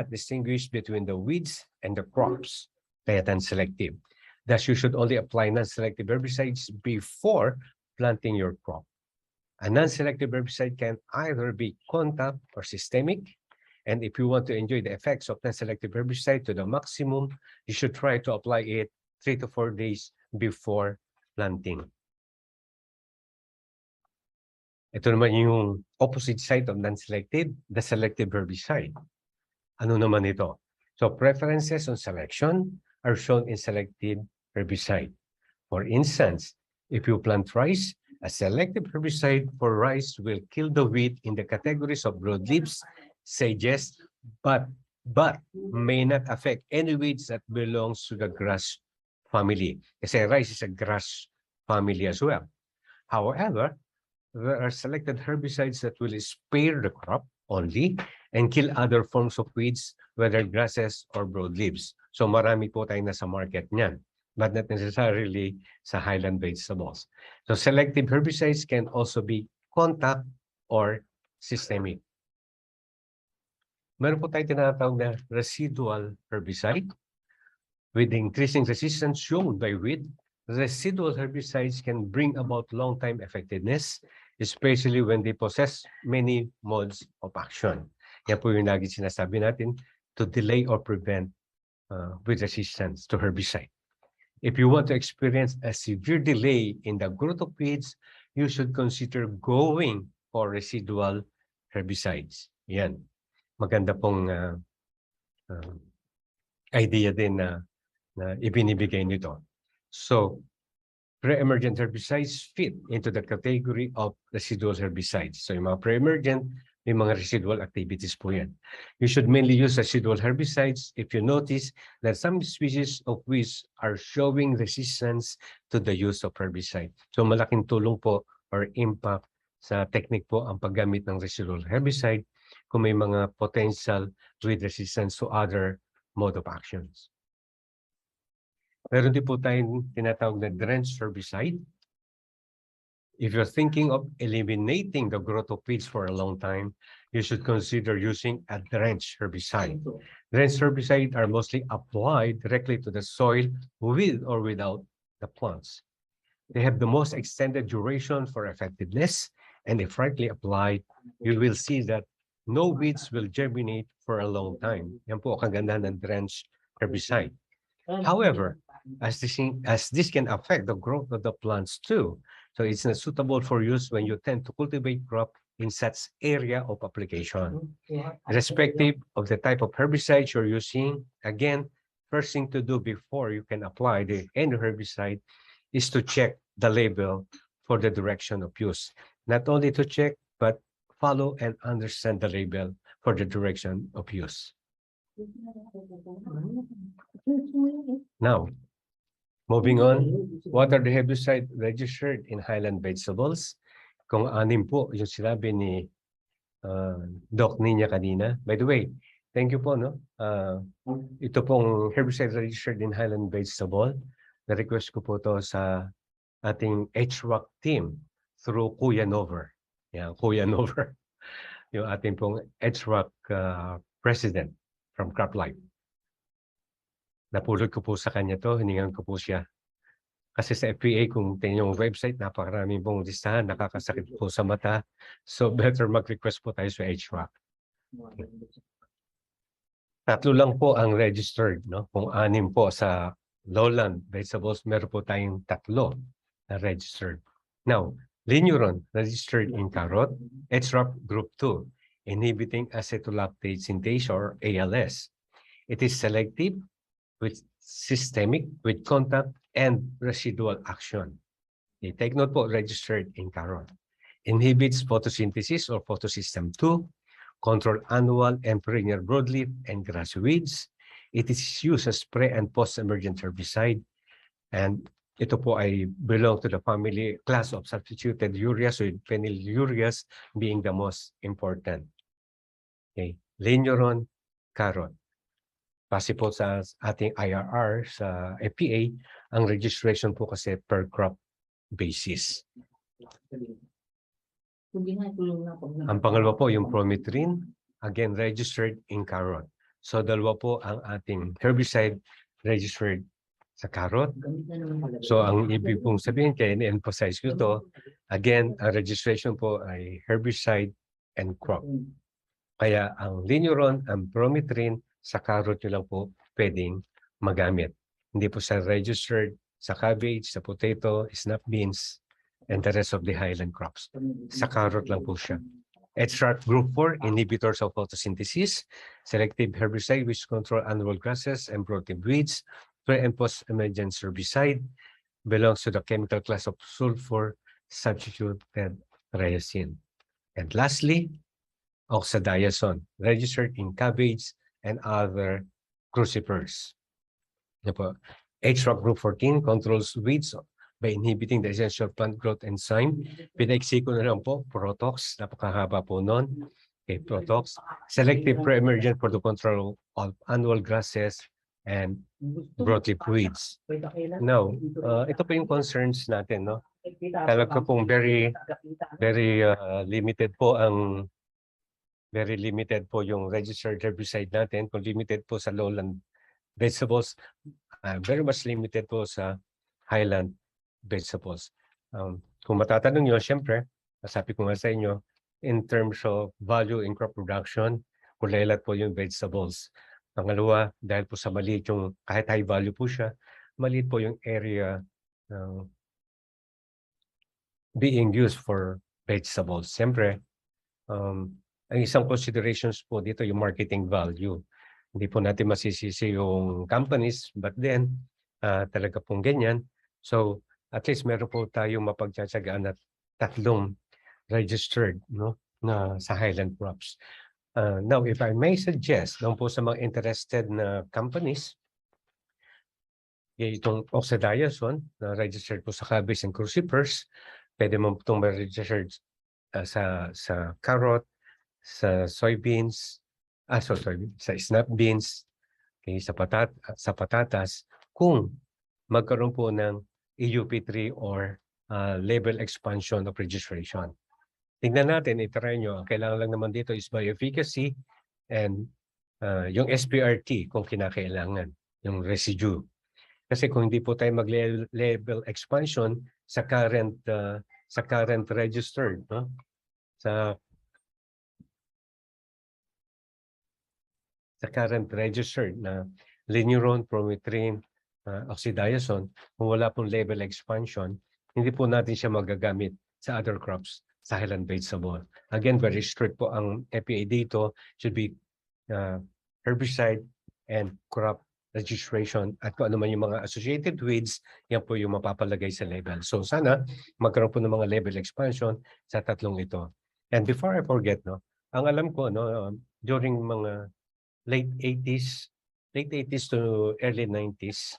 distinguish between the weeds and the crops. Kaya non-selective. Thus, you should only apply non-selective herbicides before planting your crop. A non-selective herbicide can either be contact or systemic. And if you want to enjoy the effects of non-selective herbicide to the maximum, you should try to apply it 3 to 4 days before planting. Ito naman yung opposite side of non-selective, the selective herbicide. Ano naman ito? So preferences on selection are shown in selective herbicide. For instance, if you plant rice, a selective herbicide for rice will kill the weed in the categories of broadleaves, sages, but may not affect any weeds that belongs to the grass family. Kasi rice is a grass family as well. However, there are selected herbicides that will spare the crop only and kill other forms of weeds, whether grasses or broadleaves. So marami po tayo nasa market niyan, but not necessarily sa highland vegetables. So selective herbicides can also be contact or systemic. Meron po tayo tinatawag na residual herbicide. With increasing resistance shown by weed, residual herbicides can bring about long-time effectiveness, especially when they possess many modes of action. Yan po yung lagi sinasabi natin, to delay or prevent with resistance to herbicide. If you want to experience a severe delay in the growth of weeds, you should consider going for residual herbicides. Yan. Maganda pong idea din na ibinibigay nito. So, pre-emergent herbicides fit into the category of residual herbicides. So, yung mga pre-emergent, may mga residual activities po yan. You should mainly use residual herbicides if you notice that some species of weeds are showing resistance to the use of herbicide. So, malaking tulong po or impact sa technique po ang paggamit ng residual herbicide kung may mga potential weed resistance to other mode of actions. Meron din po tayong tinatawag na drench herbicide. If you're thinking of eliminating the growth of weeds for a long time, you should consider using a drench herbicide. Drench herbicides are mostly applied directly to the soil with or without the plants. They have the most extended duration for effectiveness, and if rightly applied, you will see that no weeds will germinate for a long time. Yan po ang kagandahan ng drench herbicide. However, as this can affect the growth of the plants too, so it's not suitable for use when you tend to cultivate crop in such area of application. Irrespective of the type of herbicide you're using, again, first thing to do before you can apply any herbicide is to check the label for the direction of use. Not only to check, but follow and understand the label for the direction of use. Now, Moving on, what are the herbicide registered in highland vegetables? Kung anim po yung sinabi ni Doc Nina kanina. By the way, thank you po. No? Ito pong herbicide registered in highland vegetable. Na-request ko po to sa ating HROC team through Kuya Nover. Yeah, Kuya Nover. Yung ating pong HROC president from CropLife. Napulot ko po sa kanya to, hiningan ko po siya. Kasi sa FPA, kung tingnan yung website, napakaraming pong listahan, nakakasakit po sa mata. So better mag-request po tayo sa HROC. Tatlo lang po ang registered, no? Kung anim po sa lowland vegetables, meron po tayong tatlo na registered. Now, Linuron, registered in carrot, HROC group 2, inhibiting acetolactate synthase or ALS. It is selective, with systemic, with contact, and residual action. Okay, take note po, registered in carrot. Inhibits photosynthesis or photosystem 2, control annual and perennial broadleaf and grass weeds. It is used as pre- and post-emergent herbicide. And ito po ay belong to the family class of substituted ureas, with phenylureas being the most important. Okay, Linuron, carrot. Base po sa ating IRR sa FPA, ang registration po kasi per crop basis. Ang pangalawa po yung Prometrine, again registered in carrot. So dalawa po ang ating herbicide registered sa carrot. So ang ibig pong sabihin, kaya ni-emphasize ko to, again, ang registration po ay herbicide and crop. Kaya ang Linuron, ang Prometrine, sa carrot nyo lang po pwedeng magamit. Hindi po siya registered sa cabbage, sa potato, snap beans, and the rest of the highland crops. Sa carrot lang po siya. HROC group 4, inhibitors of photosynthesis, selective herbicide which control annual grasses and broadleaf weeds, pre- and post-emergent herbicide, belongs to the chemical class of sulfur substituted triazine. And lastly, oxadiazone, registered in cabbage and other crucifers. HROC group 14 controls weeds by inhibiting the essential plant growth enzyme. Pinaiksi ko na lang po, Protox, napakahaba po nun. Okay, Protox. Selective pre-emergent for the control of annual grasses and broadleaf weeds. Now, ito po yung concerns natin, no? Talaga pong very limited po ang yung registered herbicide natin. Kung limited po sa lowland vegetables, very much limited po sa highland vegetables. Kung matatanong nyo, syempre, sabi ko nga sa inyo, in terms of value in crop production, kulelat po yung vegetables. Pangalawa, dahil po sa maliit yung, kahit high value po siya, maliit po yung area being used for vegetables. Siyempre, ang isang considerations po dito yung marketing value. Hindi po natin masisisi yung companies, but then talaga pong ganyan. So at least meron po tayong mapagtsatsagaan at tatlong registered, no, na sa highland crops. Now, if I may suggest, doon po sa mga interested na companies, itong oxadiazone na registered po sa cabbage and crucifers, pwede mo itong ma-registered sa carrot, sa soybeans, sa snap beans, okay, sa patatas, kung magkaroon po ng EUP3 or label expansion of registration. Tingnan natin, itry nyo. Ang kailangan lang naman dito is bioefficacy and yung SPRT kung kinakailangan, yung residue. Kasi kung hindi po tayo mag-label expansion sa current registered, no? Sa current registered na Linuron, Prometrine, oxadiazone, kung wala pong label expansion, hindi po natin siya magagamit sa other crops sa highland vegetable. Again, very strict po ang FPA dito. Should be herbicide and crop registration, at kung ano man yung mga associated weeds, yan po yung mapapalagay sa label. So sana magkaroon po ng mga label expansion sa tatlong ito. And before I forget, no, ang alam ko, no, during mga late 80s to early 90s,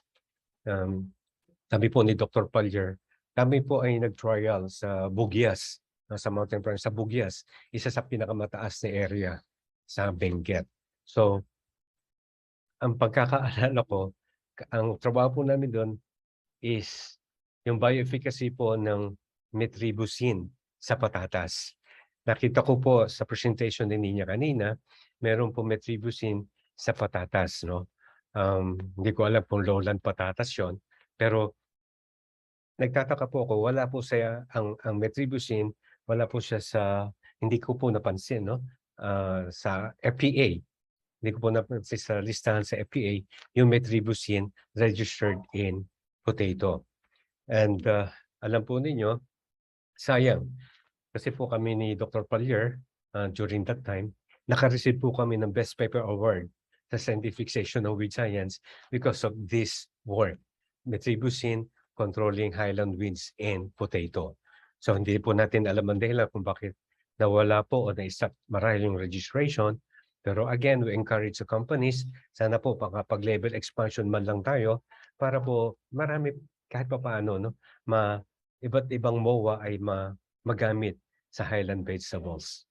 kami po ni Dr. Pallier, kami po ay nag-trial sa Bugyas, sa Mountain Province, sa Bugyas, isa sa pinakamataas na area sa Benguet. So, ang pagkakaalala ko, ang trabaho po namin doon is yung bioefficacy po ng metribuzin sa patatas. Nakita ko po sa presentation ni Nina kanina, meron po metribuzin sa patatas. No? Hindi ko alam kung lowland patatas yon, pero nagtataka po ako, wala po siya, ang metribuzin, wala po siya sa, hindi ko po napansin, no? Sa FPA. Hindi ko po napansin sa listahan sa FPA, yung metribuzin registered in potato. And alam po ninyo, sayang, kasi po kami ni Dr. Pallier, during that time, naka-receive po kami ng Best Paper Award sa Scientific Section of Weed Science because of this work. Metribuzin controlling highland winds in potato. So hindi po natin alam ang dahilan kung bakit nawala po o na-stop marahil yung registration. Pero again, we encourage the companies, sana po pag-level expansion man lang tayo para po marami kahit pa paano, no, iba't ibang MOA ay magamit sa highland vegetables.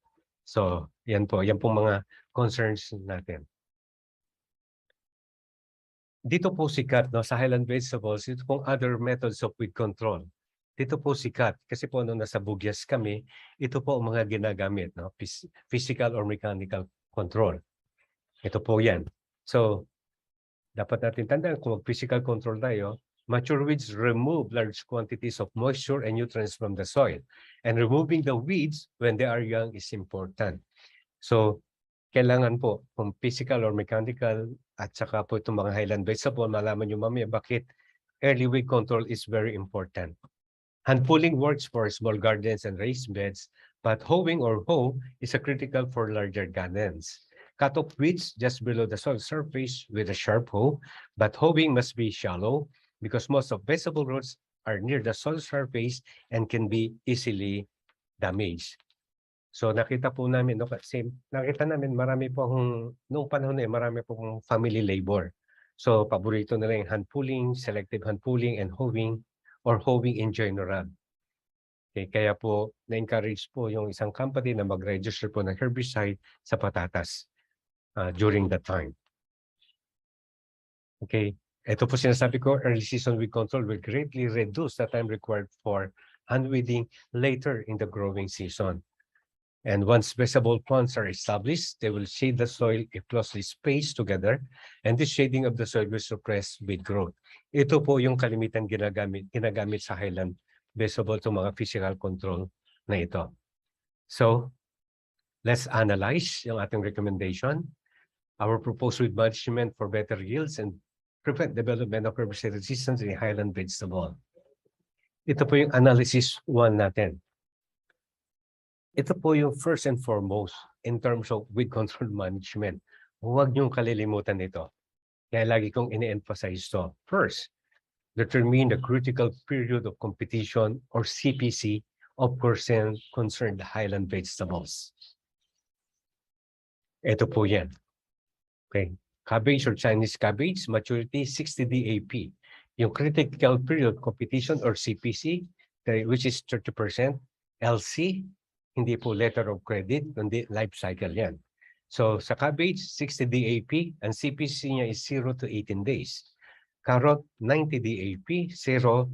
So yan po mga concerns natin. Dito po sikat, no, sa highland vegetables, ito pong other methods of weed control. Dito po sikat kasi po nung nasa Bugyas kami, ito po ang mga ginagamit, no, physical or mechanical control. Ito po yan. So, dapat natin tandaan kung mag-physical control tayo, mature weeds remove large quantities of moisture and nutrients from the soil. And removing the weeds when they are young is important. So, kailangan po kung physical or mechanical at saka po itong mga highland vegetable, malaman nyo mamaya bakit early weed control is very important. Hand pulling works for small gardens and raised beds, but hoeing or hoe is a critical for larger gardens. Cut off weeds just below the soil surface with a sharp hoe, but hoeing must be shallow because most of vegetable roots are near the soil surface and can be easily damaged. So nakita po namin, no, kasi nakita namin marami po noong panahon na marami pong family labor. So paborito nila yung hand pulling, selective hand pulling, and hoeing or hoeing in general. Okay, kaya po na-encourage po yung isang company na mag-register po ng herbicide sa patatas during that time. Okay, ito po sinasabi ko, early season weed control will greatly reduce the time required for hand weeding later in the growing season. And once vegetable ponds are established, they will shade the soil if closely spaced together, and this shading of the soil will suppress weed growth. Ito po yung kalimitan ginagamit sa highland vegetable to mga physical control na ito. So, let's analyze yung ating recommendation. Our proposed weed management for better yields and prevent development of herbicide resistance in highland vegetable. Ito po yung analysis 1 natin. Ito po yung first and foremost in terms of weed control management. Huwag niyong kalilimutan ito. Kaya lagi kong ini-emphasize ito. First, determine the critical period of competition or CPC of concerned highland vegetables. Ito po yan. Okay. Cabbage or Chinese cabbage, maturity 60 DAP. Yung critical period competition or CPC, which is 30%, LC, hindi po letter of credit, kundi life cycle yan. So sa cabbage, 60 DAP, and CPC niya is 0 to 18 days. Carrot, 90 DAP, 0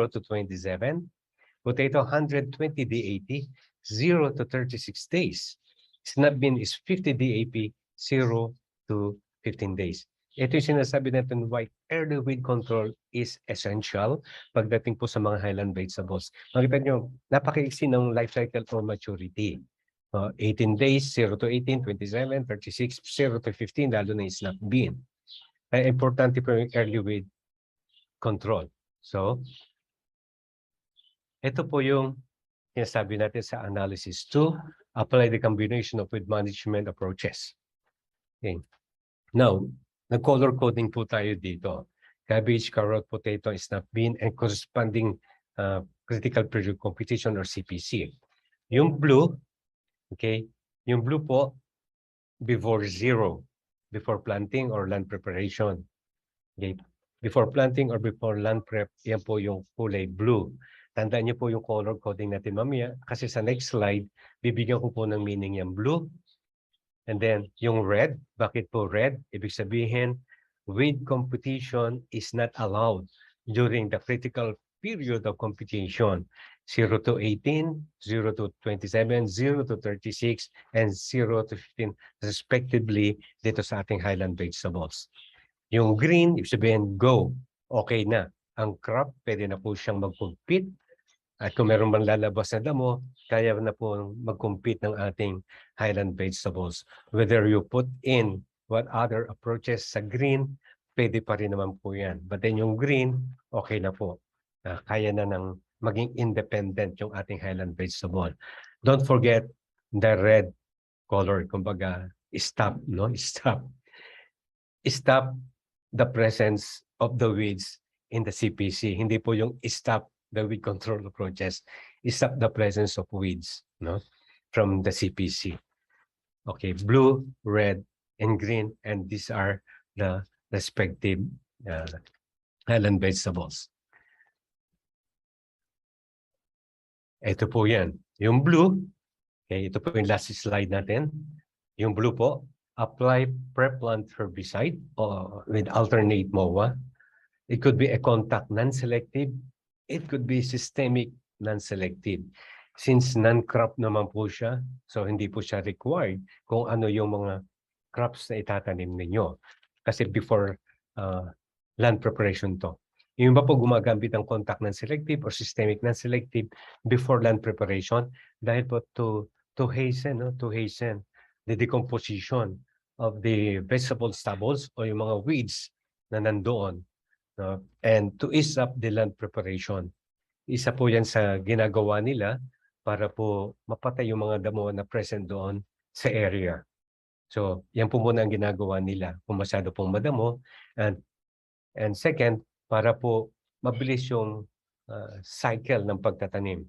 to 27. Potato, 120 DAP, 0 to 36 days. Snap bean is 50 DAP, 0 to 15 days. Ito yung sinasabi natin why early weed control is essential pagdating po sa mga highland vegetables. Makita nyo, napaka-iksi ng life cycle for maturity. 18 days, 0 to 18, 27, 36, 0 to 15, lalo na yung snap bean. Kaya importante po yung early weed control. So, ito po yung sinasabi natin sa analysis 2, apply the combination of weed management approaches. Okay. Now, nag-color coding po tayo dito. Cabbage, carrot, potato, snap bean, and corresponding critical period competition or CPC. Yung blue, okay, yung blue po, before 0, before planting or land preparation. Okay. Before planting or before land prep, yan po yung kulay blue. Tandaan niyo po yung color coding natin mamaya kasi sa next slide, bibigyan ko po ng meaning yung blue. And then yung red, bakit po red? Ibig sabihin, weed competition is not allowed during the critical period of competition. 0 to 18, 0 to 27, 0 to 36, and 0 to 15 respectively dito sa ating highland vegetables. Yung green, ibig sabihin go, okay na. Ang crop, pwede na po siyang mag-compete. At kung meron man lalabas na damo, kaya na po mag-compete ng ating highland vegetables. Whether you put in what other approaches sa green, pwede pa rin naman po yan. But then yung green, okay na po. Kaya na ng maging independent yung ating highland vegetable. Don't forget the red color. Kumbaga, stop, no? Stop. Stop the presence of the weeds in the CPC. Hindi po yung stop the weed control approaches. Stop the presence of weeds, no, from the CPC. Okay, blue, red, and green, and these are the respective highland vegetables. Ito po yan. Yung blue, okay, ito po yung last slide natin. Yung blue po, apply pre-plant herbicide with alternate MOA. It could be a contact non-selective. It could be systemic non-selective. Since non-crop naman po siya, so hindi po siya required kung ano yung mga crops na itatanim ninyo. Kasi before land preparation to. Yung iba po gumagamit ng contact non-selective or systemic non-selective before land preparation dahil po to hasten the decomposition of the vegetable stubbles o yung mga weeds na nandoon. And to ease up the land preparation. Isa po yan sa ginagawa nila para po mapatay yung mga damo na present doon sa area. So, yan po muna ang ginagawa nila kung masyado pong madamo. And second, para po mabilis yung cycle ng pagtatanim.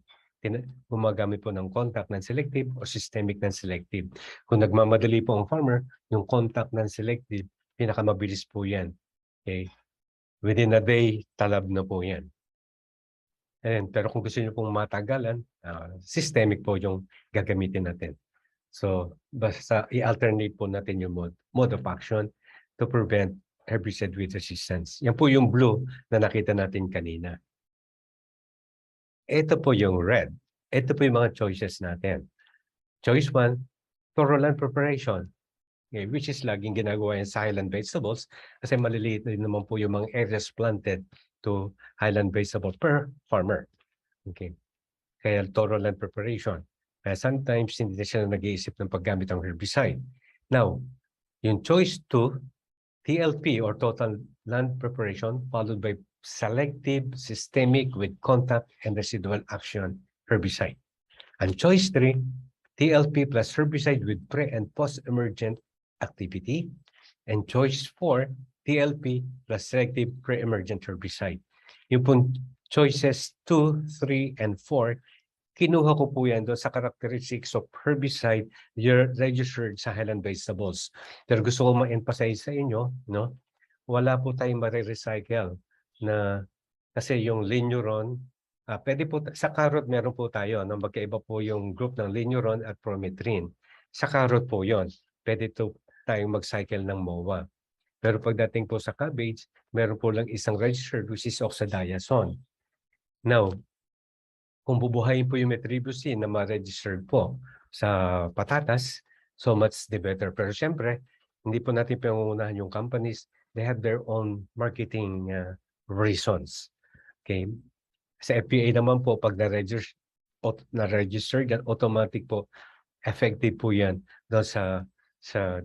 Gumagamit po ng contact non-selective o systemic non-selective. Kung nagmamadali po ang farmer, yung contact non-selective, pinakamabilis po yan. Okay? Within a day, talab na po yan. Pero kung gusto niyo pong matagalan, systemic po yung gagamitin natin. So, basta i-alternate po natin yung mode of action to prevent herbicide weed resistance. Yan po yung blue na nakita natin kanina. Ito po yung red. Ito po yung mga choices natin. Choice 1, thorough land preparation. Okay, which is laging ginagawa yan sa highland vegetables kasi maliliit din naman po yung mga areas planted to highland vegetables per farmer. Okay. Kaya thorough land preparation. Kaya sometimes hindi na sila nag-iisip ng paggamit ng herbicide. Now, yung choice 2, TLP or total land preparation followed by selective, systemic with contact and residual action herbicide. And choice 3, TLP plus herbicide with pre and post-emergent activity. And choice 4, TLP plus selective pre-emergent herbicide. Yung po choices 2, 3, and 4, kinuha ko po yan doon sa characteristics of herbicide registered sa highland vegetables. Pero gusto ko ma-emphasize sa inyo, no? Wala po tayong marirecycle na kasi yung linuron, pwede po, sa carrot meron po tayo, no? Magkaiba po yung group ng linuron at prometrine. Sa carrot po yon, pwede to tayong mag-cycle ng MOA. Pero pagdating po sa cabbage, meron po lang isang registered which is oxadiazone. Now, kung bubuhayin po yung metribuzin na ma-registered po sa patatas, so much the better. Pero syempre, hindi po natin pangungunahan yung companies. They have their own marketing reasons. Okay? Sa FPA naman po, pag na-register yan, automatic po, effective po yan doon sa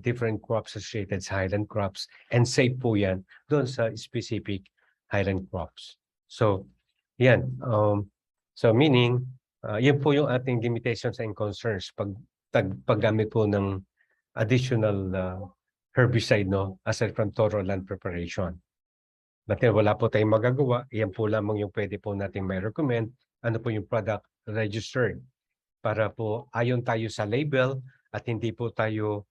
different crops associated sa highland crops and safe po yan doon sa specific highland crops. So, yan. So meaning, yun po yung ating limitations and concerns paggamit po ng additional herbicide, no, aside from thorough land preparation. But wala po tayong magagawa. Yan po lamang yung pwede po nating may recommend. Ano po yung product registered para po ayon tayo sa label at hindi po tayo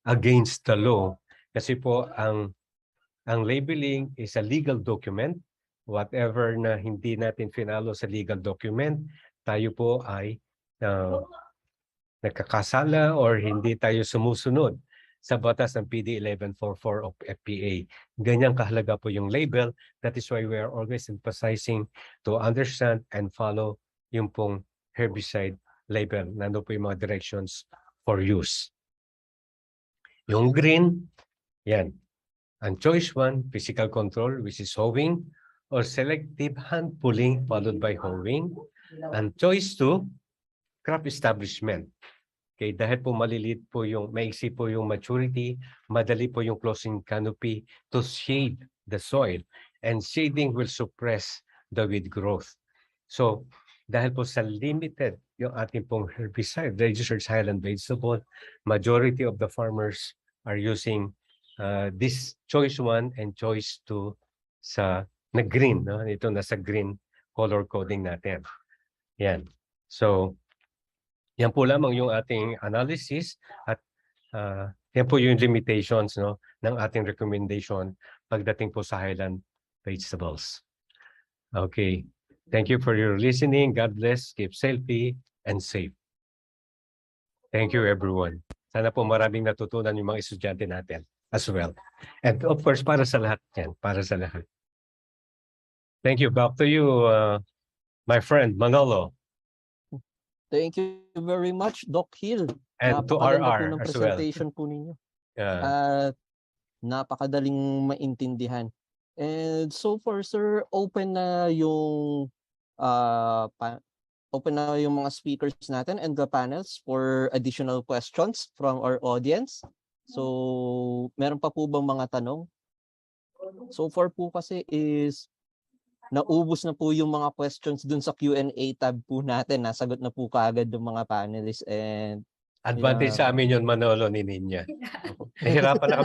against the law. Kasi po ang Ang labeling is a legal document. Whatever na hindi natin finalo sa legal document, tayo po ay nagkakasala or hindi tayo sumusunod sa batas ng PD 1144 of FPA. Ganyang kahalaga po yung label. That is why we are always emphasizing to understand and follow yung pong herbicide label. Nandun po yung mga directions for use. Yung green, yan. Ang choice 1, physical control, which is hoeing, or selective hand pulling followed by hoeing. And choice 2, crop establishment. Okay, dahil po maliliit po yung, maiksi po yung maturity, madali po yung closing canopy to shade the soil. And shading will suppress the weed growth. So, dahil po sa limited yung ating pong herbicide, registered silent vegetable, majority of the farmers are using this choice 1 and choice 2 sa na green. No? Ito nasa green color coding natin. Yan. So, yan po lamang yung ating analysis at yan po yung limitations, no, ng ating recommendation pagdating po sa highland vegetables. Okay. Thank you for your listening. God bless. Keep healthy and safe. Thank you, everyone. Sana po maraming natutunan yung mga estudyante natin as well. And of course, para sa lahat yan. Para sa lahat. Thank you. Back to you, my friend Manolo. Thank you very much, Doc Hill. And to Napakaganda po RR ng as well. presentation po ninyo. At napakadaling maintindihan. And so far, sir, open na yung mga speakers natin and the panels for additional questions from our audience. So, meron pa po bang mga tanong? So far po kasi is naubos na po yung mga questions dun sa Q&A tab po natin. Nasagot na po kaagad yung mga panelists and advantage sa amin yun, Manolo, ni Ninya. Nahirapan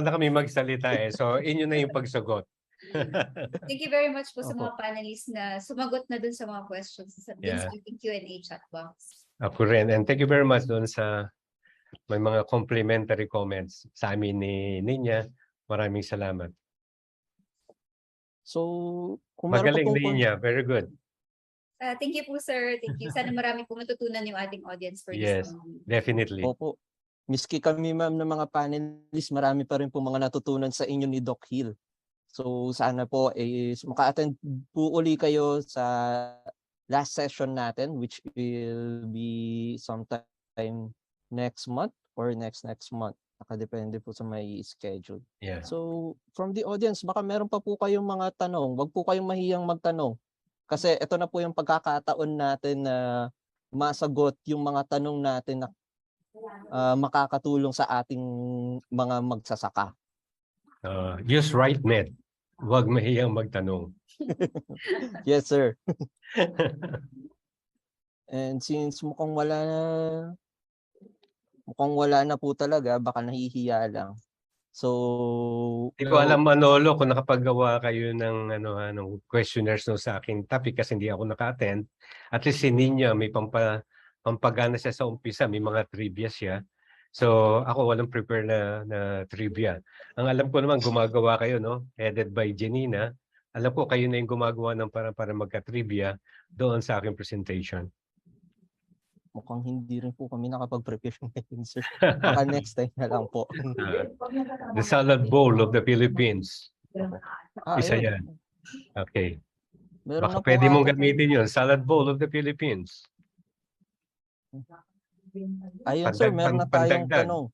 na kami magsalita eh. So, inyo na yung pagsagot. Thank you very much po sa mga panelists na sumagot na dun sa mga questions sa ating Q&A chat box. Ako rin. And thank you very much dun sa may mga complimentary comments sa amin ni Ninya. Maraming salamat. So, magaling Ninya. Very good. Thank you po, sir. Thank you. Sana marami po matutunan yung ating audience for this morning. Definitely. Opo. Miski kami, ma'am, ng mga panelists, marami pa rin po mga natutunan sa inyo ni Doc Hill. So, sana po is maka-attend po uli kayo sa last session natin, which will be sometime next month or next month. Nakadepende po sa may schedule. So, from the audience, baka meron pa po kayong mga tanong. Wag po kayong mahiyang magtanong. Kasi ito na po yung pagkakataon natin na masagot yung mga tanong natin na makakatulong sa ating mga magsasaka. Use right med. Wag mahiyang magtanong. Yes, sir. And since mukhang wala na po talaga, baka nahihiya lang. So, hindi ko alam, Manolo, kung nakapagawa kayo ng questionnaires no sa aking topic kasi hindi ako naka-attend. At least si Ninya may pampagana siya sa umpisa, may mga trivia siya. So, ako walang prepare na trivia. Ang alam ko naman gumagawa kayo, no? Headed by Janina. Alam ko kayo na yung gumagawa ng para magka-trivia doon sa aking presentation. Mukhang hindi rin po kami nakapag-prepare ngayon, sir. Baka next time na lang po. The salad bowl of the Philippines. Isa yan. Okay. Meron baka pwede mong gamitin yun. Salad bowl of the Philippines. Ayun, sir, meron na tayong tanong.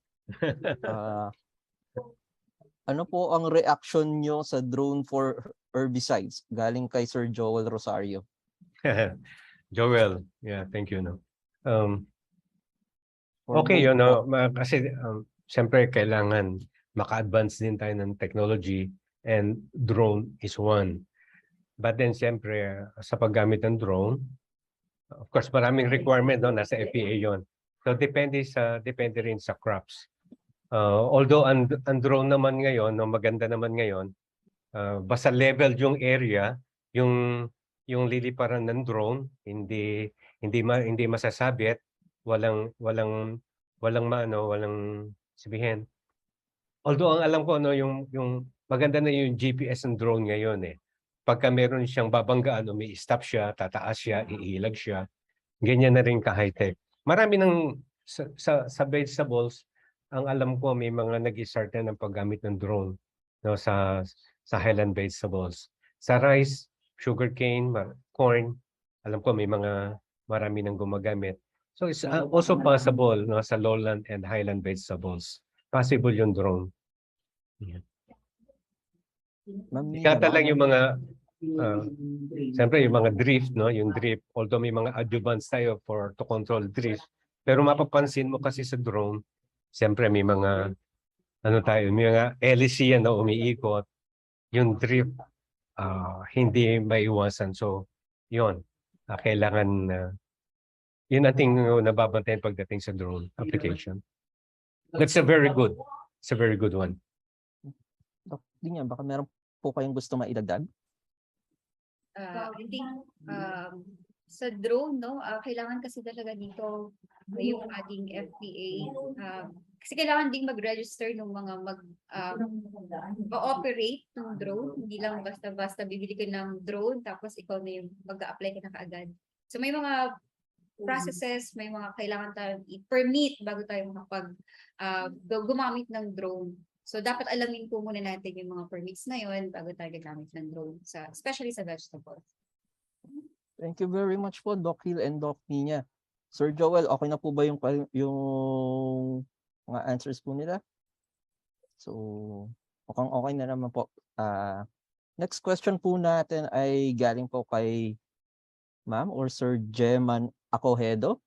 Ano po ang reaction nyo sa drone for herbicides? Galing kay Sir Joel Rosario. Joel, yeah, thank you. No. Okay, yun, no, kasi siyempre kailangan maka-advance din tayo ng technology and drone is one. But then siyempre sa paggamit ng drone, of course maraming requirement, no, nasa FPA yon. So depende rin sa crops. Although ang drone naman ngayon, no, maganda naman ngayon, basta level yung area, yung liliparan ng drone, hindi masasabit, walang sabihin, Although ang alam ko yung maganda na yung GPS ng drone ngayon eh. Pagka meron siyang babanggaan, umi-stop siya, tataas siya, iilag siya. Ganyan na rin ka-high-tech. Marami ng sa vegetables, ang alam ko may mga nag-start na ng paggamit ng drone no sa highland vegetables. Sa rice, sugarcane, corn, alam ko may marami nang gumagamit. So it's also possible no sa lowland and highland vegetables. Possible yung drone. Yeah. Ma'am Kata Nina, lang yung mga siyempre yung mga drift, no? Yung drift, although may mga adjuvants tayo to control drift, pero mapapansin mo kasi sa drone, siyempre may mga may mga hélice yan na umiikot. Yung drift hindi maiwasan. So, yun. Kailangan yun ating nababantayan pagdating sa drone application. That's a very good. It's a very good one. Doc Nina, baka meron po kayong gusto maidagdag? I think sa drone, no, kailangan kasi talaga dito yung ating FTA. Kasi kailangan ding mag-register ng mga ma-operate ng drone. Hindi lang basta-basta bibili ka ng drone tapos ikaw na yung mag-a-apply ka na kaagad. So may mga processes, may mga kailangan tayong i-permit bago tayo gumamit ng drone. So dapat alamin po muna natin yung mga permits na yun bago tayo gagamit ng drone, especially sa vegetables. Thank you very much po, Doc Hill and Doc Nina. Sir Joel, okay na po ba yung mga answers po nila? So, okay na naman po. Next question po natin ay galing po kay Ma'am or Sir Jeman Acohedo.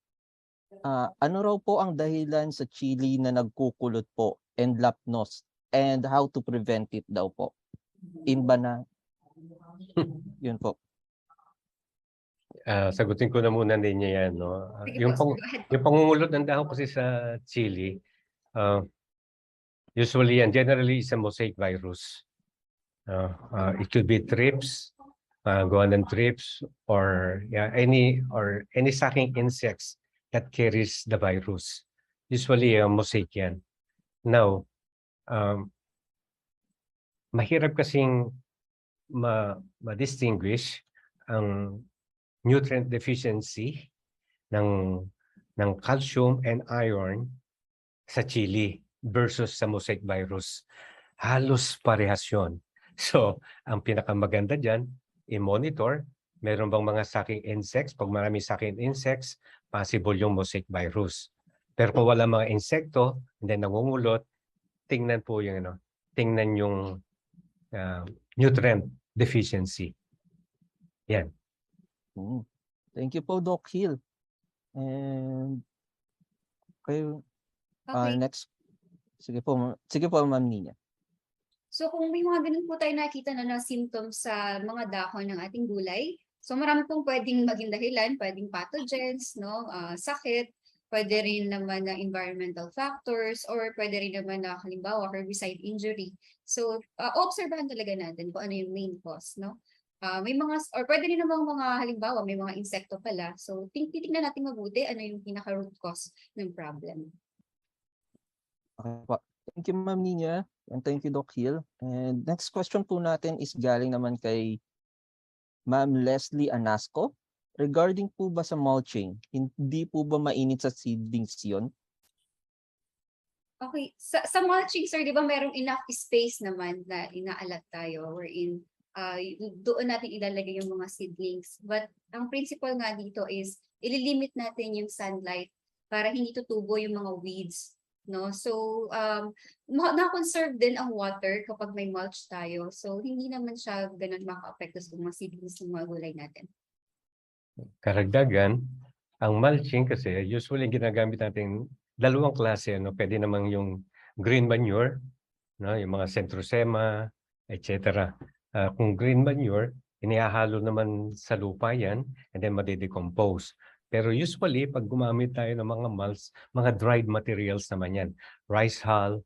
Ano raw po ang dahilan sa chili na nagkukulot po and lapnos, and how to prevent it daw po? Inba na. Yun po. Sagutin ko na muna din niya yan. No? Yung pangungulot ng dahon kasi sa chili, usually and generally is a mosaic virus. It could be thrips, guanan thrips, or any sucking insects that carries the virus. Usually mosaic yan. Now, mahirap kasing ma-distinguish ang nutrient deficiency ng calcium and iron sa chili versus sa mosaic virus. Halos parehas yun. So, ang pinakamaganda dyan, i-monitor, meron bang mga sucking insects? Pag marami sucking insects, possible yung mosaic virus. Pero kung wala mga insekto, and then nangungulot, tingnan yung nutrient deficiency. Yan. Thank you po, Doc Hill. And kayo, next. Sige po, Ma'am Nina. So kung may mga ganun po tayo nakita na symptoms sa mga dahon ng ating gulay, so marami pong pwedeng maging dahilan, pwedeng pathogens, no, sakit, pwede rin naman na environmental factors, or pwede rin naman na halimbawa herbicide injury. So obserbahan talaga natin kung ano yung main cause, no? May mga, or pwede rin naman mga halimbawa may mga insekto pala. So titignan natin mabuti ano yung pinaka-root cause ng problem. Okay po. Thank you, Ma'am Nina. And thank you, Doc Hill. And next question po natin is galing naman kay Ma'am Leslie Anasco. Regarding po ba sa mulching, hindi po ba mainit sa seedlings yun? Okay. Sa mulching, sir, di ba merong enough space naman na inaalat tayo wherein doon natin ilalagay yung mga seedlings. But ang principle nga dito is ililimit natin yung sunlight para hindi tutubo yung mga weeds. No, so na-conserve din ang water kapag may mulch tayo. So hindi naman siya ganun maka-apekto sa mga seedlings ng mga gulay natin. Karagdagan, ang mulching kasi usually ginagamit natin dalawang klase, no? Pwede namang yung green manure, no? Yung mga centrosema, etc. Kung green manure, inihahalo naman sa lupa yan and then madidecompose. Pero usually, pag gumamit tayo ng mga mulch, mga dried materials naman yan. Rice hull,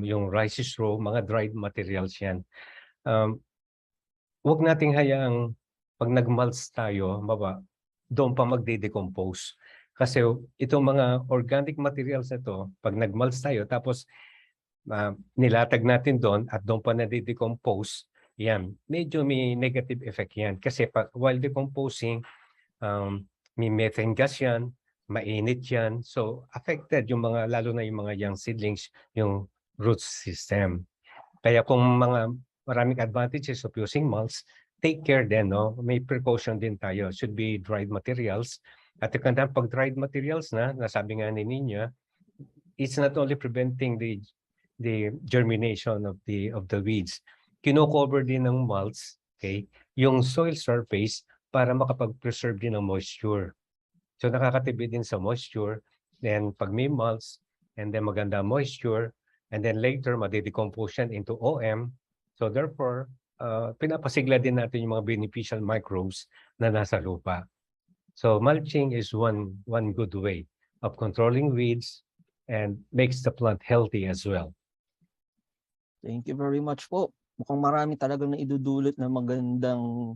yung rice straw, mga dried materials yan. Huwag nating hayaang pag nag-mulch tayo, doon pa magde-decompose. Kasi itong mga organic materials na to, pag nag-mulch tayo, tapos nilatag natin doon at doon pa na-decompose, yan, medyo may negative effect yan. Kasi while decomposing, may methane gas yan, mainit yan. So affected yung mga, lalo na yung mga young seedlings, yung root system. Kaya kung maraming advantages of using mulch, take care din, no? May precaution din tayo. Should be dried materials. At pag dried materials na, nasabi nga ni Ninya, it's not only preventing the germination of the weeds. Kino-cover din ng mulch, okay, yung soil surface para makapag-preserve din ng moisture. So nakakatipid din sa moisture. Then pag may mulch, and then maganda moisture, and then later madi-decompose yan into OM. So therefore, pinapasigla din natin yung mga beneficial microbes na nasa lupa. So mulching is one good way of controlling weeds and makes the plant healthy as well. Thank you very much po. Mukhang marami talagang naidudulot na magandang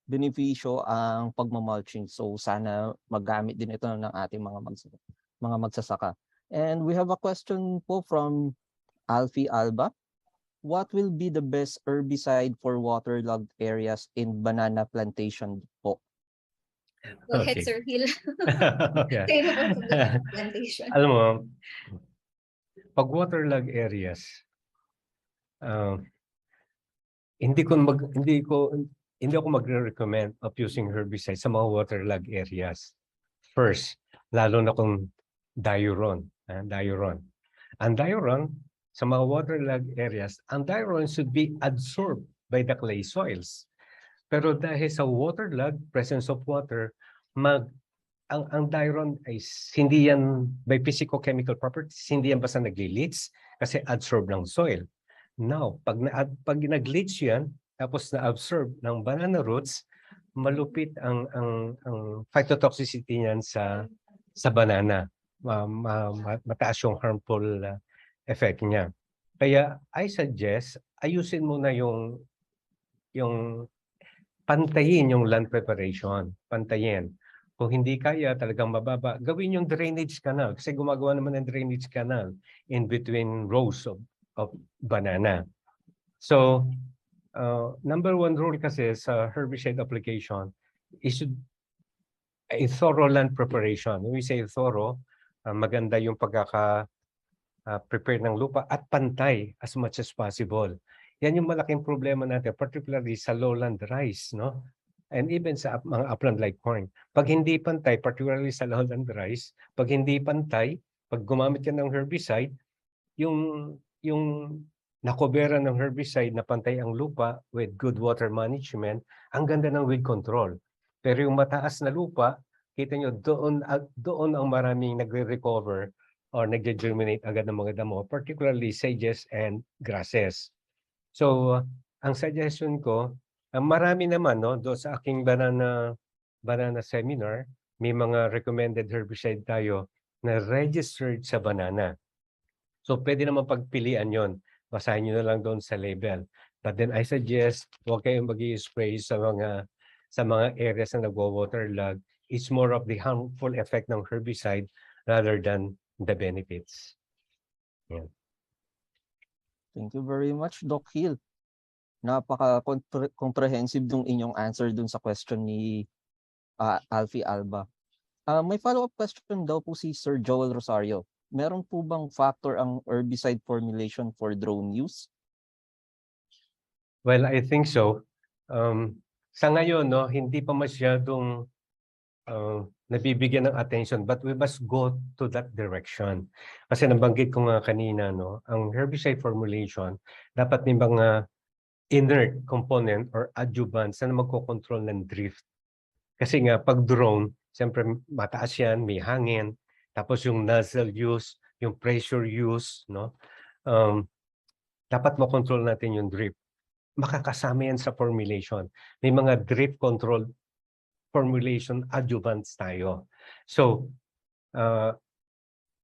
benepisyo ang pagmamulching. So sana magamit din ito ng ating mga magsasaka. And we have a question po from Alfie Alba. What will be the best herbicide for waterlogged areas in banana plantation po? Go ahead, Okay. Sir Hill. Yeah. Kayo na po sa banana plantation. Alam mo, pag waterlogged areas, hindi ako magre-recommend of using herbicide sa mga waterlogged areas. First, lalo na kung diuron. Ang diuron sa mga waterlogged areas, ang diuron should be absorbed by the clay soils. Pero dahil sa waterlogged, presence of water, ang diuron ay hindi yan by physicochemical properties, hindi yan basta nag-leach kasi absorb ng soil. Now, pag nag-leach yan, tapos na-absorb ng banana roots, malupit ang phytotoxicity niyan sa banana. Mataas yung harmful effect niya. Kaya I suggest, ayusin muna yung pantayin yung land preparation. Pantayin. Kung hindi kaya talagang mababa, gawin yung drainage canal. Kasi gumagawa naman ng drainage canal in between rows of banana. So, number one rule kasi sa herbicide application is a thorough land preparation. When we say thorough, maganda yung pagkaka-prepare ng lupa at pantay as much as possible. Yan yung malaking problema natin, particularly sa lowland rice, no? And even sa mga upland like corn. Pag hindi pantay, particularly sa lowland rice, pag hindi pantay, pag gumamit ka ng herbicide, yung nakobera ng herbicide na pantay ang lupa with good water management, ang ganda ng weed control. Pero yung mataas na lupa, kita nyo, doon ang maraming nagre-recover or nagge-germinate agad ng mga damo, particularly sages and grasses. So, ang suggestion ko, marami naman, no, doon sa aking banana seminar, may mga recommended herbicide tayo na registered sa banana. So, pwede naman pagpilian yon. Basahin nyo na lang doon sa label. But then I suggest, huwag kayong mag-i-spray sa mga areas na nagwa-waterlog. It's more of the harmful effect ng herbicide rather than the benefits. Yeah. Thank you very much, Doc Hill. Napaka-comprehensive yung inyong answer dun sa question ni Alfie Alba. May follow-up question daw po si Sir Joel Rosario. Meron po bang factor ang herbicide formulation for drone use? Well, I think so. Sa ngayon, no, hindi pa masyadong nabibigyan ng attention, but we must go to that direction. Kasi nabanggit ko nga kanina, no, ang herbicide formulation, dapat may mga inert component or adjuvants na magkocontrol ng drift. Kasi nga, pag drone, siyempre mataas yan, may hangin, tapos yung nozzle use, yung pressure use, no, dapat makontrol natin yung drift. Makakasama yan sa formulation. May mga drift control formulation adjuvants tayo. So,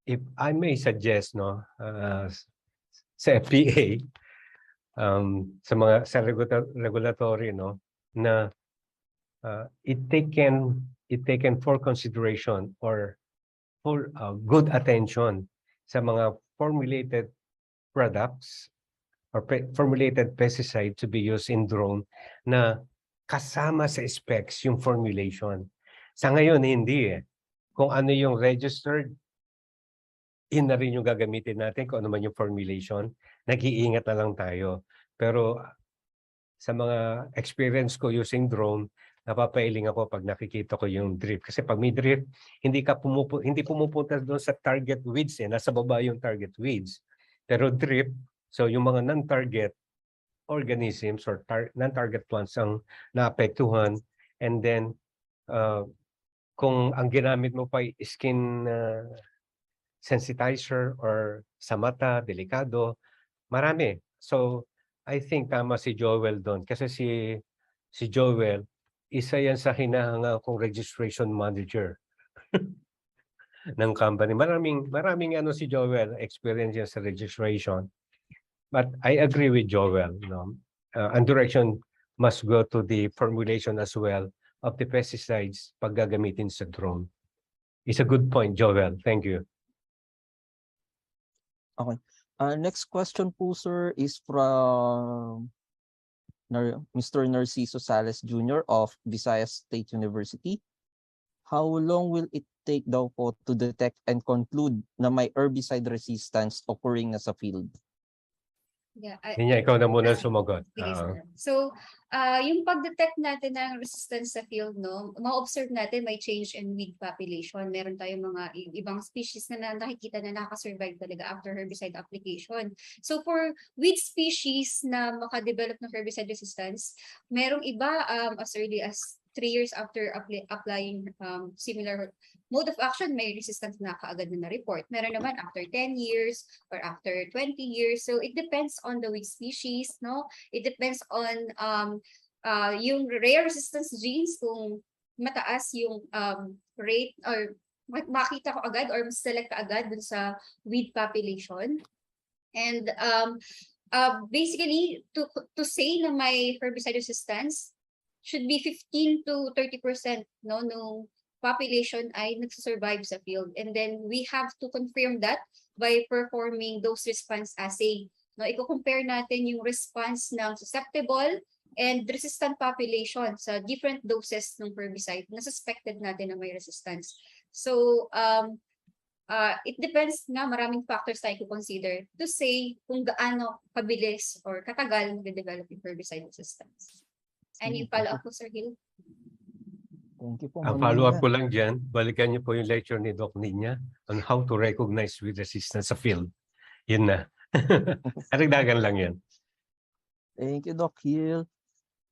if I may suggest, no, sa FDA, sa regulatory, no, na it taken for consideration or full good attention sa mga formulated products or formulated pesticide to be used in drone na kasama sa specs yung formulation. Sa ngayon, hindi eh. Kung ano yung registered, yun na rin yung gagamitin natin kung ano man yung formulation. Nag-iingat na lang tayo. Pero sa mga experience ko using drone, napapailing ako pag nakikita ko yung drift. Kasi pag may drift, hindi pumupunta doon sa target weeds eh. Nasa baba yung target weeds. Pero drift, so yung mga non-target organisms or non-target plants ang naapektuhan. And then, kung ang ginamit mo pa skin sensitizer or sa mata, delikado, marami. So, I think tama si Joel doon. Kasi si Joel, isa yan sa hinahanga kong registration manager ng company. Maraming ano si Joel, experience yan sa registration. But I agree with Joel. No? And direction must go to the formulation as well of the pesticides pag gagamitin sa drone. It's a good point, Joel. Thank you. Okay. Next question po, sir, is from Mr. Narciso Sales Jr. of Visayas State University. How long will it take daw po to detect and conclude na may herbicide resistance occurring na sa field? Yeah, Ninya, ikaw na muna sumagot. sige, sir. So, yung pag-detect natin ng resistance sa field, no, ma-observe natin may change in weed population. Meron tayong mga ibang species na nakikita na nakaka-survive talaga after herbicide application. So, for weed species na makadevelop ng herbicide resistance, merong iba as early as 3 years after applying similar mode of action, may resistance na kaagad na report. Meron naman after 10 years or after 20 years. So it depends on the weed species, no? It depends on yung rare resistance genes, kung mataas yung rate or makita ko agad or select agad dun sa weed population. And basically, to say na may herbicide resistance, should be 15 to 30%, no, nung population ay nagsusurvive sa field. And then we have to confirm that by performing those response assay. No, i-compare natin yung response ng susceptible and resistant population sa different doses ng herbicide na suspected natin na may resistance. So, it depends nga, maraming factors tayo consider to say kung gaano kabilis or katagal mag-develop yung herbicide resistance. Any follow-up po, Sir Hill? Thank you po. Ang follow-up ko lang dyan, balikan niyo po yung lecture ni Doc Ninya on how to recognize weed resistance sa field. Yun na. Arigdagan lang yan. Thank you, Doc Hill.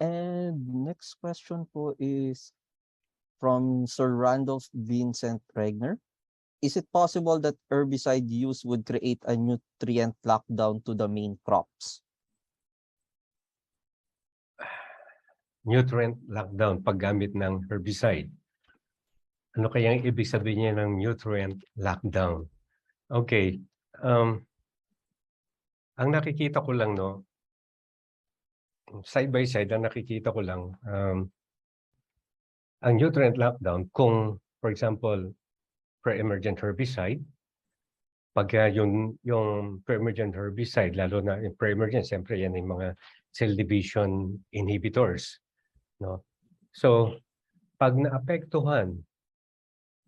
And next question po is from Sir Randolph Vincent Regner. Is it possible that herbicide use would create a nutrient lockdown to the main crops? Nutrient lockdown, paggamit ng herbicide. Ano kaya ang ibig sabihin niya ng nutrient lockdown? Okay. Ang nakikita ko lang, no, side by side, ang nakikita ko lang, ang nutrient lockdown, kung, for example, pre-emergent herbicide, pagka yung pre-emergent herbicide, lalo na yung pre-emergent, siyempre yan yung mga cell division inhibitors. No? So, pag naapektuhan,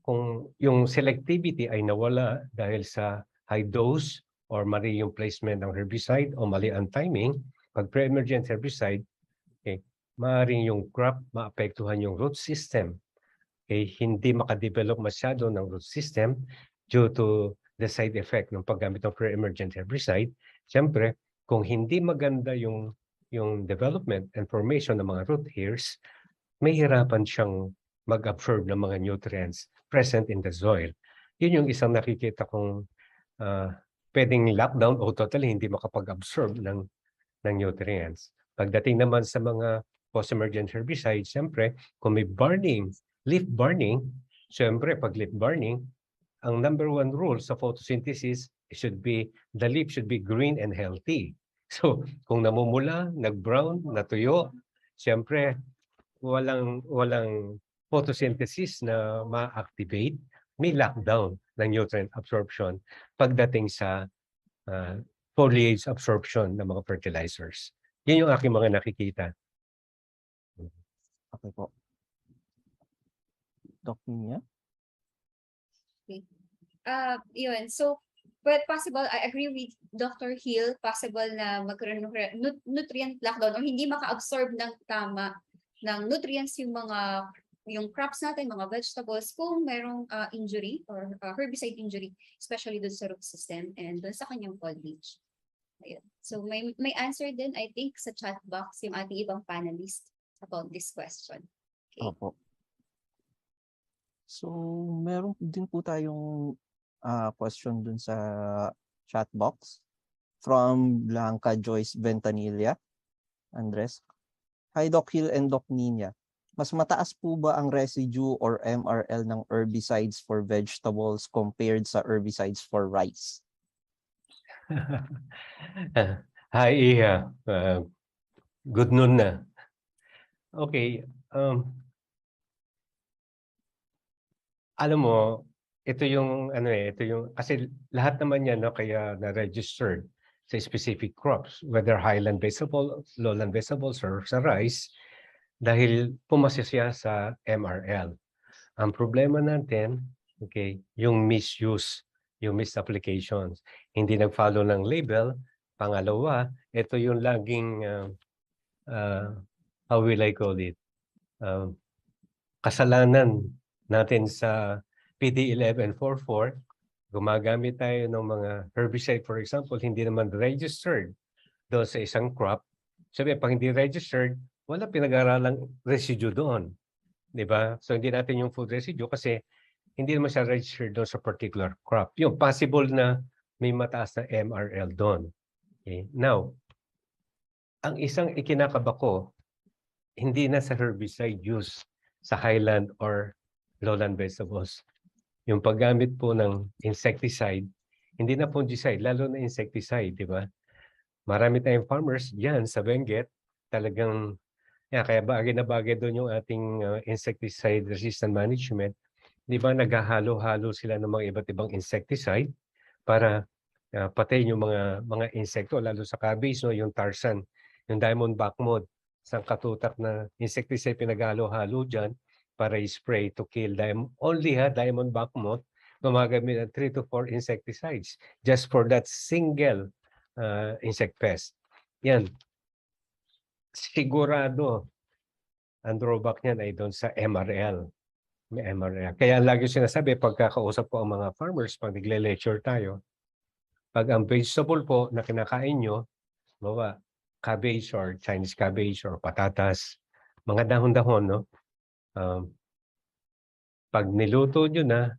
kung yung selectivity ay nawala dahil sa high dose or mali yung placement ng herbicide o mali ang timing, pag pre-emergent herbicide, okay, maaaring yung crop maapektuhan yung root system. Okay, hindi makadevelop masyado ng root system due to the side effect ng paggamit ng pre-emergent herbicide. Siyempre, kung hindi maganda yung development and formation ng mga root hairs, may hirapan siyang mag-absorb ng mga nutrients present in the soil. Yun yung isang nakikita kong pwedeng lockdown o totally hindi makapag-absorb ng nutrients. Pagdating naman sa mga post-emergent herbicides, siyempre, kung may burning, leaf burning, siyempre, pag leaf burning, ang number one rule sa photosynthesis the leaf should be green and healthy. So, kung namumula, nag-brown, natuyo, siyempre, walang photosynthesis na ma-activate, may lockdown ng nutrient absorption pagdating sa foliage absorption ng mga fertilizers. Yun yung aking mga nakikita. Okay po. Doc Nina? Okay. Yun. So, but possible, I agree with Dr. Hill, possible na magkaroon ng nutrient lockdown or hindi maka-absorb ng tama ng nutrients yung crops natin, mga vegetables, kung merong injury or herbicide injury, especially dun sa root system and dun sa kanyang foliage. Ayun. So may answer din, I think, sa chat box yung ating ibang panelists about this question. Okay. Opo. So, meron din po tayong question dun sa chat box from Blanca Joyce Ventanilla. Andres. Hi Doc Hill and Doc Nina. Mas mataas po ba ang residue or MRL ng herbicides for vegetables compared sa herbicides for rice? Hi, Iha. Good noon na. Okay. Alam mo, ito yung kasi lahat naman yan kaya na-registered sa specific crops, whether highland vegetable, lowland vegetables, or sa rice, dahil pumasa siya sa MRL. Ang problema natin, okay, yung misuse, yung misapplications. Hindi nag-follow ng label. Pangalawa, ito yung laging, how will I call it? Kasalanan natin sa PD 1144, gumagamit tayo ng mga herbicide, for example, hindi naman registered doon sa isang crop. Sabi, pag hindi registered, wala pinag-aralang residue doon. Di ba? So, hindi natin yung food residue kasi hindi naman siya registered doon sa particular crop. Yung possible na may mataas na MRL doon. Okay? Now, ang isang ikinakaba ko, hindi na sa herbicide use sa highland or lowland vegetables. Yung paggamit po ng insecticide, hindi na fungicide, lalo na insecticide, di ba? Marami tayong farmers diyan sa Benguet, talagang, kaya bagay na bagay doon yung ating insecticide resistant management. Di ba, naghahalo-halo sila ng mga iba't ibang insecticide para patayin yung mga insekto, lalo sa cabbage, no, yung Tarzan, yung diamond backmoth, isang katutak na insecticide pinaghalo-halo dyan para i-spray to kill diamond backmoth, gumagamit ng 3 to 4 insecticides just for that single insect pest. Yan. Sigurado, ang drawback niyan ay doon sa MRL. May MRL. Kaya lagi sinasabi, pagkakausap ko ang mga farmers, pag nagle-lecture tayo, pag ang vegetable po na kinakain nyo, bawa, cabbage or Chinese cabbage or patatas, mga dahon-dahon, no? Pag niluto nyo na,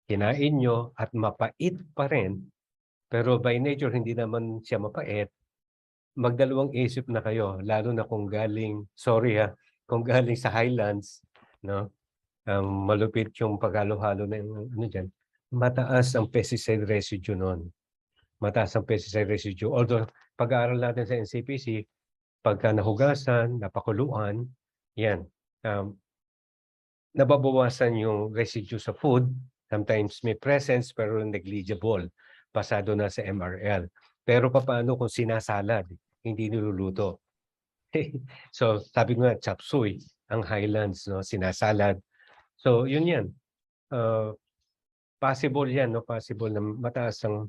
kinain nyo at mapait pa rin, pero by nature hindi naman siya mapait, magdalawang isip na kayo, lalo na kung galing, kung galing sa highlands, no? Malupit yung paghalo-halo na dyan, mataas ang pesticide residue nun. Mataas ang pesticide residue. Although, pag-aaral natin sa NCPC, pagka nahugasan, napakuluan, yan, nababawasan yung residue sa food. Sometimes may presence pero negligible. Pasado na sa MRL. Pero paano kung sinasalad, hindi niluluto? So, sabi ko nga, chop suey, ang highlands, no, sinasalad. So, yun yan. Possible yan, no? Possible na mataas ang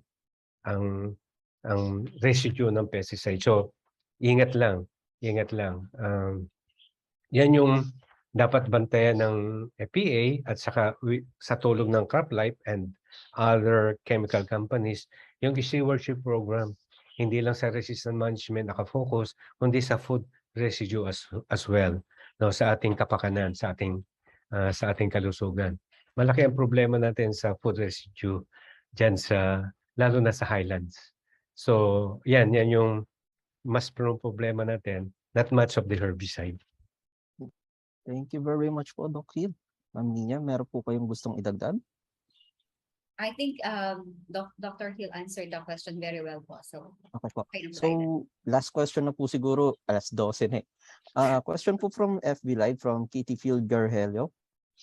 residue ng pesticide. So, ingat lang. Ingat lang. Yan yung dapat bantayan ng EPA at saka sa tulong ng CropLife and other chemical companies, yung stewardship program. Hindi lang sa resistant management nakafocus, kundi sa food residue as well, no, sa ating kapakanan, sa ating kalusugan. Malaki ang problema natin sa food residue dyan lalo na sa highlands. So, yan yung mas problema natin, not much of the herbicide. Thank you very much po, Doc Hill. Ma'am Nina, meron po kayong gustong idagdag? I think Dr. Hill answered the question very well po. So, okay po. So, last question na po siguro, alas 12 na eh. Question po from FB Live from Kitty Field Garhelio.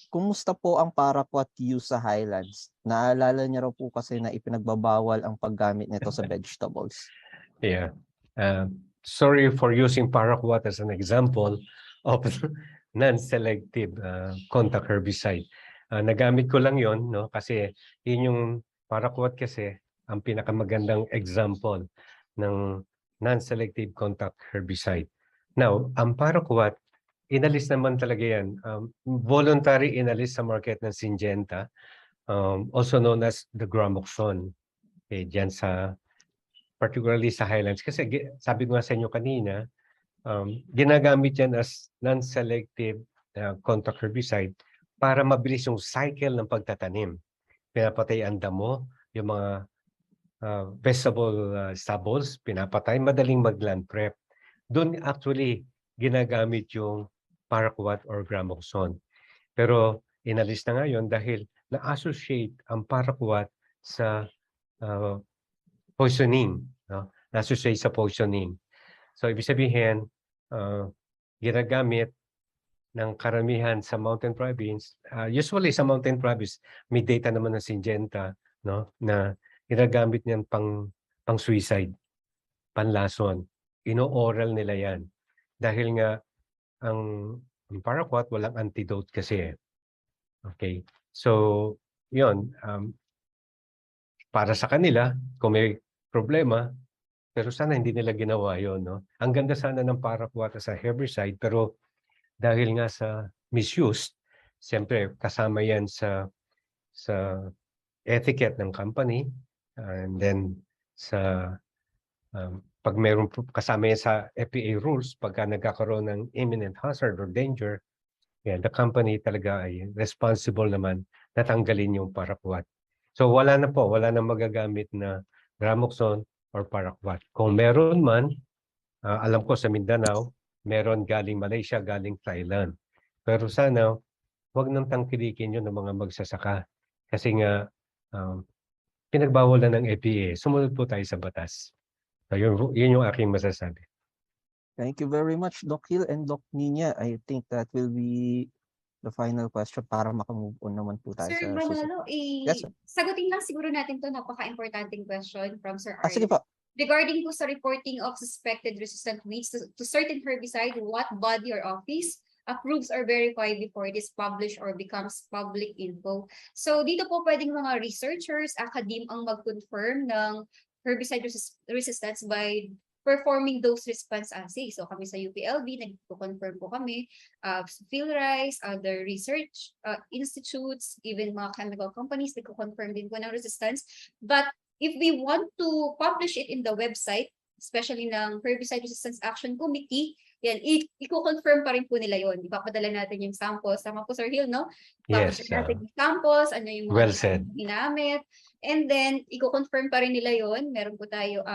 kumusta po ang paraquat use sa highlands? Naalala niya raw po kasi na ipinagbabawal ang paggamit nito sa vegetables. Yeah. Sorry for using paraquat as an example of non-selective contact herbicide. Nagamit ko lang yon, no, kasi yun yung paraquat kasi ang pinakamagandang example ng non-selective contact herbicide. Now, ang paraquat, inalis naman talaga yan. Voluntary inalis sa market ng Syngenta, also known as the gramoxone. Diyan sa, particularly sa highlands. Kasi sabi ko nga sa inyo kanina, ginagamit yan as non-selective contact herbicide para mabilis yung cycle ng pagtatanim. Pinapatay ang damo, yung mga vegetable stubbles, pinapatay, madaling mag-land prep. Doon actually ginagamit yung paraquat or gramoxone. Pero inalis na ngayon dahil na-associate ang paraquat sa poisoning. No? Na-associate sa poisoning. So ibig sabihin, ginagamit ng karamihan sa Mountain Province. Usually sa Mountain Province, may data naman ng Syngenta, no, na ginagamit niyan pang suicide, panlason. Ino-oral nila yan. Dahil nga ang paraquat walang antidote kasi. Okay? So, 'yon, para sa kanila kung may problema, pero sana hindi nila ginawa 'yon, no. Ang ganda sana ng paraquat sa herbicide, pero dahil nga sa misuse, siyempre kasama 'yan sa etiquette ng company, and then sa pag mayroon kasama yan sa FPA rules, pagka nagkakaroon ng imminent hazard or danger, yeah, the company talaga ay responsible naman na tanggalin yung paraquat. So wala na magagamit na gramoxone or paraquat. Kung meron man, alam ko sa Mindanao, meron galing Malaysia, galing Thailand. Pero sana, wag nang tangkilikin yun ng mga magsasaka. Kasi nga, pinagbawal na ng FPA. Sumunod po tayo sa batas. So, yun yung aking masasabi. Thank you very much, Doc Hill and Doc Nina. I think that will be the final question para makamove on naman po tayo Sir sa Manalo, Yes, sir. sagutin lang siguro natin to napaka-importanting question from Sir Sige Arlen. po. Regarding po sa reporting of suspected resistant weeds to certain herbicide, what body or office approves or verify before it is published or becomes public info? So dito po pwedeng mga researchers, academe ang mag-confirm ng herbicide resistance by performing those response assays. So kami sa UPLB, nag-confirm po kami, PhilRice, other research institutes, even mga chemical companies, nag-confirm din po ng resistance. But if we want to publish it in the website, especially ng Herbicide Resistance Action Committee, yan, i-confirm pa rin po nila yon. Ipapadala natin yung samples. Tama po, Sir Hill, no? Yes. Ipapadala natin yung samples, ano yung mga Well said. ginamit. And then, i-confirm pa rin nila yon. Meron po tayo,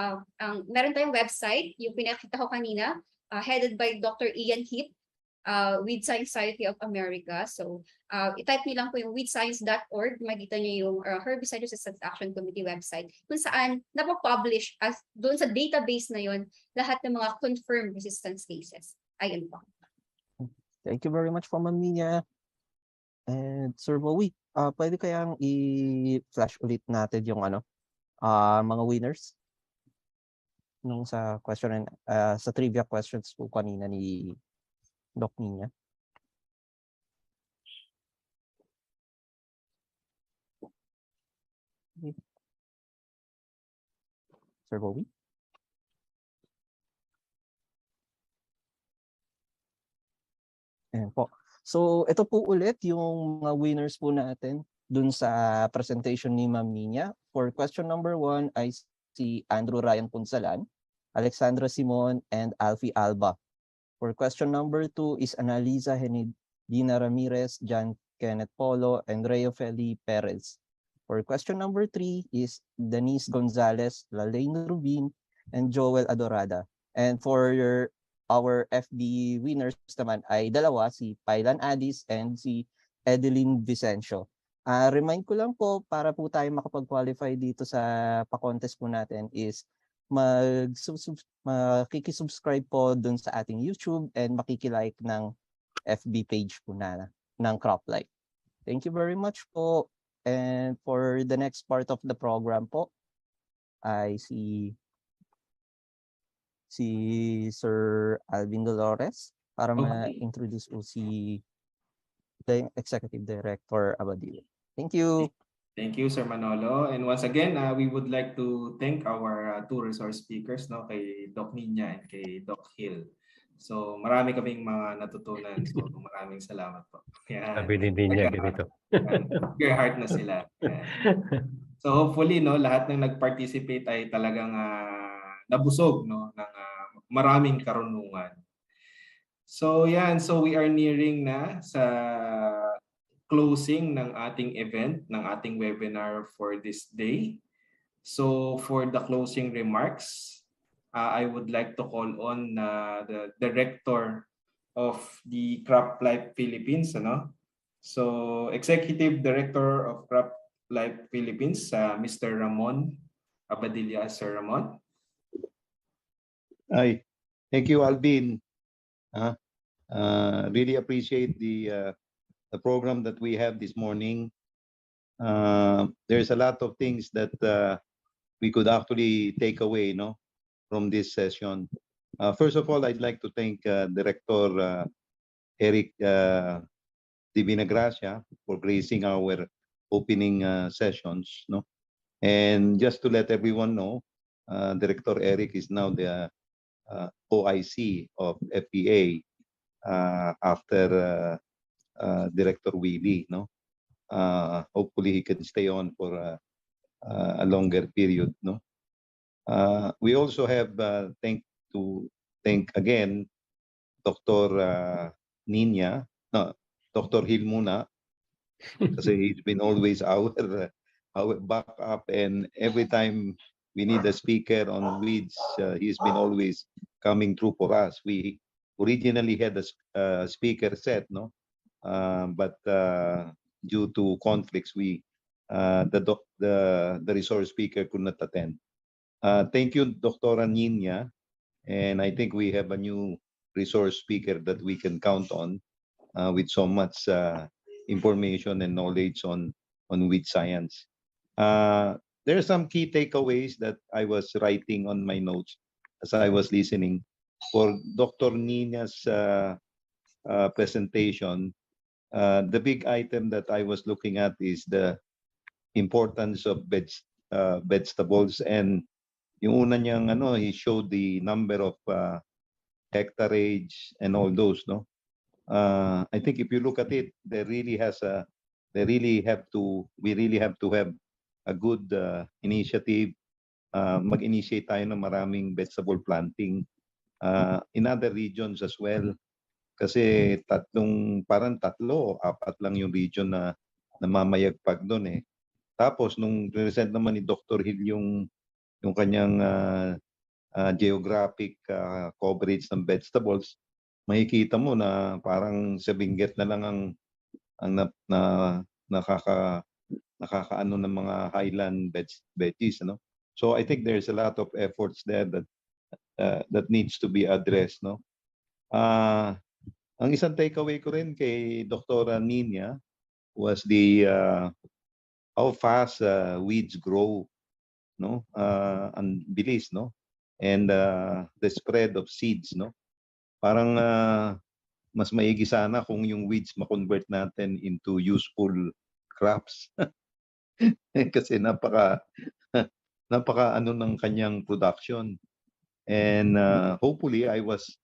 meron tayong website, yung pinakita ko kanina, headed by Dr. Ian Heath, with Science Society of America. So, i-type niyo lang po yung withscience.org, makikita niyo yung Herbicide Resistance Action Committee website, kung saan napapublish doon sa database na yon lahat ng mga confirmed resistance cases. Ayun po. Thank you very much, Ma'am Nina. And Sir Bowie, pwede kayang i-flash ulit natin yung mga winners nung sa question sa trivia questions po kanina ni Doc Nina. Okay. Sir Bowie? Ayan po. So ito po ulit yung mga winners po natin dun sa presentation ni Ma'am Nina. For question number 1 ay si Andrew Ryan Punsalan, Alexandra Simon, and Alfie Alba. For question number 2 is Analiza Henedina Ramirez, John Kenneth Polo, and Reo Feli Perez. For question number 3 is Denise Gonzalez, Lalaine Rubin, and Joel Adorada. And for our FB winners naman ay dalawa, si Pailan Adis and si Edeline Vicencio. Remind ko lang po, para po tayo makapag-qualify dito sa pa-contest po natin is makikisubscribe po dun sa ating YouTube and makikilike ng FB page po ng CropLife. Thank you very much po. And for the next part of the program po, I see si Sir Alvin Dolores para Okay. ma-introduce po si the Executive Director Abadillo. Thank you. Thank you, Sir Manolo. And once again, we would like to thank our two resource speakers, no, kay Doc Ninya and kay Doc Hill. So marami kaming mga natutunan. So maraming salamat po. Yan. Sabi ni Ninya ganito. Your heart na sila. Yan. So hopefully, no, lahat ng nag-participate ay talagang nabusog, no, ng maraming karunungan. So yan, so we are nearing na sa closing ng ating event, ng ating webinar for this day. So for the closing remarks, I would like to call on the Director of the CropLife Philippines, ano? So Executive Director of CropLife Philippines, Mr. Ramon Abadilla. Sir Ramon. Hi, thank you, Alvin. Really appreciate the program that we have this morning. There's a lot of things that we could actually take away, no, from this session. First of all, I'd like to thank Director Eric Divinagracia for gracing our opening sessions, no. And just to let everyone know, Director Eric is now the OIC of FPA after Director Willie, no. Hopefully he can stay on for a longer period, no. We also have thank again Dr. Ninya, no, Dr. Hill muna, kasi he's been always our backup, and every time we need a speaker on weeds, he's been always coming through for us. We originally had a speaker set, no, but due to conflicts, the resource speaker could not attend. Thank you, Dr. Ninya, and I think we have a new resource speaker that we can count on with so much information and knowledge on weed science. There are some key takeaways that I was writing on my notes as I was listening. For Dr. Nina's presentation, the big item that I was looking at is the importance of vegetables, and yung una niyang he showed the number of hectareage and all those, no. I think if you look at it, we really have to have a good initiative. Mag-initiate tayo ng maraming vegetable planting in other regions as well. Kasi parang tatlo, apat lang yung region na namamayagpag doon eh. Tapos nung present naman ni Dr. Hill yung kanyang geographic coverage ng vegetables, makikita mo na parang sa Benguet na lang ang nakakaano ng mga highland veggies, no? So I think there's a lot of efforts there that needs to be addressed, no? Ang isang takeaway ko rin kay Dr. Ninya was the how fast weeds grow, no? Ang bilis, no? And the spread of seeds, no? Parang mas maigi sana kung yung weeds ma-convert natin into useful crops. Kasi napaka ano ng kanyang production. And hopefully I was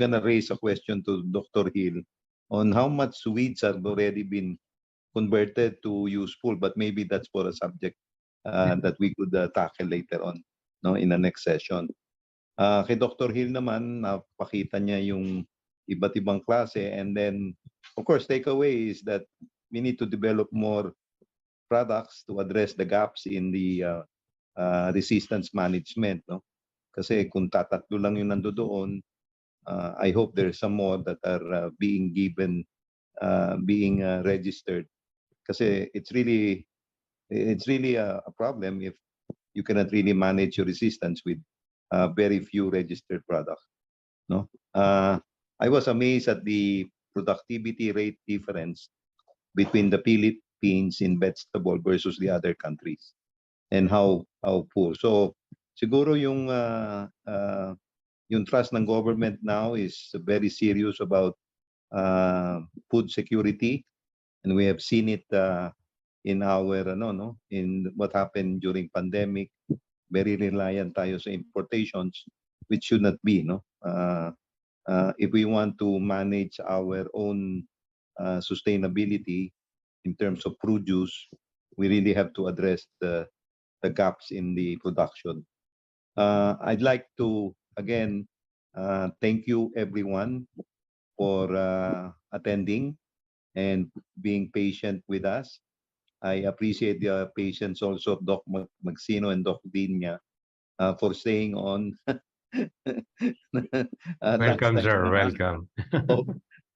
gonna raise a question to Dr. Hill on how much weeds have already been converted to useful, but maybe that's for a subject that we could tackle later on, no, in the next session. Kay Dr. Hill naman, napakita niya yung iba't ibang klase, and then of course takeaway is that we need to develop more products to address the gaps in the resistance management, no? Kasi kung tatatlo lang yung nandoon, I hope there's some more that are being given, being registered. Kasi it's really a problem if you cannot really manage your resistance with very few registered products, no? I was amazed at the productivity rate difference between the Philippines in vegetable versus the other countries, and how poor. So siguro yung trust ng government now is very serious about food security, and we have seen it in our in what happened during pandemic. Very reliant tayo sa importations, which should not be, no. If we want to manage our own sustainability in terms of produce, we really have to address the gaps in the production. I'd like to again thank you everyone for attending and being patient with us. I appreciate the patience also of Doc Magsino and Doc Dinya for staying on. Welcome, Lunchtime sir. na. Welcome.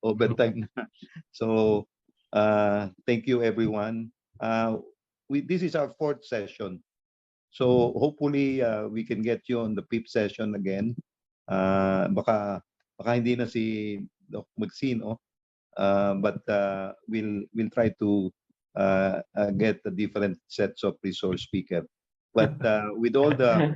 Overtime na. So thank you everyone. This is our 4th session. So hopefully we can get you on the 5th session again. Baka hindi na si Doc Magsino, but we'll try to get the different sets of resource speaker. But with all the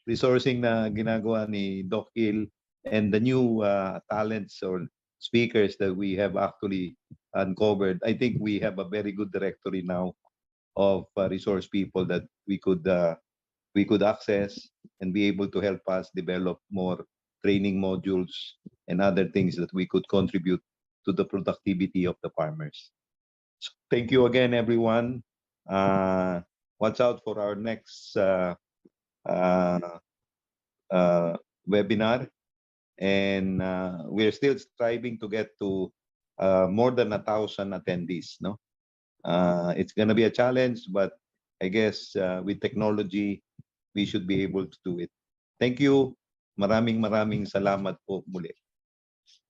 resourcing na ginagawa ni Doc Il and the new talents or speakers that we have actually uncovered, I think we have a very good directory now of resource people that we could access and be able to help us develop more training modules and other things that we could contribute to the productivity of the farmers. So thank you again, everyone. Watch out for our next webinar, and we're still striving to get to more than 1,000 attendees. No, it's going to be a challenge, but I guess with technology, we should be able to do it. Thank you. Maraming salamat po muli.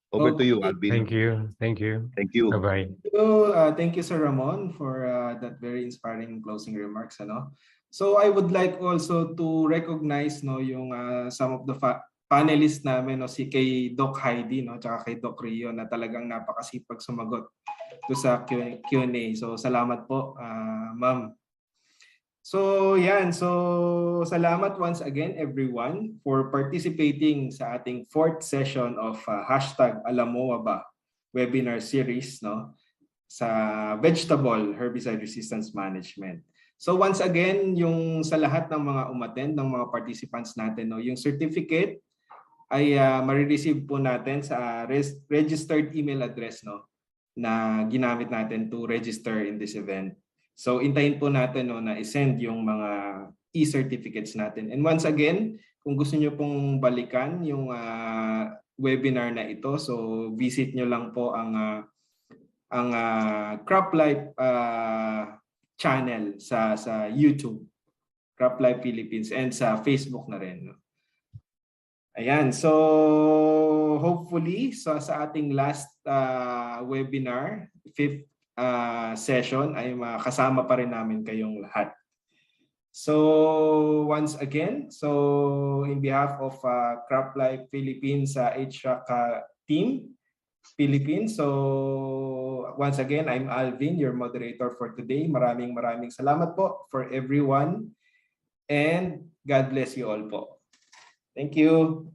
Over to you, Alvin. Thank you. Thank you. Thank you. Bye-bye. So, thank you, Sir Ramon, for that very inspiring closing remarks. Ano? So I would like also to recognize yung some of the panelists namin, si kay Doc Heidi, tsaka kay Doc Rio, na talagang napakasipag sumagot to sa Q&A. So salamat po, ma'am. So yan, so salamat once again everyone for participating sa ating 4th session of #Alam Mo Ba webinar series, sa vegetable herbicide resistance management. So once again, yung sa lahat ng mga umattend, ng mga participants natin, yung certificate ay marireceive po natin sa registered email address na ginamit natin to register in this event. So intayin po natin na i-send yung mga e-certificates natin. And once again, kung gusto nyo pong balikan yung webinar na ito, so visit nyo lang po ang Crop Life channel sa YouTube, Crop Life Philippines, and sa Facebook na rin. Ayan, so hopefully sa ating last webinar, 5th session, ay makasama pa rin namin kayong lahat. So once again, so in behalf of Crop Life Philippines HVAC team Philippines, so once again, I'm Alvin, your moderator for today. Maraming salamat po for everyone, and God bless you all po. Thank you.